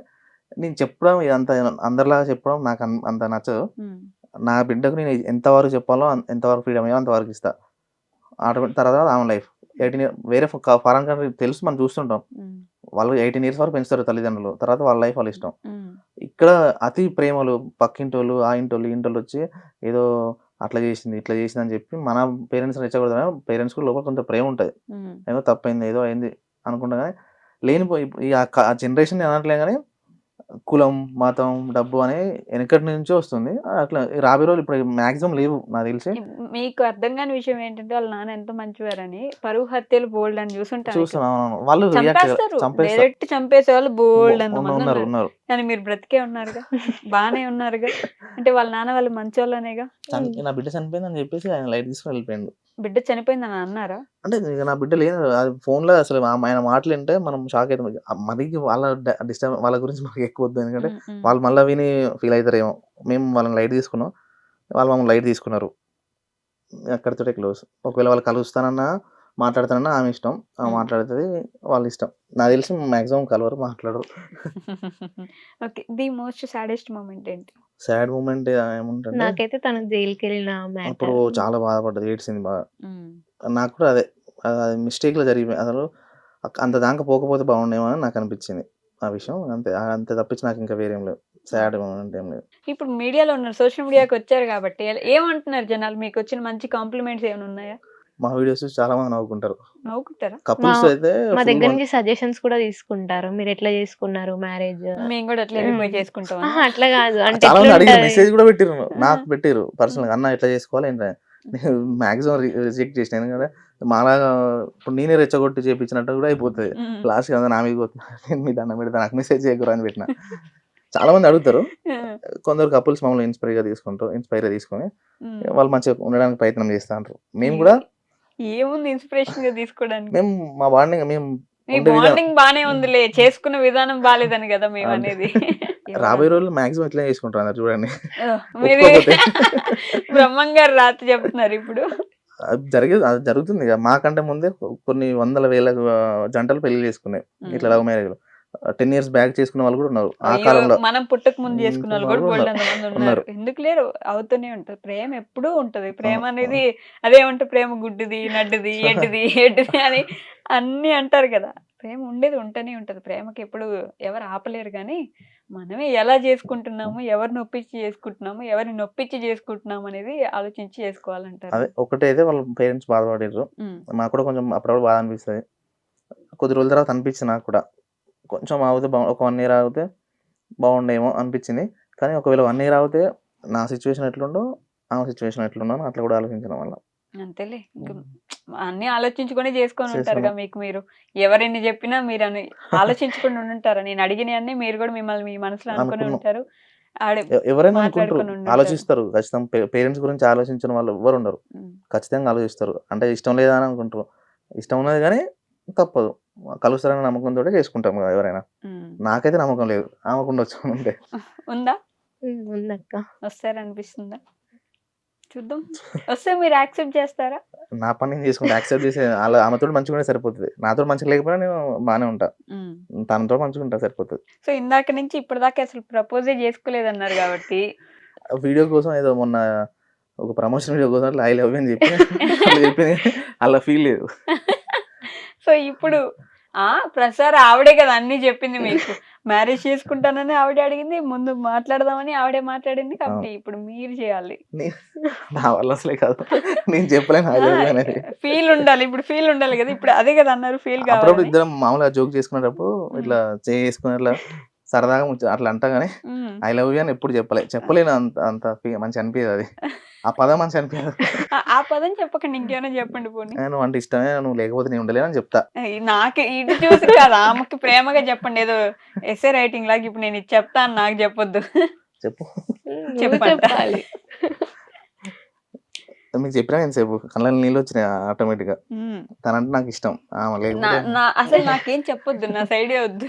నేను చెప్పడం ఇదంతా అందరిలాగా చెప్పడం నాకు అంత నచ్చదు. నా బిడ్డకు నేను ఎంతవరకు చెప్పాలో ఎంతవరకు ఫ్రీడమ్ అయ్యో అంతవరకు ఇస్తా. ఆటోమేటిక్ తర్వాత ఆమె లైఫ్ 18 years వేరే ఫారెన్ కంట్రీ తెలుసు, మనం చూస్తుంటాం, వాళ్ళు 18 years వరకు పెంచుతారు తల్లిదండ్రులు, తర్వాత వాళ్ళ లైఫ్ వాళ్ళ ఇష్టం. ఇక్కడ అతి ప్రేమలు, పక్కింటోళ్ళు ఆ ఇంటోళ్ళు ఈ ఇంటోళ్ళు వచ్చి ఏదో అట్లా చేసింది ఇట్లా చేసింది అని చెప్పి మన పేరెంట్స్ రెచ్చగొడతారు. పేరెంట్స్ కూడా లోపల కొంత ప్రేమ ఉంటుంది, ఏదో తప్పైంది ఏదో అయింది అనుకుంటా, కానీ లేనిపోయి ఆ జనరేషన్ అనట్లే, కానీ కులం మతం డబ్బు అనే వెనకటి నుంచే వస్తుంది. అట్లా రాబోయే రోజులు ఇప్పుడు మాక్సిమం లేవు నాకు తెలిసి. మీకు అర్థం కాని విషయం ఏంటంటే, వాళ్ళ నాన్న ఎంత మంచివారని, పరువు హత్యలు బోల్డ్ అని చూస్తున్నాను. వాళ్ళు డైరెక్ట్ చంపేసే వాళ్ళు బోల్డ్ అని ఉన్నారు, కానీ మీరు బ్రతికే ఉన్నారుగా, బానే ఉన్నారుగా, అంటే వాళ్ళ నాన్న వాళ్ళు మంచోళ్ళనేగా. నా బిడ్డ చనిపోయింది అని చెప్పేసి ఆయన లైట్ తీసుకుని వెళ్ళిపోయిండు. బిడ్డ చనిపోయిందని అన్నారా? అంటే నా బిడ్డ లేదు, అది ఫోన్ లో అసలు ఆయన మాటలు వింటే మనం షాక్ అవుతాం. మరి వాళ్ళ డిస్టర్బ్ వాళ్ళ గురించి మనకి ఎక్కువ వద్దు, ఎందుకంటే వాళ్ళు మళ్ళీ విని ఫీల్ అవుతారేమో. మేము వాళ్ళని లైట్ తీసుకున్నాం, వాళ్ళు మమ్మల్ని లైట్ తీసుకున్నారు, అక్కడితోటే క్లోజ్. ఒకవేళ వాళ్ళు కలుస్తానన్నా మాట్లాడతానన్నా ఆమె ఇష్టం, ఆమె మాట్లాడుతుంది వాళ్ళ ఇష్టం. నాకు తెలిసి మాక్సిమం కలవరు, మాట్లాడరు. Okay, the most saddest moment ఏంటి? సాడ్ మూమెంట్ ఏముంటుంది, నాకైతే తను జైలుకి వెళ్ళిన అప్పుడు చాలా బాధపడ్డది, ఏడ్చింది బాగా. నాకు కూడా అదే మిస్టేక్ లో జరిగిపోయి, అసలు అంత దాకా పోకపోతే బాగుండేమో అని నాకు అనిపించింది ఆ విషయం. అంతే తప్పించి నాకు ఇంకా వేరేం లేదు, సాడ్ మూమెంట్ ఏం లేదు. ఇప్పుడు మీడియాలో ఉన్నారు, సోషల్ మీడియాకి వచ్చారు కాబట్టి ఏమంటున్నారు జనాలు? మీకు వచ్చిన మంచి కాంప్లిమెంట్స్ ఏమైనా ఉన్నాయా? మా వీడియోస్ చాలా మంది నవ్వుకుంటారు. నవ్వుకుంటారా? కపుల్స్ అయితే మా full దగ్గర గా నుంచి సజెషన్స్ కూడా తీసుకుంటారు. మీరు ఎట్లా చేసుకున్నారు మ్యారేజ్? మేము కూడా అట్లా వెళ్ళిపోయి చేసుకుంటాం. అట్లా కాదు అంటే చాలా మంది అడిగారు, ఎట్లుంటది? మెసేజ్ కూడా పెట్టిరు, నాకు పెట్టిరు పర్సనల్ గా, అన్న ఎట్లా చేసుకోవాలి ఏంటంటే నేను మాక్సిమం రిజెక్ట్ చేసిన. ఎందుకంటే మాలాగా ఇప్పుడు నేనే రెచ్చగొట్టి చేపించినట్టు కూడా అయిపోతుంది. లాస్ట్ గా నా మీద పోతున్నా, నేను మీ దండం పెడతా, నాకు మెసేజ్ చేయకూడదు అని పెట్టిన. చాలా మంది అడుగుతారు. కొందరు కపుల్స్ మమ్మల్ని ఇన్స్పైర్ తీసుకొని వాళ్ళు మంచిగా ఉండడానికి ప్రయత్నం చేస్తా అంటారు. మేము కూడా ఏముంది ఇన్స్పిరేషన్ గా తీసుకోవడానికి? మేము మా బాండింగ్ మేము మీ బాండింగ్ బానే ఉందిలే, చేసుకున్న విధానం బాలేదని కదా మేము అనేది. రాబోయే రోజులు మాక్సిమం ఇట్లా చేసుకుంటారు అన్నారు చూడండి. మీరు బ్రహ్మం గారు రాత్రి చెప్తున్నారు ఇప్పుడు. అది జరుగుతుంది ఇక. మాకంటే ముందే కొన్ని వందల వేల జంటలు పెళ్లి చేసుకున్నాయి ఇట్లా లవ్ మ్యారేజ్. 10 years బ్యాక్ చేసుకున్న వాళ్ళు కూడా ఉన్నారు ఆ అయ్యో, కాలంలో. మనం పుట్టక ముందు చేసుకున్న వాళ్ళు కూడా ఉన్నారు. బోల్డ్ మంది ఉన్నారు. ఉన్నారు. ఎందుకు లేరు, అవుతూనే ఉంటది. ప్రేమ ఎప్పుడూ ఉంటది. ప్రేమ అనేది అదేమంటే ప్రేమ గుడ్డిది, నడ్డిది, ఎడ్డిది అని అన్ని అంటారు కదా. ప్రేమ ఉండేది ఉంటూనే ఉంటది. ప్రేమకి ఎప్పుడు ఎవరు ఆపలేరు. కానీ మనమే ఎలా చేసుకుంటున్నాము, ఎవరిని నొప్పించి చేసుకుంటున్నాము, ఎవరిని నొప్పించి చేసుకుంటున్నాము అనేది ఆలోచించి చేసుకోవాలంటారు. అదే ఒకటైతే వాళ్ళ పేరెంట్స్ బాధపడారు. మాకు కూడా కొంచెం అప్పుడప్పుడు బాధ అనిపిస్తుంది. కొద్ది రోజుల తర్వాత అనిపించింది నాకు కూడా, కొంచెం ఆగితే ఒక 1 year ఆగితే బాగుండేమో అనిపించింది. కానీ ఒకవేళ 1 year ఆగితే నా సిచ్యువేషన్ ఎట్లుండో ఆమె సిచ్యువేషన్ ఎట్లుండో అట్లా కూడా ఆలోచించడం వల్ల అంతేలే, ఇంకా అన్ని ఆలోచించుకొని చేసుకొని ఉంటారుగా. మీకు మీరు ఎవరిని చెప్పినా మీరు అని ఆలోచించుకొని ఉంటారు. నేను అడిగిన అన్ని మీరు కూడా మిమ్మల్ని మీ మనసులో అనుకుని ఉంటారు. ఎవరైనా అనుకుంటారు, మాట్లాడుకొని ఉంటారు. ఆలోచిస్తారు. ఖచ్చితంగా పేరెంట్స్ గురించి ఆలోచించిన వాళ్ళు ఎవరు ఉండరు. ఖచ్చితంగా ఆలోచిస్తారు. అంటే ఇష్టం లేదా అని అనుకుంటారు. ఇష్టం ఉన్నది కానీ తప్పదు, కలుస్తారని నమ్మకంతో చేసుకుంటాం కదా ఎవరైనా. నాకైతే నమ్మకం లేదు, ఆమెకు ఉండొచ్చు. ఉంటే ఉందా? ఉందక్క. వస్తారనిపిస్తుందా? చూద్దాం. వస్తే మీరు యాక్సెప్ట్ చేస్తారా? నా పని నేను చేసుకుంటే యాక్సెప్ట్ చేసే ఆమెతో మంచిగా సరిపోతుంది. నాతో మంచిగా లేకపోయినా నేను బాగానే ఉంటా, తనతో మంచిగా ఉంటా సరిపోతుంది. సో ఇందాక నుంచి ఇప్పటిదాకా అసలు ప్రపోజే చేసుకోలేదన్నారు కాబట్టి వీడియో కోసం ఏదో మొన్న ఒక ప్రమోషన్ వీడియో కోసం ఐ లవ్ అని చెప్పింది, అలా ఫీల్ లేదు. సో ఇప్పుడు ప్రసాద్ ఆవిడే కదా అన్ని చెప్పింది మీకు. మ్యారేజ్ చేసుకుంటానని ఆవిడే అడిగింది, ముందు మాట్లాడదామని ఆవిడే మాట్లాడింది. కాబట్టి ఇప్పుడు మీరు చేయాలి. నా వల్ల అసలే కాదు, నేను చెప్పలేను. ఫీల్ ఉండాలి, ఇప్పుడు ఫీల్ ఉండాలి కదా. ఇప్పుడు అదే కదా అన్నారు, ఫీల్ కావాలి. అప్పుడప్పుడు ఇద్దరం మామూలుగా జోక్ చేసుకునేటప్పుడు ఇట్లా చేసుకుని ఇట్లా సరదాగా అట్లా అంటా గానీ ఐ లవ్ యూ అని ఎప్పుడు చెప్పలేను. అంత మంచి అనిపించదు అది, ఆ పదం మంచి అనిపించదు. ఆ పదం చెప్పకండి, ఇంకేమైనా చెప్పండి. పోనీ నువ్వు అంటే ఇష్టమే, నువ్వు లేకపోతే నేను ఉండలేను అని చెప్తా. నాకు ఇది చూసి కాదు, ఆమెకి ప్రేమగా చెప్పండి. ఏదో ఎస్ఏ రైటింగ్ లాగా ఇప్పుడు నేను ఇది చెప్తాను, నాకు చెప్పొద్దు. చెప్పు, చెప్పాలి. మీకు చెప్పినా నేను సేపు కళ్ళ నీళ్ళు వచ్చినాయి ఆటోమేటిక్ గా. తనంటే నాకు ఇష్టం, అసలు నాకేం చెప్పొద్దు, నా సైడే వద్దు.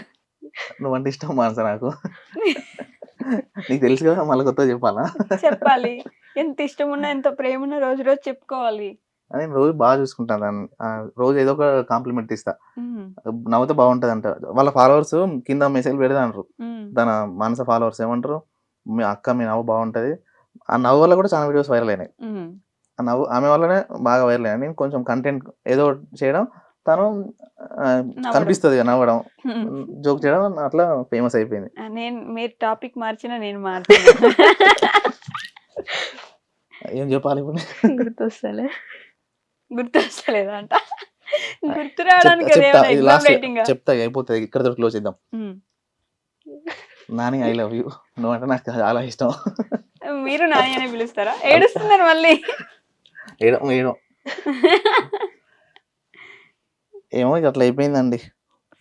నువ్వంటే ఇష్టం మానస నాకు. నీకు తెలుసు కదా, మళ్ళీ కొత్తగా చెప్పాలా? చెప్పాలి. ఎంత ఇష్టం ఉన్నా, ఎంత ప్రేమ ఉన్నా రోజు రోజు చెప్పుకోవాలి. నేను రోజు బాగా చూసుకుంటాను దాన్ని. రోజు ఏదో ఒక కాంప్లిమెంట్ ఇస్తా, నవ్వుతే బాగుంటది అంట. వాళ్ళ ఫాలోవర్స్ కింద మెసేజ్ పెడతా అంటారు. తన మనస ఫాలోవర్స్ ఏమంటారు, మీ అక్క మీ నవ్వు బాగుంటది. ఆ నవ్వు వల్ల కూడా చాలా వీడియోస్ వైరల్ అయినాయి. ఆ నవ్వు ఆమె వల్లనే బాగా వైరల్ అయినాయి. నేను కొంచెం కంటెంట్ ఏదో చేయడం, తను కనిపిస్తుంది నవ్వడం, జోక్ చేయడం, అట్లా ఫేమస్ అయిపోయింది. నేను మీరు టాపిక్ మార్చినా నేను మార్చాను. ఏం చెప్పాలి ఇప్పుడు? గుర్తొస్తలేదా అంట? గుర్తు రావడానికి చెప్తా, అయిపోతుంది ఇక్కడ క్లోజ్ చేద్దాం. నాని ఐ లవ్ యూ, నువ్వు అంటే నాకు చాలా ఇష్టం. మీరు నాని అని పిలుస్తారా? ఏడుస్తున్నారు మళ్ళీ. ఏడో ఏమో అట్లా అయిపోయిందండి.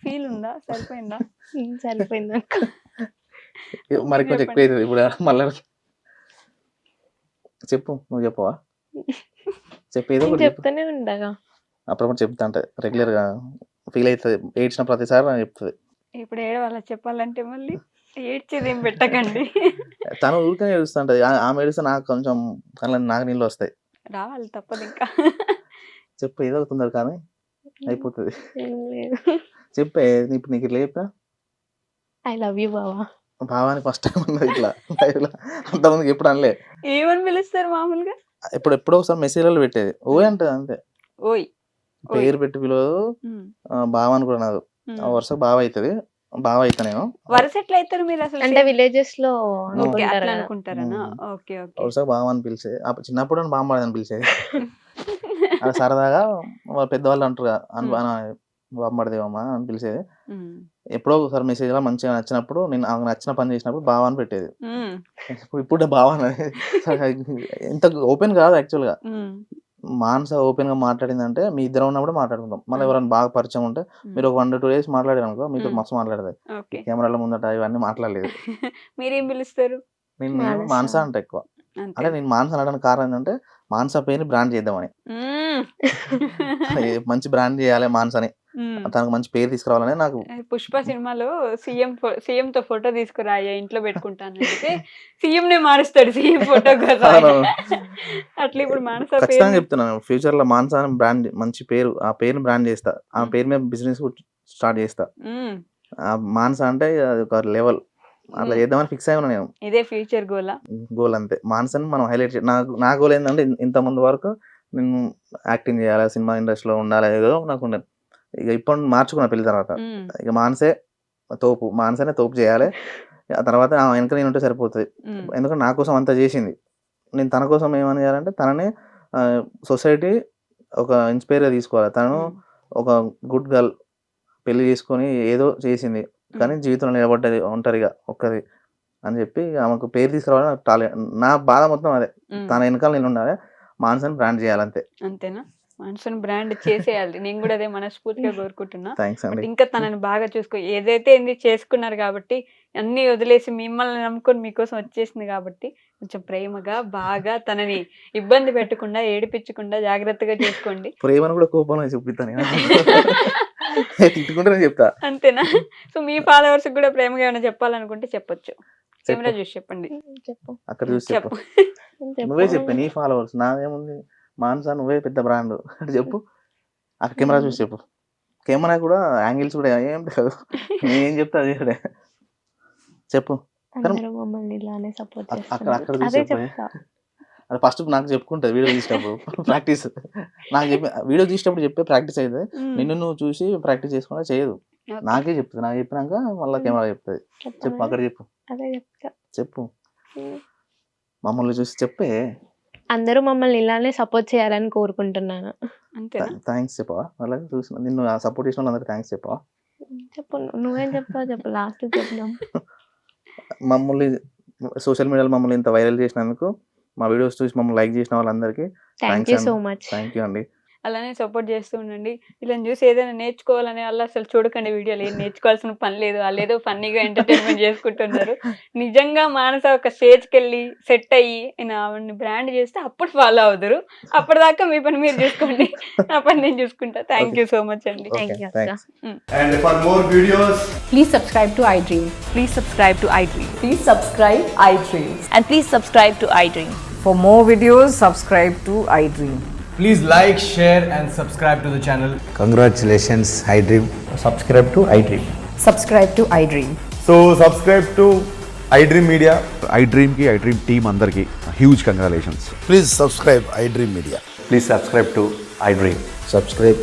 ఫీల్ ఉందా? సరిపోయిందా? సరిపోయింది. మరి కొంచెం ఎక్కువ అవుతుంది ఇప్పుడు. మళ్ళీ చెప్పు, నువ్వు చెప్పవా? చెప్పేదో చెప్తానే ఉండగా అప్పుడప్పుడు చెప్తా అంటే రెగ్యులర్ గా ఫీల్ అవుతుంది. ఏడ్చిన ప్రతిసారి నాకు చెప్తుంది. ఇప్పుడు ఏడవాళ్ళ చెప్పాలంటే మళ్ళీ ఏడ్చేది ఏం పెట్టకండి. తను ఊరికే ఏడుస్తుంటది. ఆమె ఏడుస్తే నాకు కొంచెం కళ్ళ నాకు నీళ్ళు వస్తాయి. రావాలి, తప్పదు ఇంకా. చెప్పు, ఏదో అవుతుంది కానీ అయిపోతుంది. చెప్పే, ఇప్పుడు నీకు ఇట్లా చెప్పా, ఐ లవ్ యూ బావా. భావాన్ని ఫస్ట్ టైం ఉన్నది ఇట్లా అంతమందికి ఎప్పుడు అనలే. ఏమని పిలుస్తారు మామూలుగా? ఎప్పుడో ఒకసారి మెసేజ్లలో పెట్టేది, ఓయ్ అంటది అంతే. ఓయ్ పేరు పెట్టి పిలవదు. బావ అని కూడా నాదు, వరుస బావ అవుతుంది. బావ అయితే నేను వరుస ఎట్లా అవుతారు మీరు అసలు? అంటే విలేజెస్ లో అనుకుంటారా? Okay okay. వరుస బావ అని పిలిచేది. చిన్నప్పుడు బామ్మ అని పిలిచేది. అలా సరదాగా వాళ్ళ పెద్దవాళ్ళు అంటారు కదా బామ్మడిదేవమ్మా అని పిలిచేది. ఎప్పుడో ఒకసారి మెసేజ్ లా మంచిగా నచ్చినప్పుడు నేను ఆమెకు నచ్చిన పని చేసినప్పుడు బావ అని పెట్టేది. ఇప్పుడు బావ ఎంత ఓపెన్ కాదు యాక్చువల్ గా. మానస ఓపెన్ గా మాట్లాడిందంటే మీ ఇద్దరు ఉన్నప్పుడు మాట్లాడుకుంటాం. మళ్ళీ ఎవరైనా బాగా పరిచయం ఉంటే మీరు ఒక 1 to 2 days మాట్లాడారు అనుకో మీతో మస్తు మాట్లాడేది. కెమెరాల ముందట ఇవన్నీ మాట్లాడలేదు. మీరేం పిలుస్తారు? నేను మానస అంటే ఎక్కువ. అంటే నేను మానస అనడానికి కారణం ఏంటంటే మానస పేరుని బ్రాండ్ చేద్దామని. మంచి బ్రాండ్ చేయాలి మానసని, తనకు మంచి పేరు తీసుకురావాలని నాకు. పుష్ప సినిమాలో సీఎం తో ఫోటో తీసుకురా ఇంట్లో పెట్టుకుంటాను అంటే సీఎం నే మారుస్తాడు సీఎం ఫోటో కదా. అట్లా ఇప్పుడు మానస ఖచ్చితంగా చెప్తున్నాను, ఫ్యూచర్ లో మానస అని బ్రాండ్ మంచి పేరు, ఆ పేరుని బ్రాండ్ చేస్తా, ఆ పేరు మీద బిజినెస్ స్టార్ట్ చేస్తా. మానస అంటే అది ఒక లెవెల్, అట్లా చేద్దామని ఫిక్స్ అయ్యి ఉన్నా నేను. ఇదే ఫ్యూచర్ గోల్ అంతే. మానసని మనం హైలైట్ నా గోల్ ఏంటంటే ఇంత ముందు వరకు నేను యాక్టింగ్ చేయాలి, సినిమా ఇండస్ట్రీలో ఉండాలి ఏదో నాకు ఉండదు. ఇక ఇప్పుడు మార్చుకున్నా పెళ్లి తర్వాత. ఇక మానసనే తోపు చేయాలి. ఆ తర్వాత వెనక నేను ఉంటే సరిపోతుంది. ఎందుకంటే నా కోసం అంతా చేసింది, నేను తన కోసం ఏమని చేయాలంటే తనని సొసైటీ ఒక ఇన్స్పైర్గా తీసుకోవాలి. తను ఒక గుడ్ గర్ల్, పెళ్లి చేసుకొని ఏదో చేసింది కానీ జీవితంలో నిలబడ్డది ఒంటరిగా ఒక్కది అని చెప్పి ఆమెకు పేరు తీసుకురావాలి. నా బాధ మొత్తం అదే, తన వెనకాల నేను ఉండాలి, మానసని బ్రాండ్ చేయాలంతే. అంతేనా? మానసని బ్రాండ్ చేసేయాలి. నేను కూడా అదే మనస్ఫూర్తిగా కోరుకుంటున్నా. థ్యాంక్స్ అండి. ఇంకా తనని బాగా చూసుకో, ఏదైతే ఏంది చేసుకున్నారు కాబట్టి అన్ని వదిలేసి మిమ్మల్ని నమ్ముకొని మీకోసం వచ్చేసింది కాబట్టి కొంచెం ప్రేమగా బాగా తనని ఇబ్బంది పెట్టకుండా ఏడిపించకుండా జాగ్రత్తగా చేసుకోండి. ప్రేమను కూడా కోపంలో చూపిస్తాను, తిట్టుకుంటే చెప్తా. అంతేనా? సో మీ ఫాలోవర్స్ కూడా ప్రేమగా ఏమైనా చెప్పాలనుకుంటే చెప్పొచ్చు. కెమెరా చూసి చెప్పండి. అక్కడ చూసి చెప్పు, నువ్వే చెప్పు నీ ఫాలోవర్స్. నాదేముంది, మానస నువ్వే పెద్ద బ్రాండ్ చెప్పు. అక్కడ కెమెరా చూసి చెప్పు. కెమెరా కూడా యాంగిల్స్ కూడా ఏం లేదు, నేనేం చెప్తా అదే చెప్పు. అక్కడ చూసి చెప్పు. అది ఫస్ట్ నాకు చెప్పుకుంటుంది వీడియో తీసేటప్పుడు ప్రాక్టీస్. నాకు చెప్పి వీడియో తీసేటప్పుడు చెప్పే ప్రాక్టీస్ అయితే నిన్ను నువ్వు చూసి ప్రాక్టీస్ చేసుకుంటే చేయదు, నాకే చెప్తుంది. నాకు చెప్పినాక మళ్ళీ కెమెరా చెప్తుంది. చెప్పు అక్కడ చెప్పు మమ్మల్ని చూసి చెప్పే. అందరూ మమ్మల్ని ఇలానే సపోర్ట్ చేయాలని కోరుకుంటున్నాను. థ్యాంక్స్ చెప్పవా? అలాగే చూసిన నిన్ను సపోర్ట్ చేసిన వాళ్ళందరికీ థ్యాంక్స్ చెప్పవా? చెప్పు, నువ్వేం చెప్తావు చెప్పు, లాస్ట్ చెప్దాం. మమ్మల్ని సోషల్ మీడియాలో మమ్మల్ని ఇంత వైరల్ చేసినందుకు, మా వీడియోస్ చూసి మమ్మల్ని లైక్ చేసిన వాళ్ళందరికీ thank you so much. Thank you అండి. అలానే సపోర్ట్ చేస్తూ ఉండండి. ఇలా చూసి ఏదైనా నేర్చుకోవాలనే వాళ్ళు అసలు చూడకండి వీడియోలు, ఏం నేర్చుకోవాల్సిన పని లేదు. వాళ్ళు ఏదో ఫన్నీగా ఎంటర్టైన్మెంట్ చేసుకుంటున్నారు. నిజంగా మానస ఒక స్టేజ్కి వెళ్ళి సెట్ అయ్యి ఆవిడని బ్రాండ్ చేస్తే అప్పుడు ఫాలో అవుతారు. అప్పటిదాకా మీ పని మీరు చూసుకోండి, నా పని నేను చూసుకుంటా. థ్యాంక్ యూ సో మచ్ అండి. థ్యాంక్ యూ అక్క. And for more videos, Please subscribe to iDream. Please subscribe to iDream. Please subscribe iDream. And please subscribe to iDream. For more videos, subscribe to iDream. please like, share and subscribe to the channel. Congratulations, iDream. Subscribe to iDream. Subscribe to iDream. So subscribe to iDream Media. iDream team andarki huge congratulations. Please subscribe iDream Media. Please subscribe to iDream. Subscribe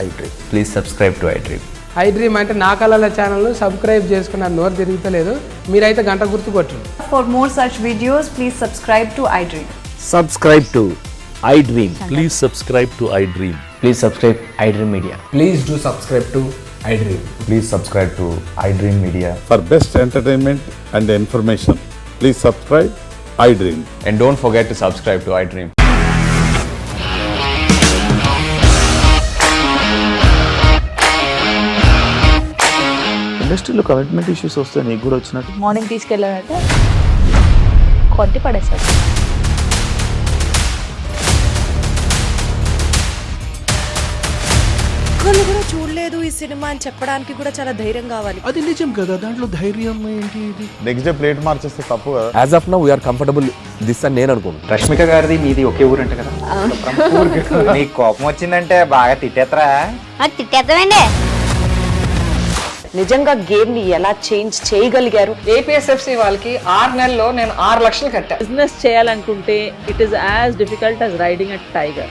iDream. Please subscribe to iDream. iDream అంటే నా కళల channel subscribe చేసుకున్న నోరు తిరుగుతలేదు, మీరైతే గంట గుర్తు కొట్టండి. For more such videos, please subscribe to iDream. Subscribe to iDream. Please subscribe to iDream. Please subscribe iDream Media. Please do subscribe to iDream. Please subscribe to iDream Media. For best entertainment and information, please subscribe iDream. And don't forget to subscribe to iDream. ఇండస్ట్రీలో commitment issues వస్తే నీకు కూడా వచ్చినట్టు? Morning తీసుకెళ్ళాలంటే కొట్టి పడేస్తాడు. ఒక్కళ్ళు కూడా చూడలేదు ఈ సినిమా అని చెప్పడానికి కూడా చాలా ధైర్యం కావాలి. అది నిజం కదా, దాంట్లో ధైర్యం ఏంటి? ఇది నెక్స్ట్ డే ప్లేట్ మార్చేస్తే తప్పు కదా. As of now we are comfortable this అని నేను అనుకుంటున్నాను. రష్మిక గారిది మీది ఒకే ఊరంట కదా? నీకు కోపం వచ్చిందంటే బాగా తిట్టేత్తరా? తిట్టేద్దామండి. నిజంగా గేమ్ ని ఎలా చేంజ్ చేయగలిగారు? ఏపీఎస్ఎఫ్సి వాళ్ళకి 6 నెలల్లో నేను 6 లక్షలు కట్టా. బిజినెస్ చేయాలనుకుంటే it is as difficult as riding a tiger.